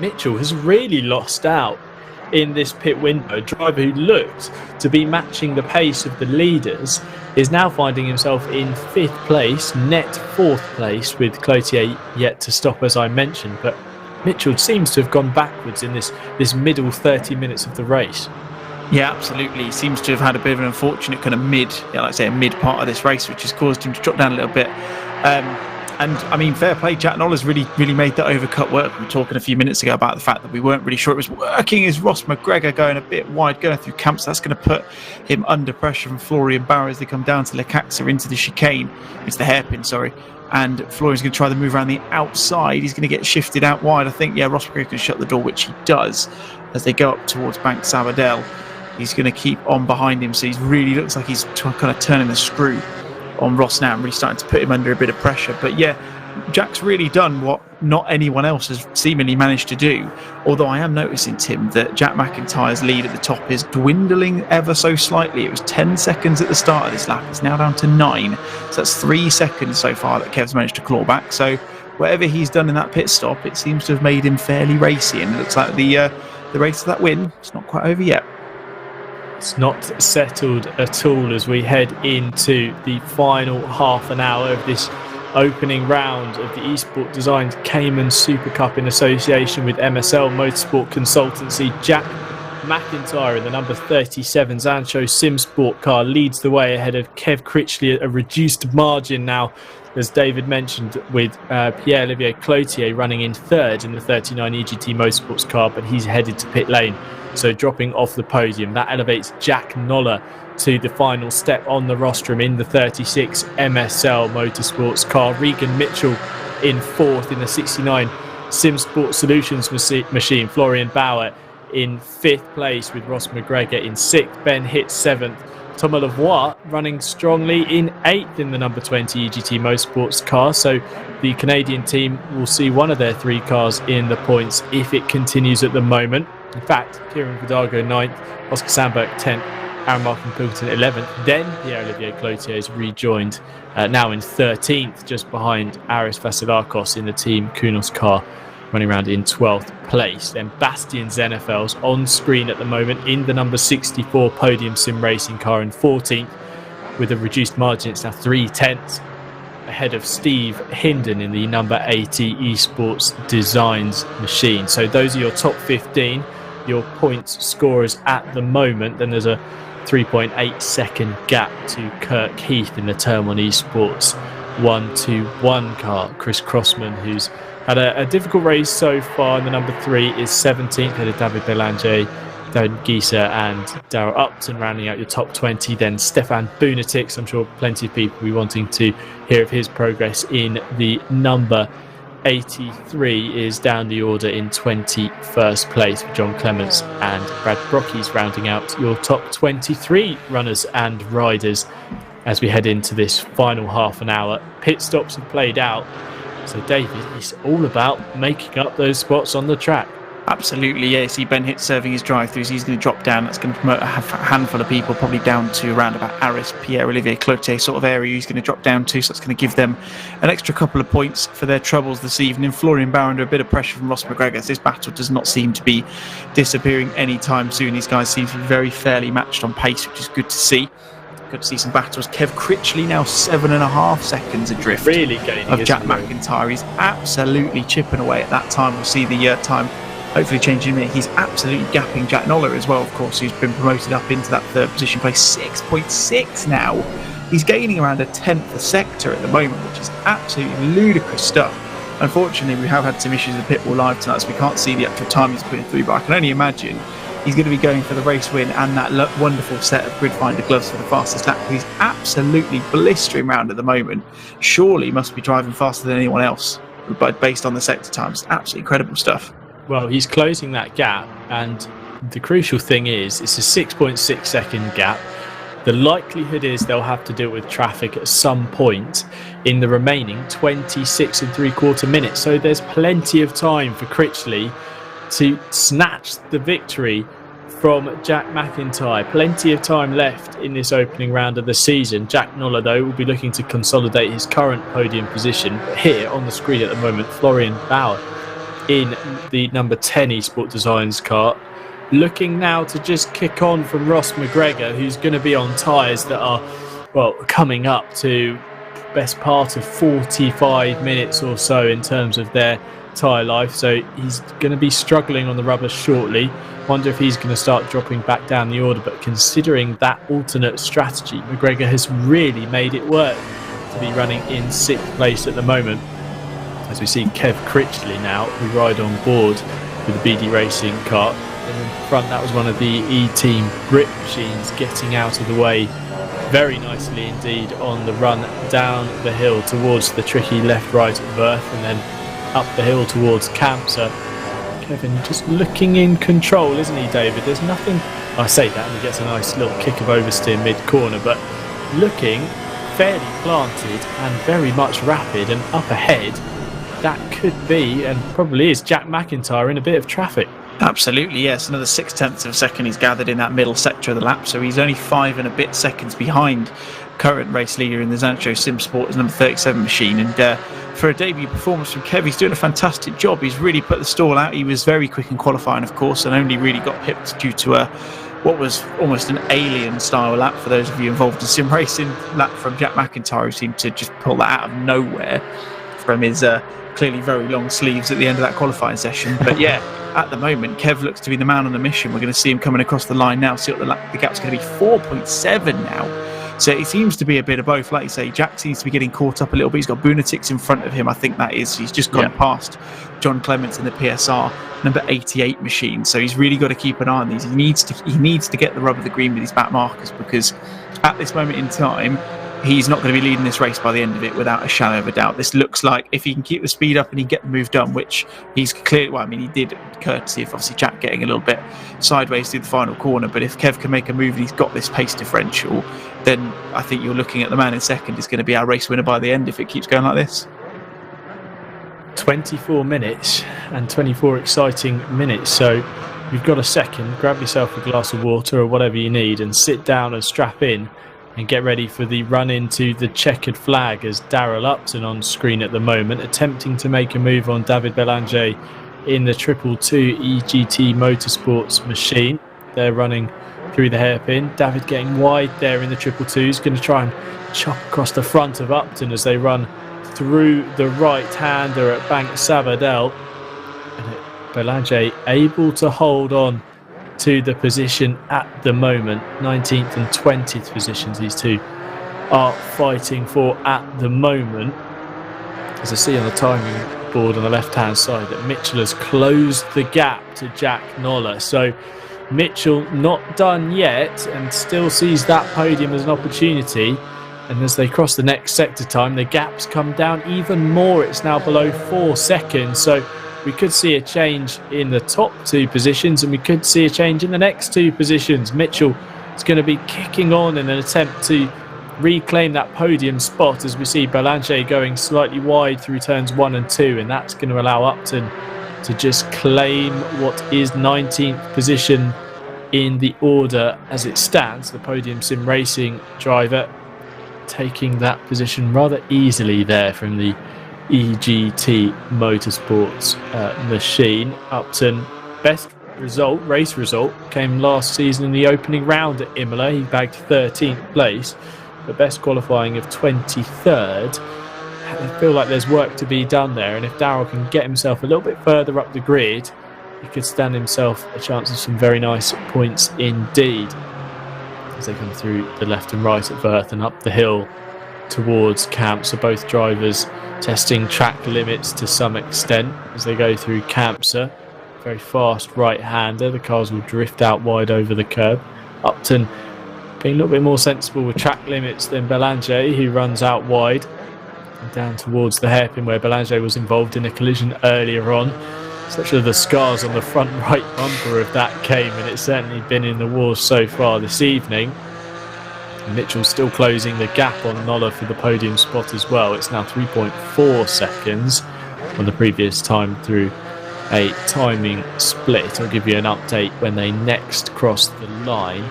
Mitchell has really lost out in this pit window. A driver who looked to be matching the pace of the leaders is now finding himself in 5th place, net 4th place, with Cloutier yet to stop, as I mentioned. But Mitchell seems to have gone backwards in this middle 30 minutes of the race. Yeah, absolutely. He seems to have had a bit of an unfortunate kind of mid part of this race, which has caused him to drop down a little bit. And I mean, fair play, Jack Noller's really made that overcut work. We were talking a few minutes ago about the fact that we weren't really sure it was working. Is Ross McGregor going a bit wide, going through camps? That's going to put him under pressure from Florian Bauer as they come down to Lecaxa into the chicane. It's the hairpin, sorry. And Florian's going to try to move around the outside. He's going to get shifted out wide. I think, Ross McGregor can shut the door, which he does as they go up towards Bank Sabadell. He's going to keep on behind him, so he really looks like he's kind of turning the screw on Ross now and really starting to put him under a bit of pressure. But Jack's really done what not anyone else has seemingly managed to do. Although I am noticing, Tim, that Jack McIntyre's lead at the top is dwindling ever so slightly. It was 10 seconds at the start of this lap. It's now down to 9. So that's 3 seconds so far that Kev's managed to claw back. So whatever he's done in that pit stop, it seems to have made him fairly racy. And it looks like the race to that win is not quite over yet. It's not settled at all as we head into the final half an hour of this opening round of the eSport designed Cayman Supercup in association with MSL Motorsport Consultancy. Jack McIntyre in the number 37 Zancho Simsport car leads the way ahead of Kev Critchley, a reduced margin now, as David mentioned, with Pierre-Olivier Cloutier running in 3rd in the 39 EGT Motorsports car, but he's headed to pit lane, so dropping off the podium. That elevates Jack Noller to the final step on the rostrum in the 36 MSL Motorsports car. Regan Mitchell in fourth. In the 69 Simsport Solutions machine, Florian Bauer in fifth place, with Ross McGregor in sixth. Ben Hitt seventh. Thomas Lavoie running strongly in eighth in the number 20 EGT Motorsports car. So the Canadian team will see one of their three cars in the points if it continues at the moment. In fact, Kieran Vidago 9th, Oscar Sandberg 10th, Aaron Markin Pilkington 11th. Then Pierre-Olivier Cloutier is rejoined now in 13th, just behind Aris Vasilakos in the Team Kunos car, running around in 12th place. Then Bastian Zenefels on screen at the moment in the number 64 Podium Sim Racing car in 14th. With a reduced margin, it's now 3/10 ahead of Steve Hinden in the number 80 Esports Designs machine. So those are your top 15, your points scorers at the moment. Then there's a 3.8 second gap to Kirk Heath in the Term One Esports 121 car. Chris Crossman, who's had a difficult race so far in the number 3, is 17th, ahead of David Belanger, Darren Gieser and Darryl Upton rounding out your top 20. Then Stefan Bunetix, I'm sure plenty of people will be wanting to hear of his progress in the number 83, is down the order in 21st place for John Clements and Brad Brockies, rounding out your top 23 runners and riders as we head into this final half an hour. Pit stops have played out, so David, it's all about making up those spots on the track. Absolutely, yeah. See Ben Hitt serving his drive-throughs. He's going to drop down. That's going to promote a handful of people, probably down to around about Aris, Pierre-Olivier Cloutier sort of area he's going to drop down to. So that's going to give them an extra couple of points for their troubles this evening. Florian Bauer under a bit of pressure from Ross McGregor. This battle does not seem to be disappearing anytime soon. These guys seem to be very fairly matched on pace, which is good to see. Good to see some battles. Kev Critchley now 7.5 seconds adrift really gaining of Jack McIntyre. He's absolutely chipping away at that time. We'll see the time hopefully changing in a minute. He's absolutely gapping Jack Noller as well, of course, who's been promoted up into that third position, place 6.6 now. He's gaining around a tenth a sector at the moment, which is absolutely ludicrous stuff. Unfortunately, we have had some issues with the pit wall live tonight, so we can't see the actual time he's putting through, but I can only imagine he's going to be going for the race win and that wonderful set of grid finder gloves for the fastest lap. He's absolutely blistering around at the moment. Surely he must be driving faster than anyone else, but based on the sector times, absolutely incredible stuff. Well, he's closing that gap, and the crucial thing is it's a 6.6 second gap. The likelihood is they'll have to deal with traffic at some point in the remaining 26 3/4 minutes. So there's plenty of time for Critchley to snatch the victory from Jack McIntyre. Plenty of time left in this opening round of the season. Jack Noller, though, will be looking to consolidate his current podium position. But here on the screen at the moment, Florian Bauer in the number 10 Esport Designs car, looking now to just kick on from Ross McGregor, who's going to be on tyres that are, well, coming up to best part of 45 minutes or so in terms of their tyre life. So he's going to be struggling on the rubber shortly. Wonder if he's going to start dropping back down the order. But considering that alternate strategy, McGregor has really made it work to be running in 6th place at the moment. As we see Kev Critchley now, who ride on board with the BD Racing car. And in front, that was one of the E-Team grip machines getting out of the way very nicely indeed on the run down the hill towards the tricky left-right berth, and then up the hill towards camp. So Kevin just looking in control, isn't he, David? There's nothing, I say that and he gets a nice little kick of oversteer mid-corner, but looking fairly planted and very much rapid, and up ahead that could be and probably is Jack McIntyre in a bit of traffic. Absolutely, yes. Another 0.6 of a second he's gathered in that middle sector of the lap, so he's only 5 and a bit seconds behind current race leader in the Zancho Simsport, number 37 machine. And for a debut performance from Kev, he's doing a fantastic job. He's really put the stall out. He was very quick in qualifying, of course, and only really got pipped due to what was almost an alien style lap for those of you involved in sim racing, lap from Jack McIntyre, who seemed to just pull that out of nowhere from his clearly very long sleeves at the end of that qualifying session. But yeah, at the moment, Kev looks to be the man on the mission. We're going to see him coming across the line now. See what the gap's going to be, 4.7 now. So it seems to be a bit of both. Like you say, Jack seems to be getting caught up a little bit. He's got Bunetix in front of him. I think that is. He's just gone past John Clements in the PSR number 88 machine. So he's really got to keep an eye on these. He needs to get the rub of the green with his back markers, because at this moment in time, he's not going to be leading this race by the end of it without a shadow of a doubt. This looks like if he can keep the speed up and he get the move done, which he's clearly, well, I mean, he did courtesy of obviously Jack getting a little bit sideways through the final corner. But if Kev can make a move and he's got this pace differential, then I think you're looking at the man in second is going to be our race winner by the end if it keeps going like this. 24 minutes and 24 exciting minutes. So you've got a second, grab yourself a glass of water or whatever you need and sit down and strap in and get ready for the run into the checkered flag as Daryl Upton on screen at the moment, attempting to make a move on David Belanger in the 222 EGT Motorsports machine. They're running through the hairpin. David getting wide there in the 222s, going to try and chop across the front of Upton as they run through the right-hander at Bank Sabadell. And Belanger able to hold on to the position at the moment. 19th and 20th positions these two are fighting for at the moment. As I see on the timing board on the left-hand side that Mitchell has closed the gap to Jack Noller. So Mitchell not done yet and still sees that podium as an opportunity. And as they cross the next sector time, the gaps come down even more. It's now below 4 seconds. So we could see a change in the top 2 positions and we could see a change in the next 2 positions. Mitchell is going to be kicking on in an attempt to reclaim that podium spot as we see Belanger going slightly wide through turns 1 and 2, and that's going to allow Upton to just claim what is 19th position in the order as it stands. The podium sim racing driver taking that position rather easily there from the EGT Motorsports machine. Upton, best race result came last season in the opening round at Imola. He bagged 13th place, the best qualifying of 23rd. I feel like there's work to be done there, and if Daryl can get himself a little bit further up the grid, he could stand himself a chance of some very nice points indeed as they come through the left and right at Verth and up the hill towards camp. So both drivers testing track limits to some extent as they go through Campsa. Very fast right-hander. The cars will drift out wide over the curb. Upton being a little bit more sensible with track limits than Belanger, who runs out wide and down towards the hairpin where Belanger was involved in a collision earlier on. Such are the scars on the front right bumper of that Cayman. It's certainly been in the wars so far this evening. Mitchell still closing the gap on Noller for the podium spot as well. It's now 3.4 seconds on the previous time through a timing split. I'll give you an update when they next cross the line.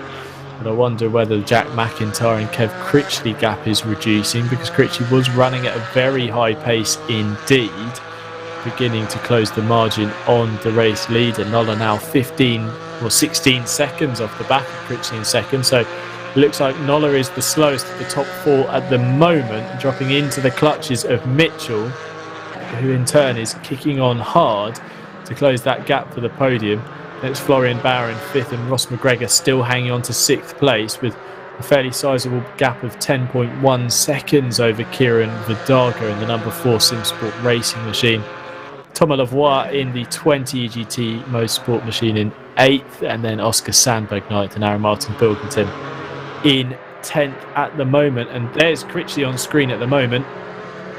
But I wonder whether Jack McIntyre and Kev Critchley gap is reducing, because Critchley was running at a very high pace indeed, beginning to close the margin on the race leader. Noller now 15 or 16 seconds off the back of Critchley in second. So it looks like Noller is the slowest of the top 4 at the moment, dropping into the clutches of Mitchell, who in turn is kicking on hard to close that gap for the podium. It's Florian Bauer in 5th and Ross McGregor still hanging on to 6th place with a fairly sizable gap of 10.1 seconds over Kieran Vidaga in the number 4 Simsport racing machine. Thomas Lavoie in the 20 EGT Motorsport machine in 8th, and then Oscar Sandberg 9th and Aaron Martin Pilkington in 10th at the moment. And there's Critchley on screen at the moment,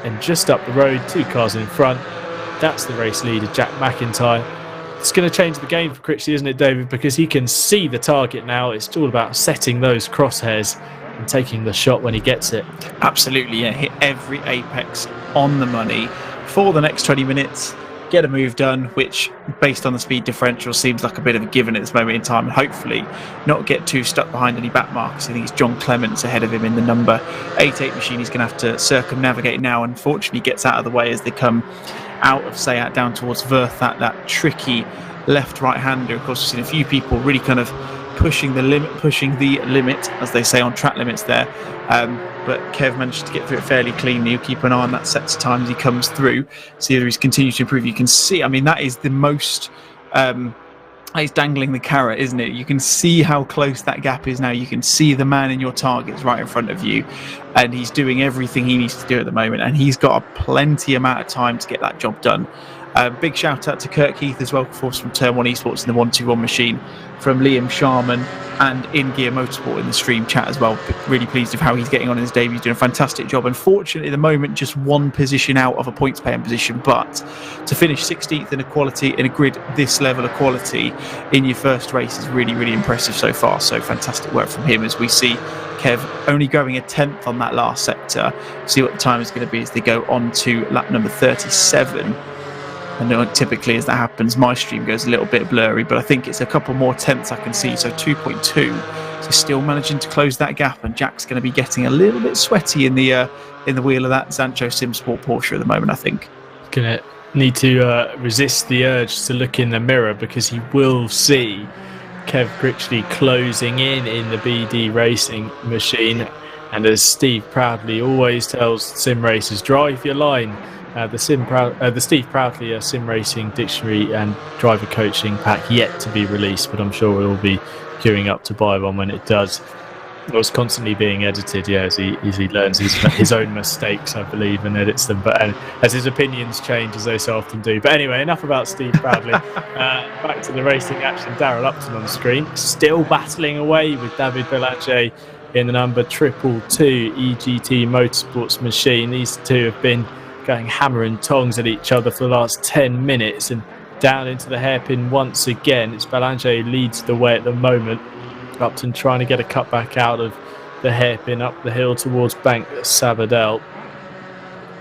and just up the road, 2 cars in front, that's the race leader Jack McIntyre. It's going to change the game for Critchley, isn't it, David? Because he can see the target now. It's all about setting those crosshairs and taking the shot when he gets it. Absolutely, yeah. Hit every apex on the money for the next 20 minutes. Get a move done, which, based on the speed differential, seems like a bit of a given at this moment in time. And hopefully not get too stuck behind any back marks. I think it's John Clements ahead of him in the number 88 machine. He's going to have to circumnavigate now. Unfortunately, gets out of the way as they come out of Sayat down towards Verth, that tricky left-right-hander. Of course, we've seen a few people really kind of pushing the limit, as they say on track limits there. But Kev managed to get through it fairly cleanly. He'll keep an eye on that sets of time as he comes through, see whether he's continued to improve. You can see, I mean, that is the most... he's dangling the carrot, isn't it? You can see how close that gap is now. You can see the man in your targets right in front of you, and he's doing everything he needs to do at the moment, and he's got a plenty amount of time to get that job done. Big shout out to Kirk Heath as well, of course, from Turn 1 Esports in the 121 machine, from Liam Sharman and In Gear Motorsport in the stream chat as well. Really pleased with how he's getting on in his debut. He's doing a fantastic job. Unfortunately, at the moment, just one position out of a points paying position, but to finish 16th in a grid this level of quality in your first race is really, really impressive so far. So fantastic work from him, as we see Kev only going a 10th on that last sector. See what the time is going to be as they go on to lap number 37. And typically as that happens, my stream goes a little bit blurry, but I think it's a couple more tenths I can see, so 2.2. So still managing to close that gap, and Jack's going to be getting a little bit sweaty in the wheel of that Zancho Simsport Porsche at the moment, I think. Going to need to resist the urge to look in the mirror, because he will see Kev Critchley closing in the BD Racing machine. And as Steve Proudley always tells sim racers, drive your line. The Steve Proudley sim racing dictionary and driver coaching pack yet to be released, but I'm sure we'll be queuing up to buy one when it does. It was constantly being edited, as he learns his own mistakes, I believe, and edits them. But as his opinions change, as they so often do. But anyway, enough about Steve Proudley. Back to the racing action. Darrell Upton on screen, still battling away with David Belanger in the number 222 EGT Motorsports machine. These two have been going hammer and tongs at each other for the last 10 minutes, and down into the hairpin once again. It's Belanger who leads the way at the moment. Upton trying to get a cutback out of the hairpin up the hill towards Bank Sabadell,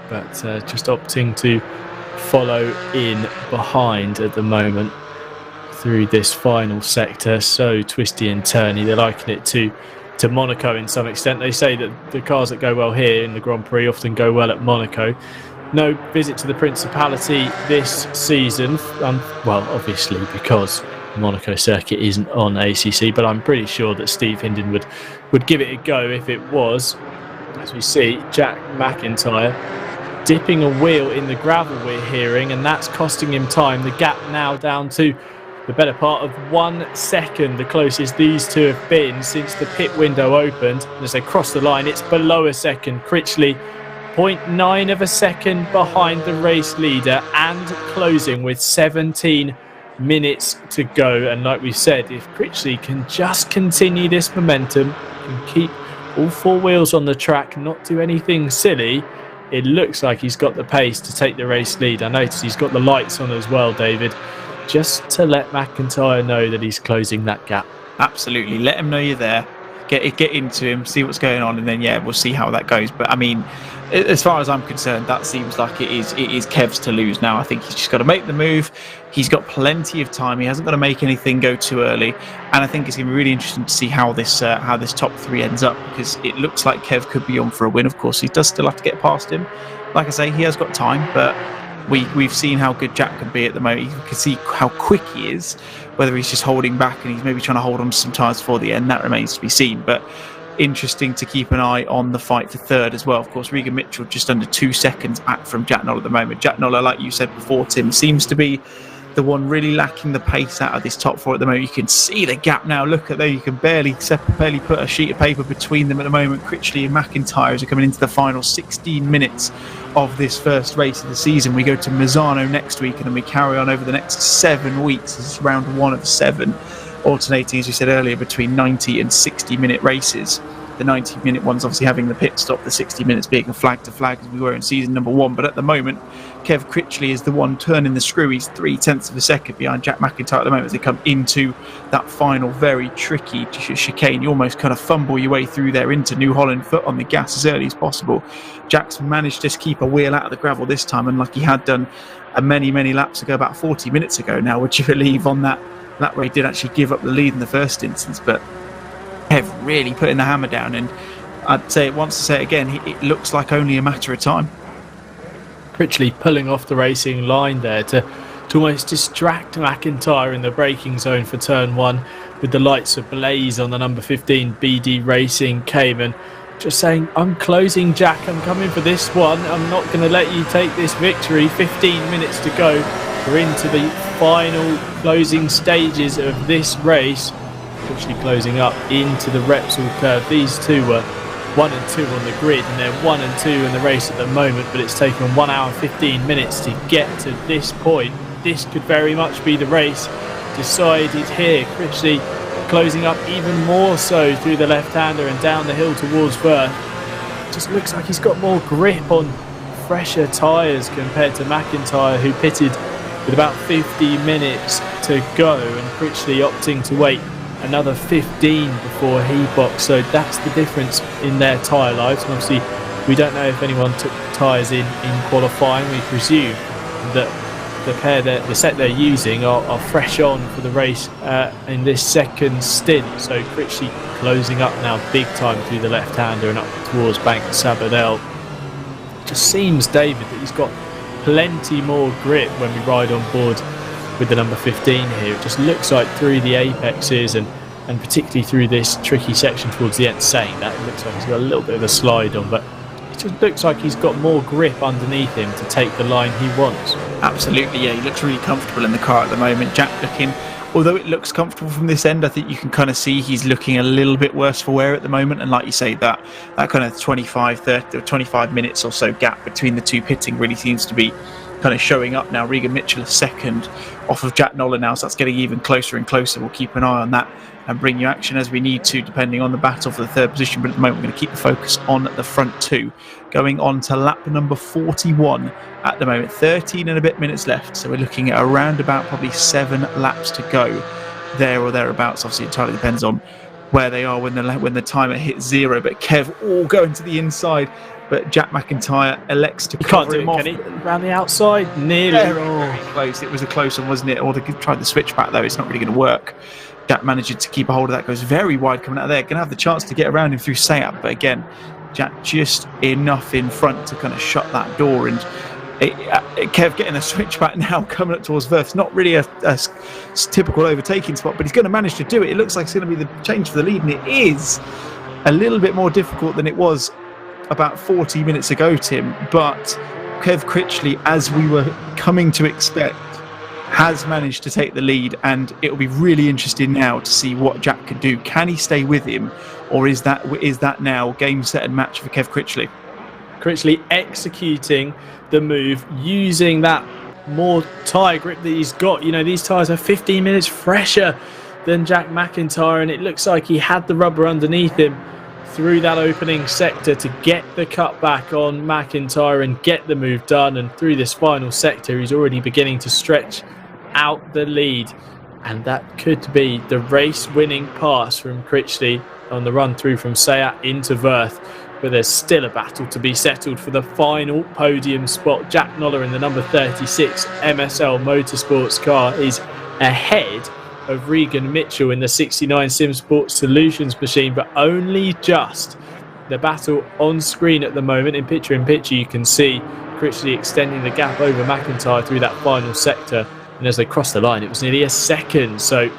but just opting to follow in behind at the moment through this final sector. So twisty and turny. They're liking it to Monaco in some extent. They say that the cars that go well here in the Grand Prix often go well at Monaco. No visit to the Principality this season. Well, obviously because the Monaco circuit isn't on ACC, but I'm pretty sure that Steve Hinden would give it a go if it was. As we see, Jack McIntyre dipping a wheel in the gravel we're hearing, and that's costing him time. The gap now down to the better part of 1 second, the closest these two have been since the pit window opened. And as they cross the line, it's below a second. Critchley 0.9 of a second behind the race leader and closing with 17 minutes to go. And like we said, if Critchley can just continue this momentum, can keep all four wheels on the track, not do anything silly, it looks like he's got the pace to take the race lead. I noticed he's got the lights on as well, David, just to let McIntyre know that he's closing that gap. Absolutely, let him know you're there. Get into him, see what's going on, and then we'll see how that goes. But I mean, as far as I'm concerned, that seems like it is Kev's to lose now. I think he's just got to make the move. He's got plenty of time. He hasn't got to make anything go too early. And I think it's going to be really interesting to see how this top three ends up, because it looks like Kev could be on for a win. Of course, he does still have to get past him. Like I say, he has got time, but we've seen how good Jack can be at the moment. You can see how quick he is. Whether he's just holding back and he's maybe trying to hold on some tires for the end, that remains to be seen. But interesting to keep an eye on the fight for third as well. Of course, Regan Mitchell just under 2 seconds back from Jack Noll at the moment. Jack Noll, like you said before, Tim, seems to be the one really lacking the pace out of this top four at the moment. You can see the gap now. Look at there. You can barely put a sheet of paper between them at the moment. Critchley and McIntyre are coming into the final 16 minutes of this first race of the season. We go to Misano next week, and then we carry on over the next 7 weeks. This is round 1 of 7, alternating, as you said earlier, between 90 and 60 minute races. The 90-minute ones obviously having the pit stop, the 60 minutes being a flag to flag as we were in season number 1. But at the moment, Kev Critchley is the one turning the screw. He's 0.3 of a second behind Jack McIntyre at the moment as they come into that final very tricky chicane. You almost kind of fumble your way through there into New Holland, foot on the gas as early as possible. Jack's managed to keep a wheel out of the gravel this time, and like he had done many laps ago, about 40 minutes ago now, would you believe, on that where he did actually give up the lead in the first instance. But Kev really putting the hammer down, and I'd say it once to say it again, it looks like only a matter of time. Critchley pulling off the racing line there to almost distract McIntyre in the braking zone for turn 1, with the lights ablaze on the number 15 BD Racing Cayman, just saying, I'm closing, Jack, I'm coming for this one, I'm not going to let you take this victory. 15 minutes to go. We're into the final closing stages of this race. Actually closing up into the Wressell curve. These two were 1 and 2 on the grid, and they're 1 and 2 in the race at the moment, but it's taken 1 hour and 15 minutes to get to this point. This could very much be the race decided here. Critchley closing up even more so through the left-hander and down the hill towards Firth. Just looks like he's got more grip on fresher tyres compared to McIntyre, who pitted with about 50 minutes to go, and Critchley opting to wait another 15 before he boxed. So that's the difference in their tyre lives. And obviously we don't know if anyone took tyres in qualifying. We presume that the set they're using are fresh on for the race in this second stint. So Critchley closing up now big time through the left-hander and up towards Bank Sabadell. Just seems, David, that he's got plenty more grip when we ride on board with the number 15 here. It just looks like through the apexes and particularly through this tricky section towards the end, saying that, it looks like he's got a little bit of a slide on, but it just looks like he's got more grip underneath him to take the line he wants. Absolutely, yeah, he looks really comfortable in the car at the moment. Jack looking, although it looks comfortable from this end, I think you can kind of see he's looking a little bit worse for wear at the moment. And like you say, that kind of 25 minutes or so gap between the two pitting really seems to be kind of showing up now. Regan Mitchell is second off of Jack Nolan now, so that's getting even closer and closer. We'll keep an eye on that and bring you action as we need to, depending on the battle for the third position. But at the moment, we're going to keep the focus on the front two. Going on to lap number 41 at the moment, 13 and a bit minutes left. So we're looking at around about probably 7 laps to go, there or thereabouts. Obviously, it entirely depends on where they are when the timer hits 0. But Kev all going to the inside, but Jack McIntyre elects to cover him off. Can he? Around the outside, nearly. Very close. It was a close one, wasn't it? Or they tried the switchback, though. It's not really going to work. Jack manages to keep a hold of that, goes very wide coming out of there. Going to have the chance to get around him through Sayat, but again, Jack just enough in front to kind of shut that door. And Kev getting a switchback now, coming up towards Verth. It's not really a typical overtaking spot, but he's going to manage to do it. It looks like it's going to be the change for the lead, and it is a little bit more difficult than it was about 40 minutes ago, Tim. But Kev Critchley, as we were coming to expect, has managed to take the lead, and it'll be really interesting now to see what Jack can do. Can he stay with him, or is that now game, set and match for Kev Critchley? Critchley executing the move, using that more tyre grip that he's got. You know, these tyres are 15 minutes fresher than Jack McIntyre, and it looks like he had the rubber underneath him through that opening sector to get the cut back on McIntyre and get the move done. And through this final sector, he's already beginning to stretch out the lead, and that could be the race-winning pass from Critchley on the run through from Sayat into Verth. But there's still a battle to be settled for the final podium spot. Jack Noller in the number 36 MSL Motorsports car is ahead of Regan Mitchell in the 69 Simsport Solutions machine, but only just. The battle on screen at the moment, in picture you can see Critchley extending the gap over McIntyre through that final sector, and as they crossed the line it was nearly a second. So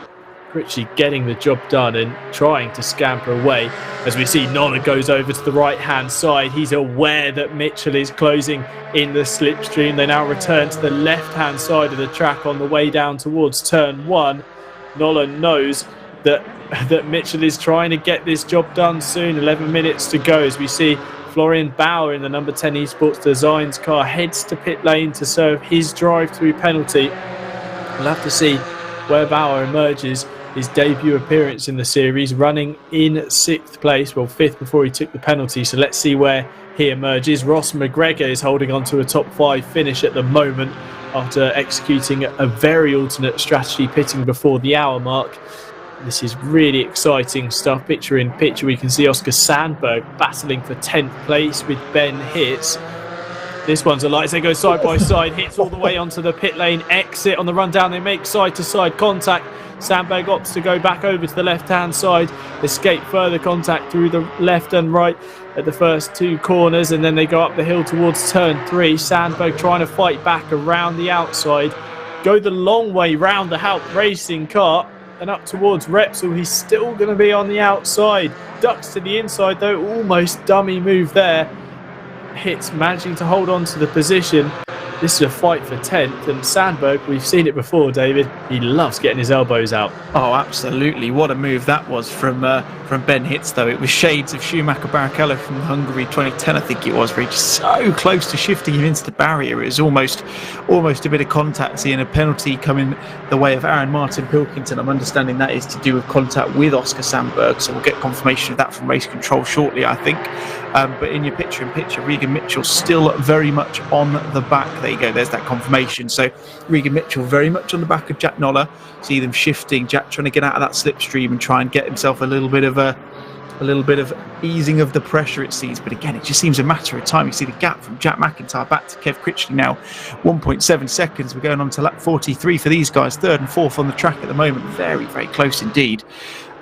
Critchley getting the job done and trying to scamper away. As we see, Noller goes over to the right hand side. He's aware that Mitchell is closing in the slipstream. They now return to the left hand side of the track on the way down towards turn 1. Noller knows that Mitchell is trying to get this job done soon. 11 minutes to go as we see Florian Bauer in the number 10 Esports Designs car heads to pit lane to serve his drive-through penalty. We'll have to see where Bauer emerges. His debut appearance in the series, running in 6th place, well 5th before he took the penalty, so let's see where he emerges. Ross McGregor is holding on to a top 5 finish at the moment after executing a very alternate strategy, pitting before the hour mark. This is really exciting stuff. Picture in picture we can see Oscar Sandberg battling for 10th place with Ben Hitz. This one's a light as they go side by side. Hitz all the way onto the pit lane exit. On the run down they make side to side contact. Sandberg opts to go back over to the left hand side, escape further contact through the left and right at the first 2 corners, and then they go up the hill towards turn 3. Sandberg trying to fight back around the outside, go the long way round the Haupt Racing car and up towards Wressell. He's still going to be on the outside, ducks to the inside though, almost dummy move there. Hitz managing to hold on to the position, this is a fight for 10th, and Sandberg, we've seen it before, David, he loves getting his elbows out. Oh, absolutely. What a move that was from Ben Hitz, though. It was shades of Schumacher Barrichello from Hungary 2010, I think it was, where he just so close to shifting him into the barrier. It was almost a bit of contact, seeing a penalty coming the way of Aaron Martin Pilkington. I'm understanding that is to do with contact with Oscar Sandberg, so we'll get confirmation of that from race control shortly, I think. But in your picture-in-picture, Regan Mitchell still very much on the back. There you go, there's that confirmation. So Regan Mitchell very much on the back of Jack Noller. See them shifting, Jack trying to get out of that slipstream and try and get himself a little bit of easing of the pressure, it seems. But again, it just seems a matter of time. You see the gap from Jack McIntyre back to Kev Critchley now, 1.7 seconds. We're going on to lap 43 for these guys, third and fourth on the track at the moment. Very, very close indeed.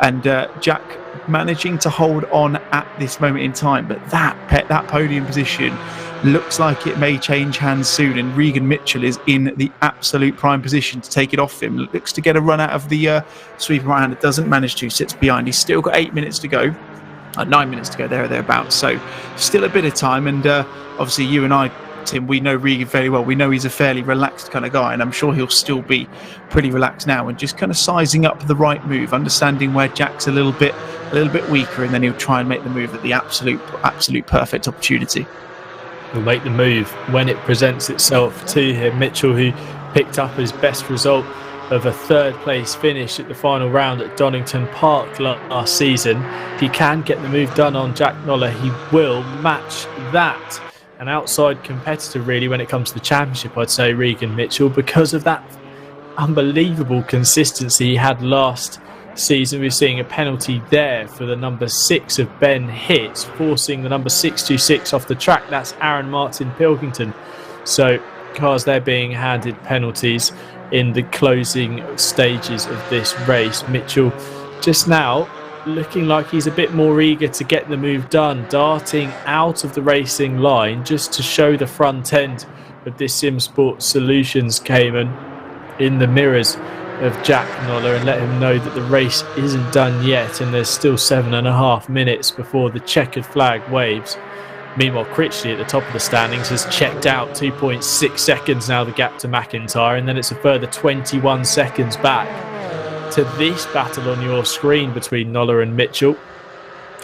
And Jack managing to hold on at this moment in time, but that podium position looks like it may change hands soon, and Regan Mitchell is in the absolute prime position to take it off him. Looks to get a run out of the sweeping right hand. It doesn't manage to, sits behind. He's still got 8 minutes to go, 9 minutes to go, there or thereabouts. So still a bit of time, and obviously you and I, Tim, we know Regan very well. We know he's a fairly relaxed kind of guy, and I'm sure he'll still be pretty relaxed now and just kind of sizing up the right move, understanding where Jack's a little bit weaker, and then he'll try and make the move at the absolute perfect opportunity. He'll make the move when it presents itself to him. Mitchell, who picked up his best result of a third place finish at the final round at Donington Park last season. If he can get the move done on Jack Noller, he will match that. An outside competitor really when it comes to the championship, I'd say, Regan Mitchell, because of that unbelievable consistency he had last season. We're seeing a penalty there for the number 6 of Ben Hitz, forcing the number 626 off the track. That's Aaron Martin Pilkington. So cars there being handed penalties in the closing stages of this race. Mitchell just now looking like he's a bit more eager to get the move done, darting out of the racing line just to show the front end of this Simsport Solutions Cayman in the mirrors of Jack Noller and let him know that the race isn't done yet and there's still 7.5 minutes before the checkered flag waves. Meanwhile, Critchley at the top of the standings has checked out, 2.6 seconds now the gap to McIntyre, and then it's a further 21 seconds back to this battle on your screen between Noller and Mitchell.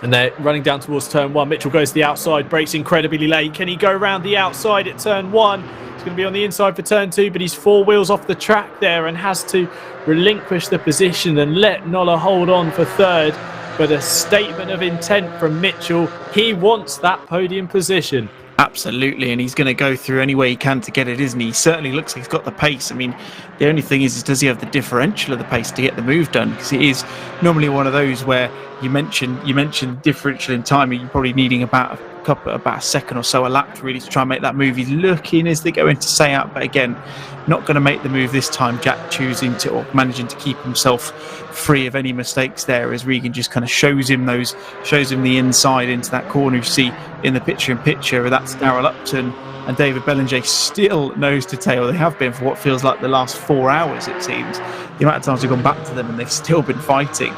And they're running down towards turn 1. Mitchell goes to the outside, brakes incredibly late. Can he go around the outside at turn 1? He's going to be on the inside for turn 2, but he's 4 wheels off the track there and has to relinquish the position and let Noller hold on for third. But a statement of intent from Mitchell. He wants that podium position. Absolutely, and he's going to go through any way he can to get it, isn't he? He certainly looks like he's got the pace. I mean, the only thing is does he have the differential of the pace to get the move done? Because it is normally one of those where you mentioned differential in time, you're probably needing about a second or so a lap really to try and make that move. He's looking as they go into say out, but again, not going to make the move this time. Jack choosing to, or managing to keep himself free of any mistakes there, as Regan just kind of shows him the inside into that corner you see in the picture-in-picture. That's Darrell Upton and David Bellinger still nose to tail. They have been for what feels like the last 4 hours, it seems. The amount of times we've gone back to them and they've still been fighting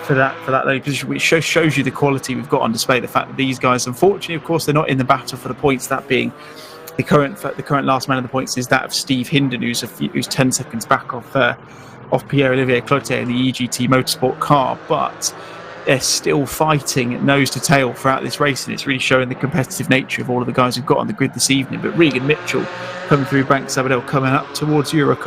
for that low position, which shows you the quality we've got on display. The fact that these guys, unfortunately, of course, they're not in the battle for the points. That being the current last man of the points is that of Steve Hinden, who's 10 seconds back off Pierre-Olivier Cloutier in the EGT Motorsport car, but they're still fighting nose to tail throughout this race, and it's really showing the competitive nature of all of the guys we've got on the grid this evening. But Regan Mitchell coming through Bank Sabadell, coming up towards Europe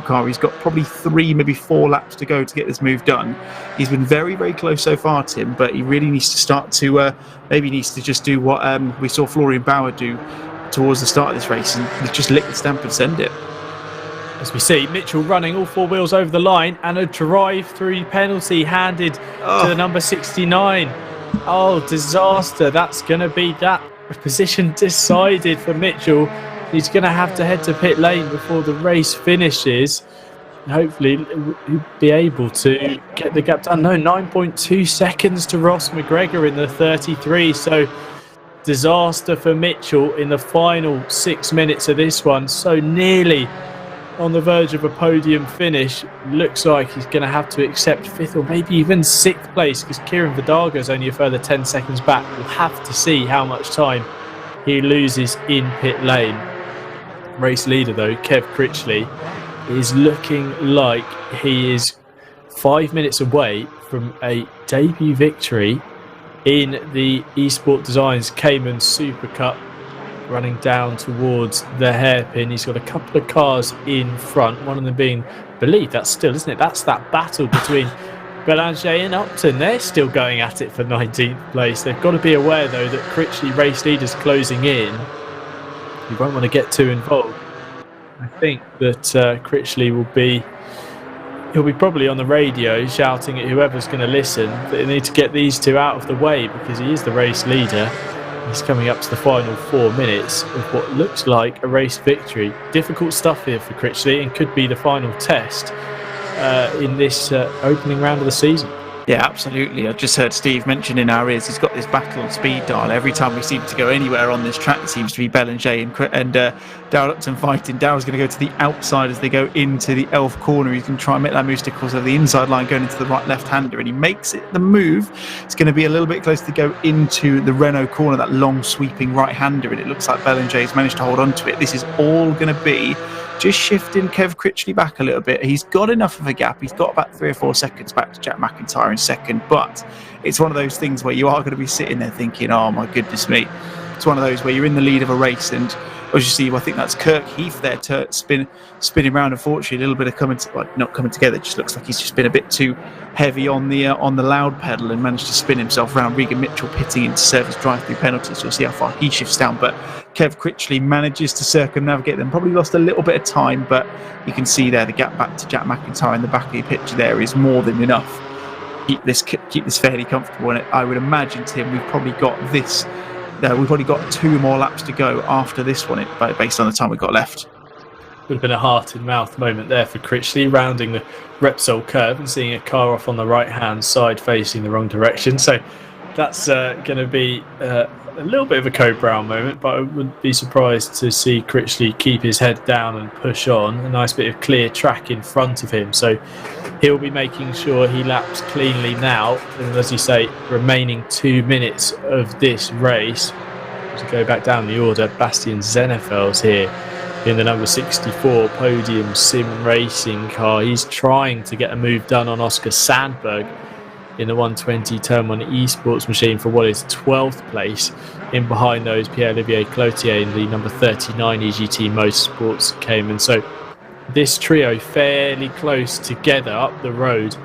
car. He's got probably 3, maybe 4 laps to go to get this move done. He's been very, very close so far, Tim, but he really needs to start to maybe needs to just do what we saw Florian Bauer do towards the start of this race and just lick the stamp and send it. As we see, Mitchell running all 4 wheels over the line and a drive-through penalty handed to the number 69. Oh, disaster. That's going to be that position decided for Mitchell. He's going to have to head to pit lane before the race finishes. Hopefully, he'll be able to get the gap done. No, 9.2 seconds to Ross McGregor in the 33. So, disaster for Mitchell in the final 6 minutes of this one. So nearly on the verge of a podium finish. Looks like he's going to have to accept 5th or maybe even 6th place, because Kieran Vidago is only a further 10 seconds back. We'll have to see how much time he loses in pit lane. Race leader, though, Kev Critchley, is looking like he is 5 minutes away from a debut victory in the Esport Designs Cayman Supercup, running down towards the hairpin. He's got a couple of cars in front, one of them being, I believe that's still, isn't it? That's that battle between Belanger and Upton. They're still going at it for 19th place. They've got to be aware, though, that Critchley race leader's closing in. You won't want to get too involved. I think that Critchley he'll be probably on the radio shouting at whoever's going to listen that they need to get these two out of the way, because he is the race leader. He's coming up to the final 4 minutes of what looks like a race victory. Difficult stuff here for Critchley, and could be the final test in this opening round of the season. Yeah, absolutely. I just heard Steve mention in our ears he's got this battle on speed dial. Every time we seem to go anywhere on this track, it seems to be Belanger and Darryl Upton fighting. Darryl's going to go to the outside as they go into the elf corner. He's going to try and make that move to cause over the inside line going into the right left-hander, and he makes it the move. It's going to be a little bit close to go into the Renault corner, that long sweeping right-hander, and it looks like Belanger has managed to hold on to it. This is all going to be just shifting Kev Critchley back a little bit. He's got enough of a gap. He's got about 3 or 4 seconds back to Jack McIntyre in second, but it's one of those things where you are going to be sitting there thinking, oh my goodness me. It's one of those where you're in the lead of a race, and as you see, I think that's Kirk Heath there spinning around. Unfortunately, a little bit of not coming together. It just looks like he's just been a bit too heavy on the loud pedal and managed to spin himself around. Regan Mitchell pitting in to serve his drive-through penalties. So we'll see how far he shifts down, but Kev Critchley manages to circumnavigate them. Probably lost a little bit of time, but you can see there the gap back to Jack McIntyre in the back of your picture there is more than enough. Keep this fairly comfortable, and I would imagine, Tim, we've probably got 2 more laps to go after this one, based on the time we've got left. Would have been a heart-in-mouth moment there for Critchley, rounding the Wressell curve and seeing a car off on the right-hand side facing the wrong direction. So that's going to be a little bit of a Code Brown moment, but I wouldn't be surprised to see Critchley keep his head down and push on. A nice bit of clear track in front of him, so he'll be making sure he laps cleanly now. And as you say, remaining 2 minutes of this race. To go back down the order, Bastian Zenefels here in the number 64 podium sim racing car. He's trying to get a move done on Oscar Sandberg in the 120 Turn 1 esports machine for what is 12th place. In behind those, Pierre-Olivier Cloutier in the number 39 EGT Motorsports Cayman. So this trio fairly close together up the road.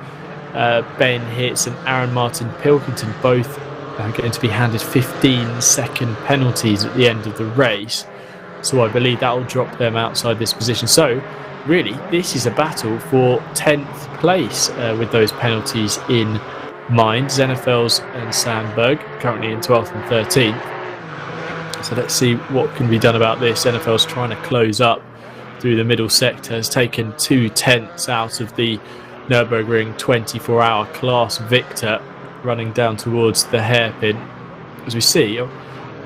Ben Hitz and Aaron Martin Pilkington both are going to be handed 15-second penalties at the end of the race. So I believe that will drop them outside this position. So really, this is a battle for 10th place with those penalties in mind. Zenefels and Sandberg currently in 12th and 13th. So let's see what can be done about this. Zenefels trying to close up through the middle sector, has taken 2 tenths out of the Nürburgring 24-hour class victor, running down towards the hairpin. As we see,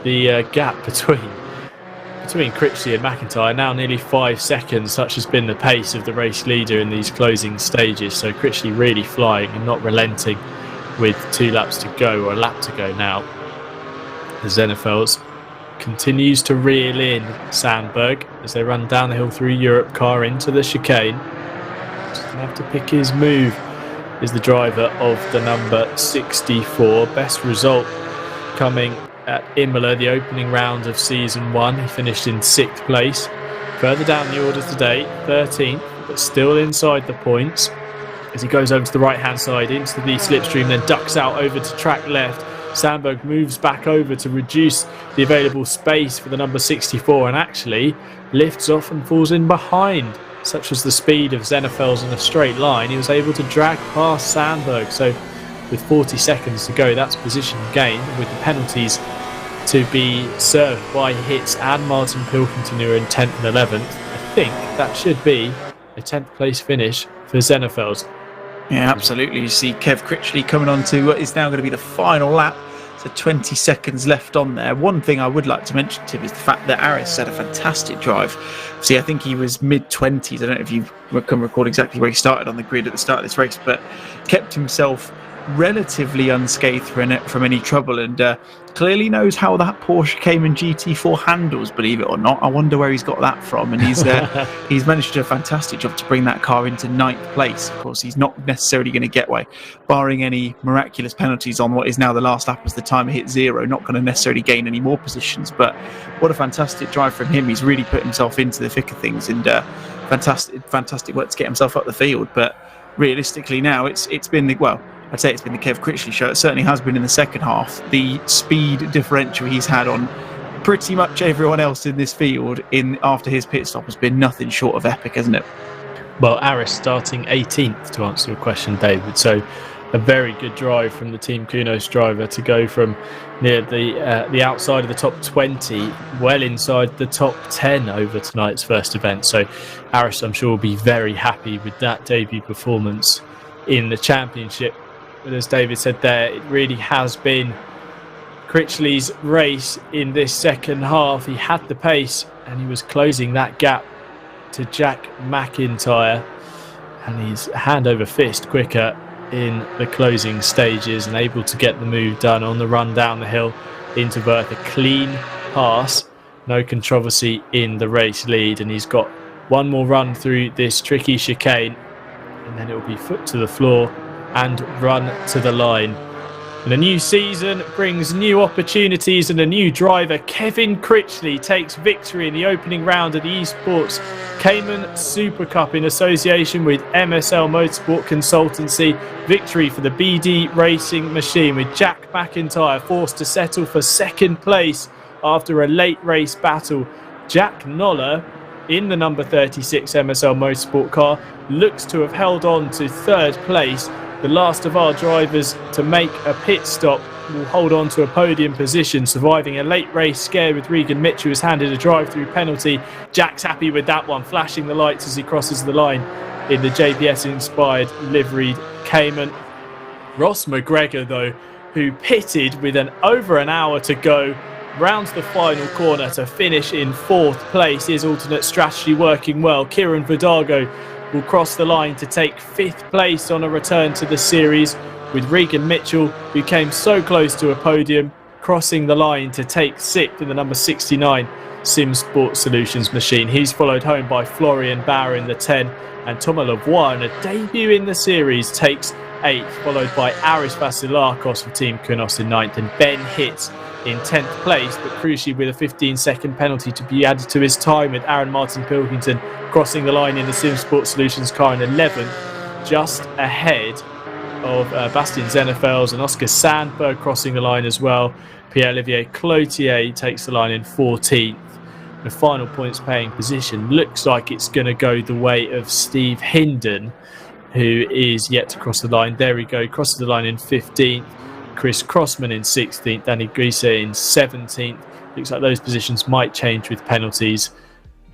the gap between Critchley and McIntyre now nearly 5 seconds. Such has been the pace of the race leader in these closing stages. So Critchley really flying and not relenting with 2 laps to go, or a lap to go now. The Zenefels continues to reel in Sandberg as they run down the hill through Europe car into the chicane. Just going to have to pick his move. Is the driver of the number 64. Best result coming at Imola, the opening round of season 1. He finished in 6th place. Further down the order today, 13th, but still inside the points. As he goes over to the right-hand side into the slipstream, then ducks out over to track left. Sandberg moves back over to reduce the available space for the number 64 and actually lifts off and falls in behind. Such was the speed of Zenefels in a straight line, he was able to drag past Sandberg. So with 40 seconds to go, that's position gained, with the penalties to be served by Hitz and Martin Pilkington, who are in 10th and 11th. I think that should be a 10th place finish for Zenefels. Yeah, absolutely. You see Kev Critchley coming on to what is now going to be the final lap. So 20 seconds left on there. One thing I would like to mention, Tim, is the fact that Aris had a fantastic drive. See, I think he was mid-20s. I don't know if you can recall exactly where he started on the grid at the start of this race, but kept himself relatively unscathed from any trouble, and clearly knows how that Porsche Cayman GT4 handles, believe it or not. I wonder where he's got that from, and he's managed to do a fantastic job to bring that car into 9th place. Of course, he's not necessarily going to get away, barring any miraculous penalties on what is now the last lap as the timer hit 0, not going to necessarily gain any more positions. But what a fantastic drive from him. He's really put himself into the thick of things, and fantastic work to get himself up the field. But realistically now, it's been I'd say it's been the Kev Critchley show. It certainly has been in the second half. The speed differential he's had on pretty much everyone else in this field after his pit stop has been nothing short of epic, hasn't it? Well, Aris starting 18th to answer your question, David. So a very good drive from the Team Kunos driver to go from near the outside of the top 20, well inside the top 10 over tonight's first event. So Aris, I'm sure, will be very happy with that debut performance in the championship. But as David said there, it really has been Critchley's race in this second half. He had the pace and he was closing that gap to Jack McIntyre, and he's hand over fist quicker in the closing stages and able to get the move done on the run down the hill into Berth. A clean pass, no controversy in the race lead, and he's got one more run through this tricky chicane, and then it will be foot to the floor and run to the line. And a new season brings new opportunities and a new driver. Kevin Critchley takes victory in the opening round of the Esports Cayman Supercup in association with MSL Motorsport Consultancy. Victory for the BD Racing machine, with Jack McIntyre forced to settle for second place after a late race battle. Jack Noller, in the number 36 MSL Motorsport car, looks to have held on to third place. The last of our drivers to make a pit stop will hold on to a podium position, surviving a late race scare with Regan Mitchell, who's handed a drive-through penalty. Jack's happy with that one, flashing the lights as he crosses the line in the JPS-inspired liveried Cayman. Ross McGregor, though, who pitted with over an hour to go, rounds the final corner to finish in 4th place. His alternate strategy working well. Kieran Vidago will cross the line to take 5th place on a return to the series, with Regan Mitchell, who came so close to a podium, crossing the line to take 6th in the number 69 Simsport Solutions machine. He's followed home by Florian Bauer in the 10, and Thomas Lavoie, in a debut in the series, takes 8th, followed by Aris Vasilakos for Team Kunos in 9th, and Ben Hitz in 10th place, but crucially with a 15-second penalty to be added to his time, with Aaron Martin Pilkington crossing the line in the Simsport Solutions car in 11th, just ahead of Bastien Zenefels, and Oscar Sandberg crossing the line as well. Pierre-Olivier Cloutier takes the line in 14th. The final points paying position looks like it's going to go the way of Steve Hinden, who is yet to cross the line. There we go, crosses the line in 15th. Chris Crossman in 16th, Danny Grise in 17th. Looks like those positions might change with penalties.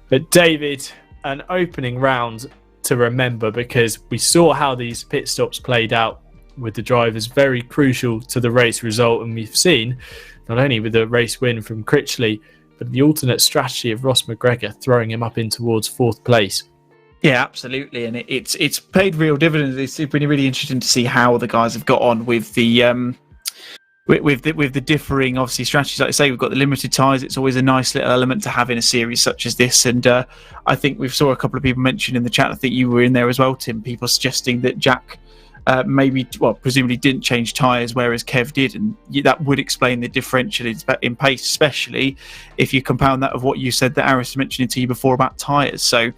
But David, an opening round to remember, because we saw how these pit stops played out with the drivers, very crucial to the race result. And we've seen, not only with the race win from Critchley, but the alternate strategy of Ross McGregor throwing him up in towards 4th place. Yeah, absolutely, and it's paid real dividends. It's been really interesting to see how the guys have got on with the with the differing, obviously, strategies. Like I say, we've got the limited tyres. It's always a nice little element to have in a series such as this. And I think we've saw a couple of people mention in the chat, I think you were in there as well, Tim, people suggesting that Jack presumably didn't change tyres, whereas Kev did. And that would explain the differential in pace, especially if you compound that of what you said that Aris mentioned to you before about tyres. So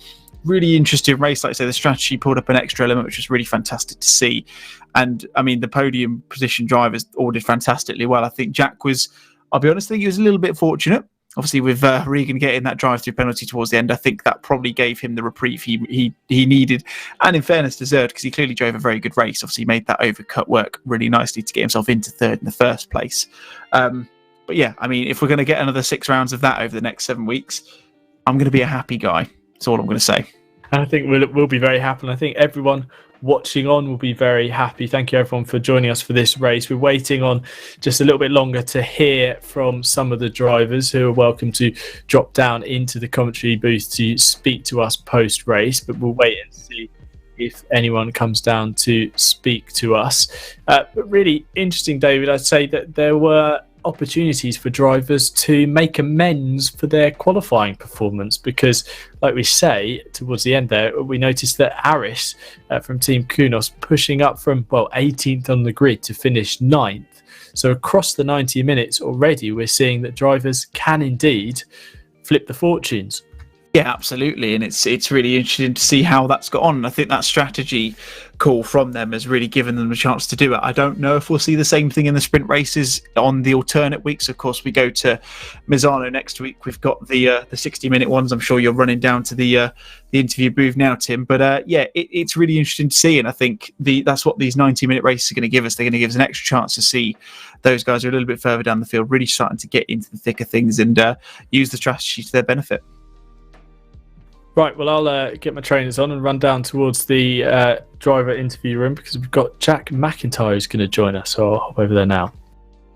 really interesting race. Like I say, the strategy pulled up an extra element, which was really fantastic to see. And I mean, the podium position drivers all did fantastically well. I think Jack was, I'll be honest, I think he was a little bit fortunate. Obviously, with Regan getting that drive-through penalty towards the end, I think that probably gave him the reprieve he needed, and in fairness deserved, because he clearly drove a very good race. Obviously, he made that overcut work really nicely to get himself into 3rd in the first place. But yeah, I mean, if we're going to get another 6 rounds of that over the next 7 weeks, I'm going to be a happy guy. That's all I'm going to say. I think we'll be very happy, and I think everyone watching on will be very happy. Thank you, everyone, for joining us for this race. We're waiting on just a little bit longer to hear from some of the drivers, who are welcome to drop down into the commentary booth to speak to us post-race, but we'll wait and see if anyone comes down to speak to us. But really interesting, David. I'd say that there were opportunities for drivers to make amends for their qualifying performance, because like we say towards the end there, we noticed that Aris from Team Kunos pushing up from 18th on the grid to finish 9th. So across the 90 minutes already, we're seeing that drivers can indeed flip the fortunes. Yeah, absolutely, and it's really interesting to see how that's got on. And I think that strategy call from them has really given them a chance to do it. I don't know if we'll see the same thing in the sprint races on the alternate weeks. Of course, we go to Misano next week. We've got the 60-minute ones. I'm sure you're running down to the interview booth now, Tim. But it's really interesting to see, and I think that's what these 90-minute races are going to give us. They're going to give us an extra chance to see those guys who are a little bit further down the field, really starting to get into the thick of things and use the strategy to their benefit. Right, well, I'll get my trainers on and run down towards the driver interview room, because we've got Jack McIntyre who's going to join us, so I'll hop over there now.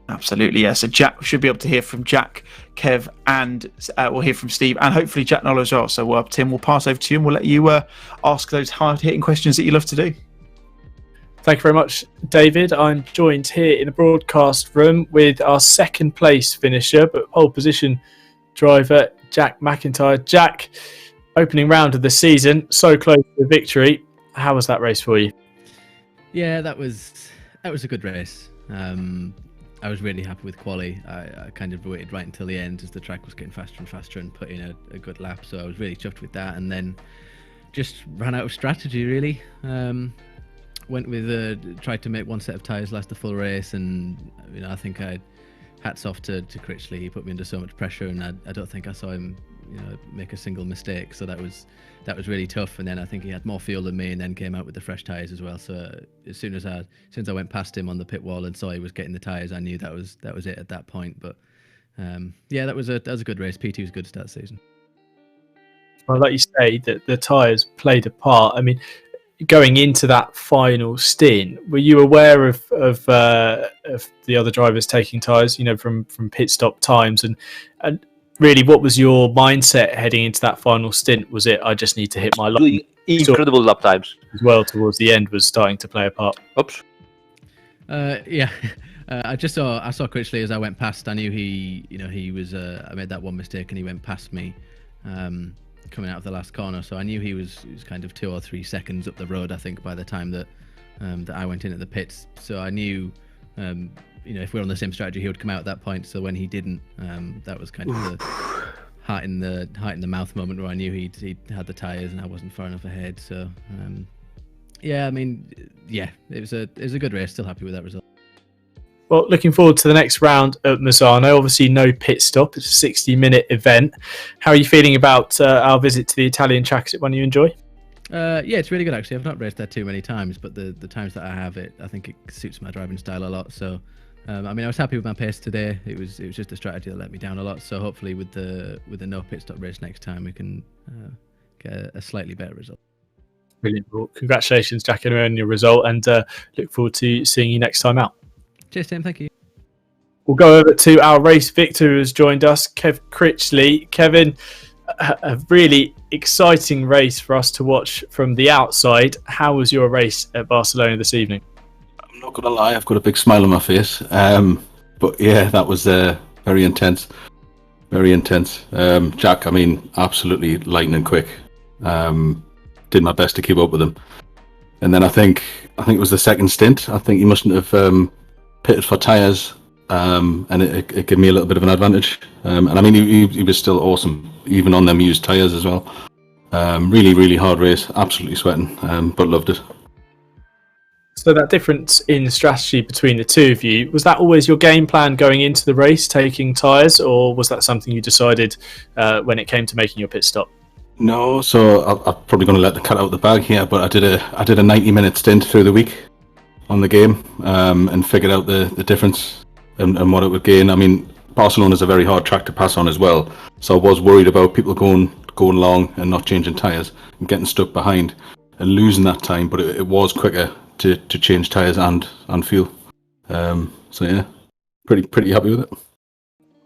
Absolutely, yeah. So Jack, we should be able to hear from Jack, Kev, and we'll hear from Steve, and hopefully Jack Noller as well. So Tim, we'll pass over to you and we'll let you ask those hard-hitting questions that you love to do. Thank you very much, David. I'm joined here in the broadcast room with our second place finisher, but pole position driver, Jack McIntyre. Jack, opening round of the season, so close to victory. How was that race for you? Yeah, that was a good race. I was really happy with quali. I kind of waited right until the end as the track was getting faster and faster and put in a good lap. So I was really chuffed with that, and then just ran out of strategy really. Went with tried to make one set of tyres last the full race, and I think hats off to Critchley. He put me under so much pressure, and I don't think I saw him make a single mistake, so that was really tough. And then I think he had more fuel than me, and then came out with the fresh tyres as well. So as soon as I went past him on the pit wall and saw he was getting the tyres, I knew that was it at that point. But yeah, that was a good race. P2 was good to start the season. Well, like you say, that the tyres played a part. I mean, going into that final stint, were you aware of the other drivers taking tyres, from pit stop times, and really, what was your mindset heading into that final stint? Was it, I just need to hit my line? Incredible lap times as well towards the end was starting to play a part. Oops. Yeah. I saw Critchley as I went past. I knew he was. I made that one mistake and he went past me, coming out of the last corner. So I knew he was kind of 2 or 3 seconds up the road, I think, by the time that I went in at the pits. So I knew. If we're on the same strategy, he would come out at that point. So when he didn't, that was kind of the heart in the mouth moment where I knew he'd had the tyres and I wasn't far enough ahead. So yeah, I mean, yeah, it was a good race. Still happy with that result. Well, looking forward to the next round at Misano. Obviously, no pit stop. It's a 60-minute event. How are you feeling about our visit to the Italian track? Is it one you enjoy? Yeah, it's really good actually. I've not raced there too many times, but the times that I have I think it suits my driving style a lot. So, I was happy with my pace today. It was just a strategy that let me down a lot. So hopefully with the no pit stop race next time, we can get a slightly better result. Brilliant. Well, congratulations, Jack, on your result, and look forward to seeing you next time out. Cheers, Tim. Thank you. We'll go over to our race victor who has joined us, Kev Critchley. Kevin, a really exciting race for us to watch from the outside. How was your race at Barcelona this evening? I'm not going to lie, I've got a big smile on my face. But yeah, that was very intense. Very intense. Jack, absolutely lightning quick. Did my best to keep up with him. And then I think it was the second stint. I think he mustn't have pitted for tyres. And it gave me a little bit of an advantage. He was still awesome, even on them used tyres as well. Really, really hard race, absolutely sweating, but loved it. So that difference in strategy between the two of you, was that always your game plan going into the race, taking tyres, or was that something you decided when it came to making your pit stop? No, so I'm probably going to let the cat out of the bag here, but I did a 90-minute stint through the week on the game and figured out the difference and what it would gain. Barcelona is a very hard track to pass on as well, so I was worried about people going long and not changing tyres and getting stuck behind and losing that time, but it was quicker to change tyres and fuel. So yeah, pretty happy with it.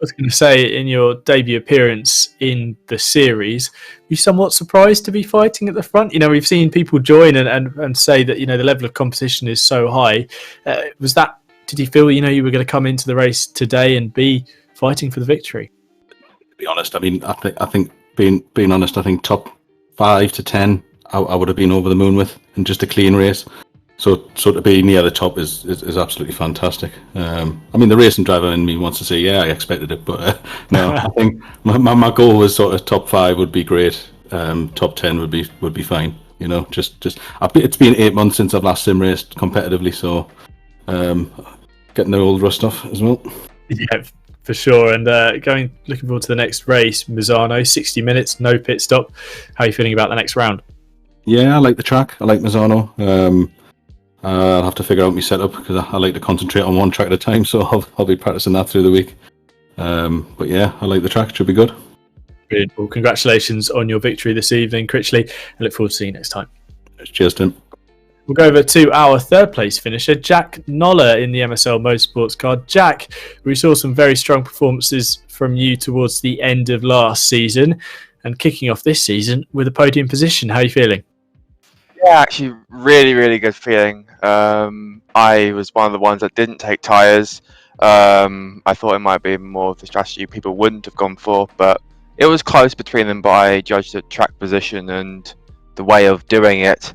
was going to say, in your debut appearance in the series, were you somewhat surprised to be fighting at the front? You know, we've seen people join and say that, you know, the level of competition is so high. Did you feel, you know, you were going to come into the race today and be fighting for the victory? To be honest, I mean, I think being honest, I think top 5 to 10, I would have been over the moon with, in just a clean race. So to be near the top is absolutely fantastic. I mean, the racing driver in me wants to say, yeah, I expected it, but no, I think my goal was sort of top 5 would be great. Top 10 would be fine. You know, it's been 8 months since I've last sim raced competitively, so getting the old rust off as well. Yeah, for sure. And looking forward to the next race, Misano, 60 minutes, no pit stop. How are you feeling about the next round? Yeah, I like the track. I like Misano. I'll have to figure out my setup because I like to concentrate on one track at a time, so I'll be practicing that through the week. But yeah, I like the track. It should be good. Brilliant. Well, congratulations on your victory this evening, Critchley. I look forward to seeing you next time. Cheers, Tim. We'll go over to our third place finisher, Jack Noller in the MSL Motorsports car. Jack, we saw some very strong performances from you towards the end of last season and kicking off this season with a podium position. How are you feeling? Yeah, actually, really, really good feeling. I was one of the ones that didn't take tyres. I thought it might be more of the strategy people wouldn't have gone for, but it was close between them. But I judged the track position and the way of doing it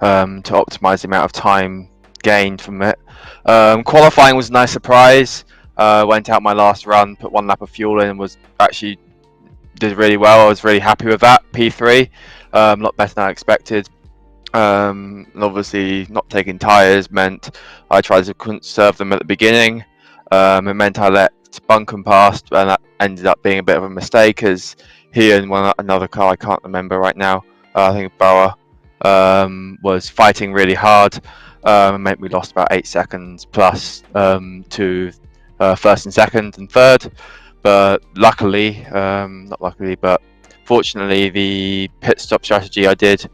to optimise the amount of time gained from it. Qualifying was a nice surprise. Went out my last run, put 1 lap of fuel in, and did really well. I was really happy with that. P3, a lot better than I expected. And obviously not taking tyres meant I tried to conserve them at the beginning. It meant I let Bunkum past, and that ended up being a bit of a mistake as he and another car, I can't remember right now, I think Bauer, was fighting really hard. It meant we lost about 8 seconds plus to first and second and third. But luckily, but fortunately, the pit stop strategy I did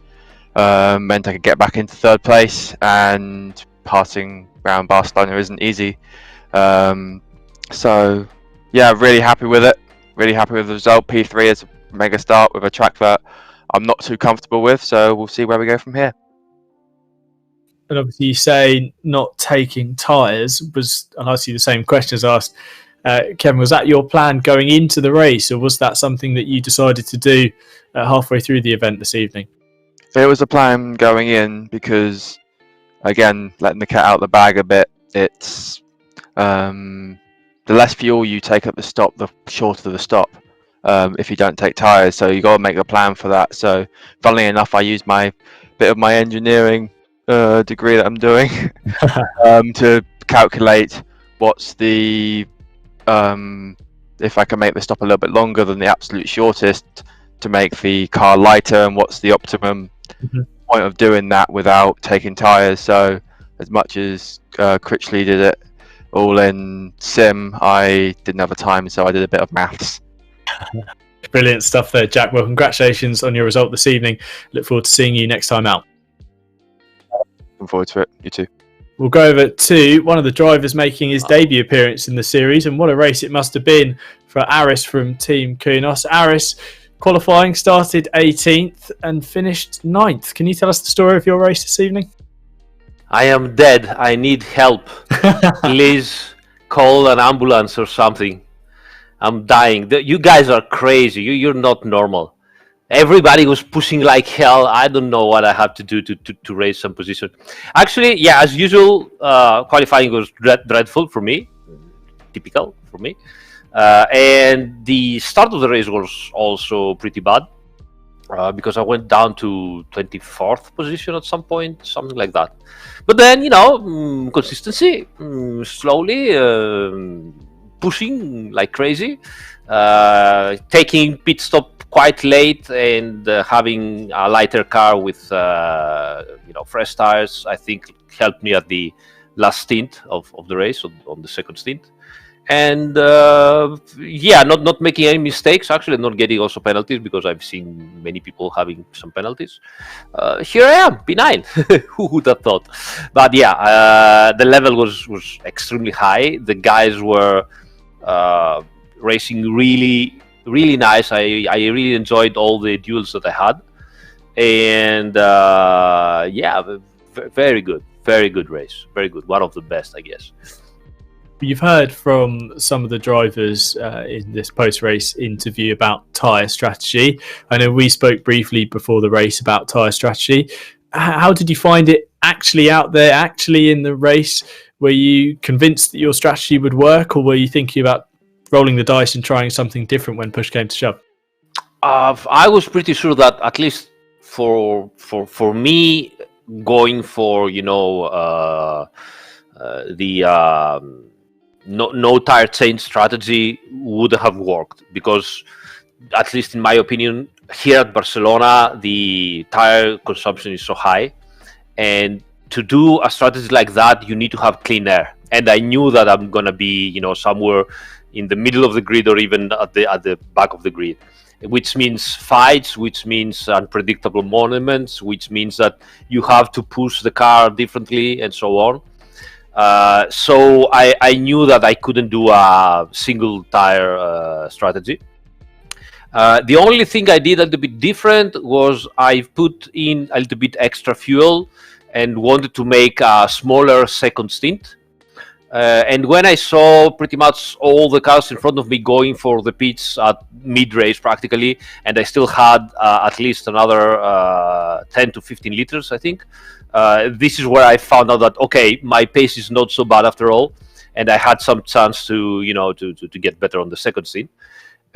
meant I could get back into third place, and passing around Barcelona isn't easy. So yeah, really happy with it. Really happy with the result. P3 is a mega start with a track that I'm not too comfortable with, so we'll see where we go from here. And obviously you say not taking tyres, I'll ask you the same question as asked Kevin, was that your plan going into the race, or was that something that you decided to do halfway through the event this evening? It was a plan going in because, again, letting the cat out of the bag a bit, it's the less fuel you take at the stop, the shorter the stop if you don't take tyres. So you got to make a plan for that. So funnily enough, I used my bit of my engineering degree that I'm doing to calculate what's the if I can make the stop a little bit longer than the absolute shortest to make the car lighter, and what's the optimum point of doing that without taking tyres. So as much as Critchley did it all in sim, I didn't have a time, so I did a bit of maths. Brilliant stuff there, Jack. Well, congratulations on your result this evening. Look forward to seeing you next time out. Looking forward to it. You too. We'll go over to one of the drivers making his debut appearance in the series, and what a race it must have been for Aris from Team Kunos. Aris, qualifying, started 18th and finished 9th. Can you tell us the story of your race this evening? I am dead. I need help. Please call an ambulance or something. I'm dying. You guys are crazy. You're not normal. Everybody was pushing like hell. I don't know what I have to do to raise some position. Actually, yeah, as usual, qualifying was dreadful for me. Typical for me. And the start of the race was also pretty bad because I went down to 24th position at some point, something like that. But then, consistency, slowly, pushing like crazy, taking pit stop quite late, and having a lighter car with fresh tires, I think helped me at the last stint of the race, on the second stint. And not making any mistakes, actually not getting also penalties, because I've seen many people having some penalties. Here I am, P9. Who would have thought? But yeah, the level was extremely high. The guys were racing really, really nice. I really enjoyed all the duels that I had, and very good race, very good, one of the best, I guess. You've heard from some of the drivers in this post-race interview about tyre strategy. I know we spoke briefly before the race about tyre strategy. How did you find it actually out there, actually in the race? Were you convinced that your strategy would work, or were you thinking about rolling the dice and trying something different when push came to shove? I was pretty sure that, at least for me, going for no tire change strategy would have worked, because, at least in my opinion, here at Barcelona the tire consumption is so high, and to do a strategy like that you need to have clean air, and I knew that I'm gonna be somewhere in the middle of the grid, or even at the back of the grid, which means fights, which means unpredictable moments, which means that you have to push the car differently, and so on. So I knew that I couldn't do a single tire strategy. The only thing I did a little bit different was I put in a little bit extra fuel and wanted to make a smaller second stint. And when I saw pretty much all the cars in front of me going for the pits at mid-race practically, and I still had at least another 10 to 15 liters, I think, this is where I found out that, okay, my pace is not so bad after all, and I had some chance to get better on the second stint,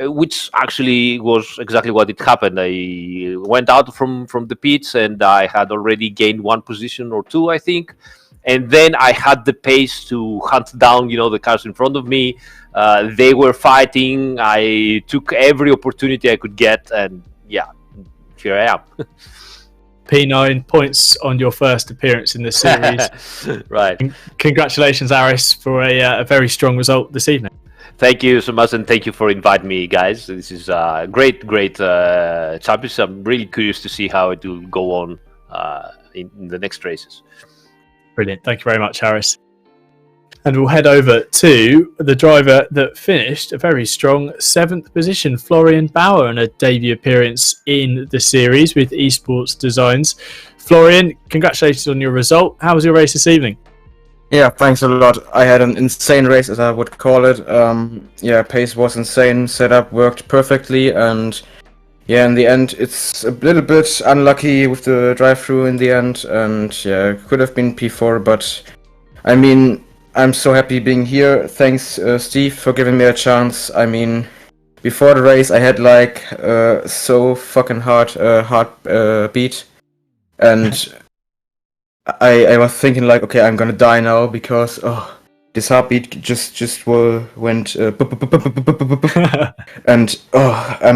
which actually was exactly what it happened. I went out from the pits, and I had already gained one position or two, I think. And then I had the pace to hunt down, the cars in front of me. They were fighting. I took every opportunity I could get, and here I am. P9 points on your first appearance in the series. Right. Congratulations, Aris, for a very strong result this evening. Thank you so much, and thank you for inviting me, guys. This is a great championship. I'm really curious to see how it will go on in the next races. Brilliant. Thank you very much, Harris. And we'll head over to the driver that finished a very strong 7th position, Florian Bauer, and a debut appearance in the series with Esports Designs. Florian, congratulations on your result. How was your race this evening? Yeah, thanks a lot. I had an insane race, as I would call it. Pace was insane, setup worked perfectly, and in the end, it's a little bit unlucky with the drive-through in the end, and could have been P4, but I mean, I'm so happy being here. Thanks, Steve, for giving me a chance. I mean, before the race, I had so fucking hard beat, and I was thinking okay, I'm gonna die now because this heartbeat just went and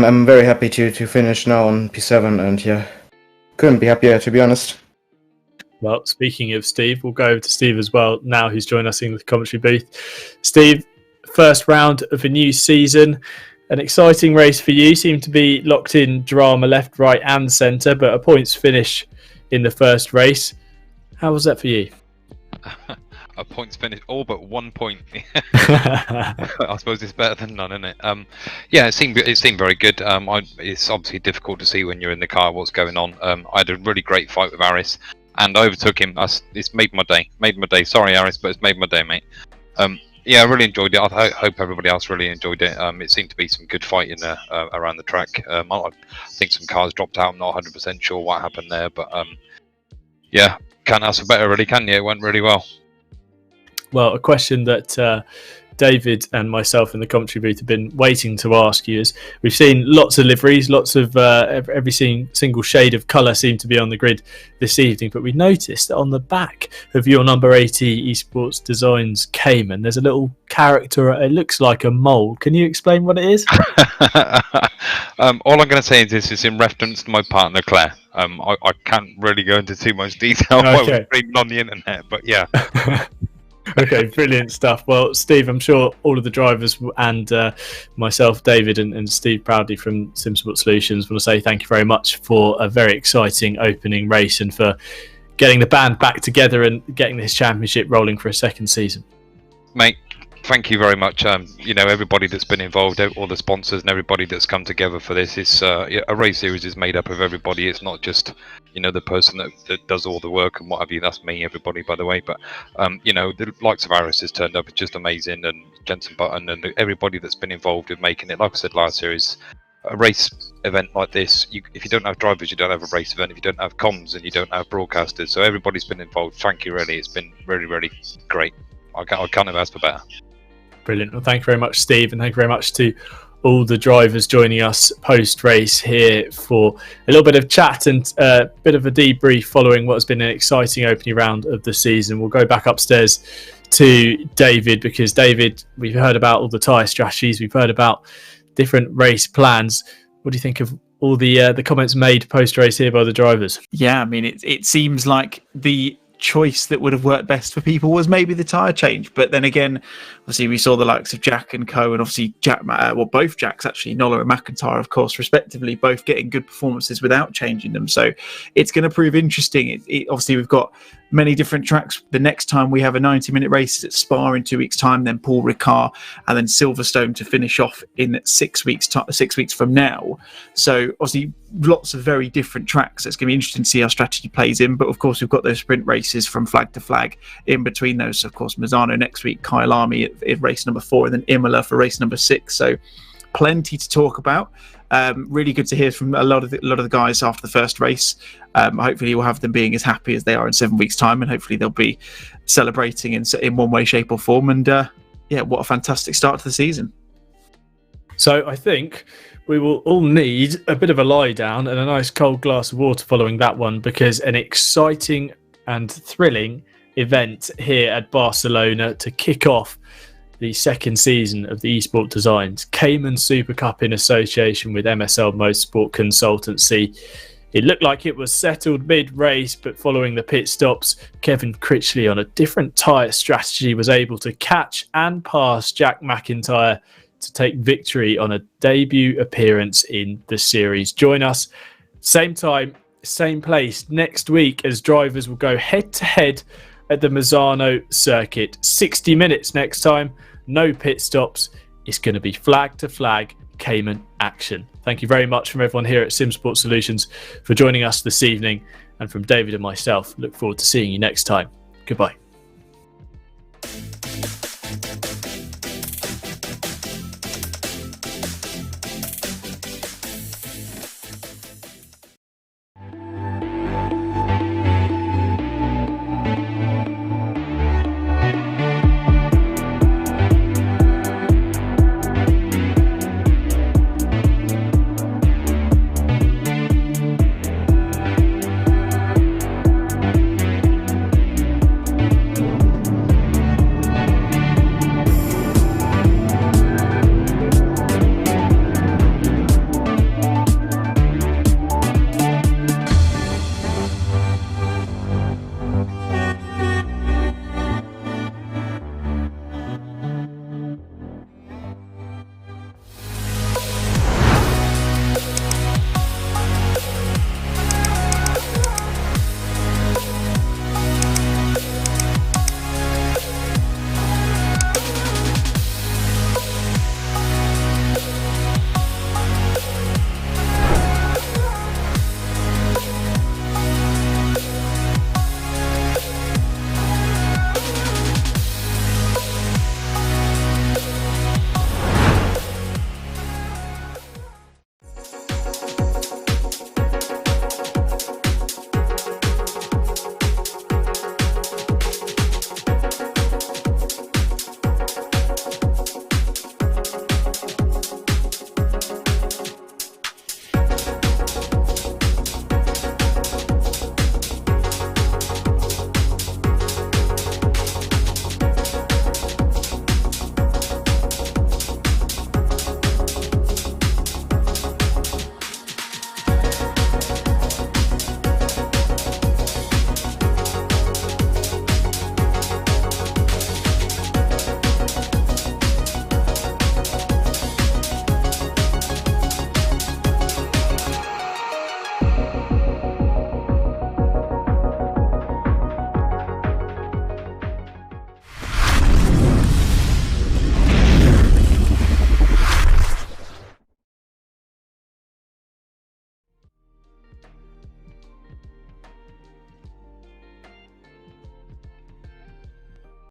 I'm very happy to finish now on P7, and couldn't be happier, to be honest. Well, speaking of Steve, we'll go over to Steve as well now, who's joined us in the commentary booth. Steve, first round of a new season, an exciting race for you. Seemed to be locked in drama left, right and centre, but a points finish in the first race. How was that for you? A points finish, all but 1 point. I suppose it's better than none, isn't it? It seemed very good. It's obviously difficult to see when you're in the car what's going on. I had a really great fight with Aris and overtook him. It's made my day. Sorry, Aris, but it's made my day, mate. I really enjoyed it. I hope everybody else really enjoyed it. It seemed to be some good fighting around the track. I think some cars dropped out. I'm not 100% sure what happened there, but can't ask for better, really, can you? It went really well. Well, a question that David and myself in the commentary booth have been waiting to ask you is, we've seen lots of liveries, lots of every single shade of colour seem to be on the grid this evening, but we noticed that on the back of your number 80 Esports Designs Cayman, there's a little character, it looks like a mole. Can you explain what it is? All I'm going to say is this is in reference to my partner, Claire. I can't really go into too much detail. Okay. I was reading on the internet, but yeah. Okay, brilliant stuff. Well, Steve, I'm sure all of the drivers and myself, David, and Steve Proudley from Simsport Solutions want to say thank you very much for a very exciting opening race and for getting the band back together and getting this championship rolling for a second season. Mate, thank you very much. Everybody that's been involved, all the sponsors and everybody that's come together for this. It's a race series is made up of everybody. It's not just the person that does all the work and what have you. That's me, everybody, by the way. But the likes of Aris has turned up. It's just amazing, and Jensen Button and everybody that's been involved in making it. Like I said last series, a race event like this, if you don't have drivers, you don't have a race event. If you don't have comms, and you don't have broadcasters, so everybody's been involved. Thank you, really. It's been really, really great. I can't have asked for better. Brilliant. Well, thank you very much, Steve, and thank you very much to all the drivers joining us post-race here for a little bit of chat and a bit of a debrief following what has been an exciting opening round of the season. We'll go back upstairs to David, because David, we've heard about all the tyre strategies, we've heard about different race plans. What do you think of all the comments made post-race here by the drivers? Yeah, I mean, it seems like the choice that would have worked best for people was maybe the tyre change, but then again, obviously we saw the likes of Jack and Co, and obviously both Jacks actually, Nola and McIntyre, of course, respectively, both getting good performances without changing them. So it's going to prove interesting. Obviously we've got many different tracks. The next time we have a 90-minute race at Spa in 2 weeks' time, then Paul Ricard, and then Silverstone to finish off in 6 weeks from now. So obviously lots of very different tracks. It's going to be interesting to see how strategy plays in. But of course we've got those sprint races from flag to flag in between those. Of course, Mazzano next week, Kyle Army at race number 4, and then Imola for race number 6. So plenty to talk about. Really good to hear from a lot of the guys after the first race. Hopefully we'll have them being as happy as they are in 7 weeks' time, and hopefully they'll be celebrating in one way, shape or form. And what a fantastic start to the season. So I think we will all need a bit of a lie down and a nice cold glass of water following that one, because an exciting and thrilling event here at Barcelona to kick off the second season of the Esport Designs Cayman Supercup in association with MSL Motorsport Consultancy. It looked like it was settled mid-race, but following the pit stops, Kevin Critchley on a different tyre strategy was able to catch and pass Jack McIntyre to take victory on a debut appearance in the series. Join us, same time, same place, next week, as drivers will go head-to-head at the Mazzano circuit. 60 minutes next time, no pit stops. It's going to be flag-to-flag Cayman action. Thank you very much from everyone here at Simsport Solutions for joining us this evening, and from David and myself, look forward to seeing you next time. Goodbye.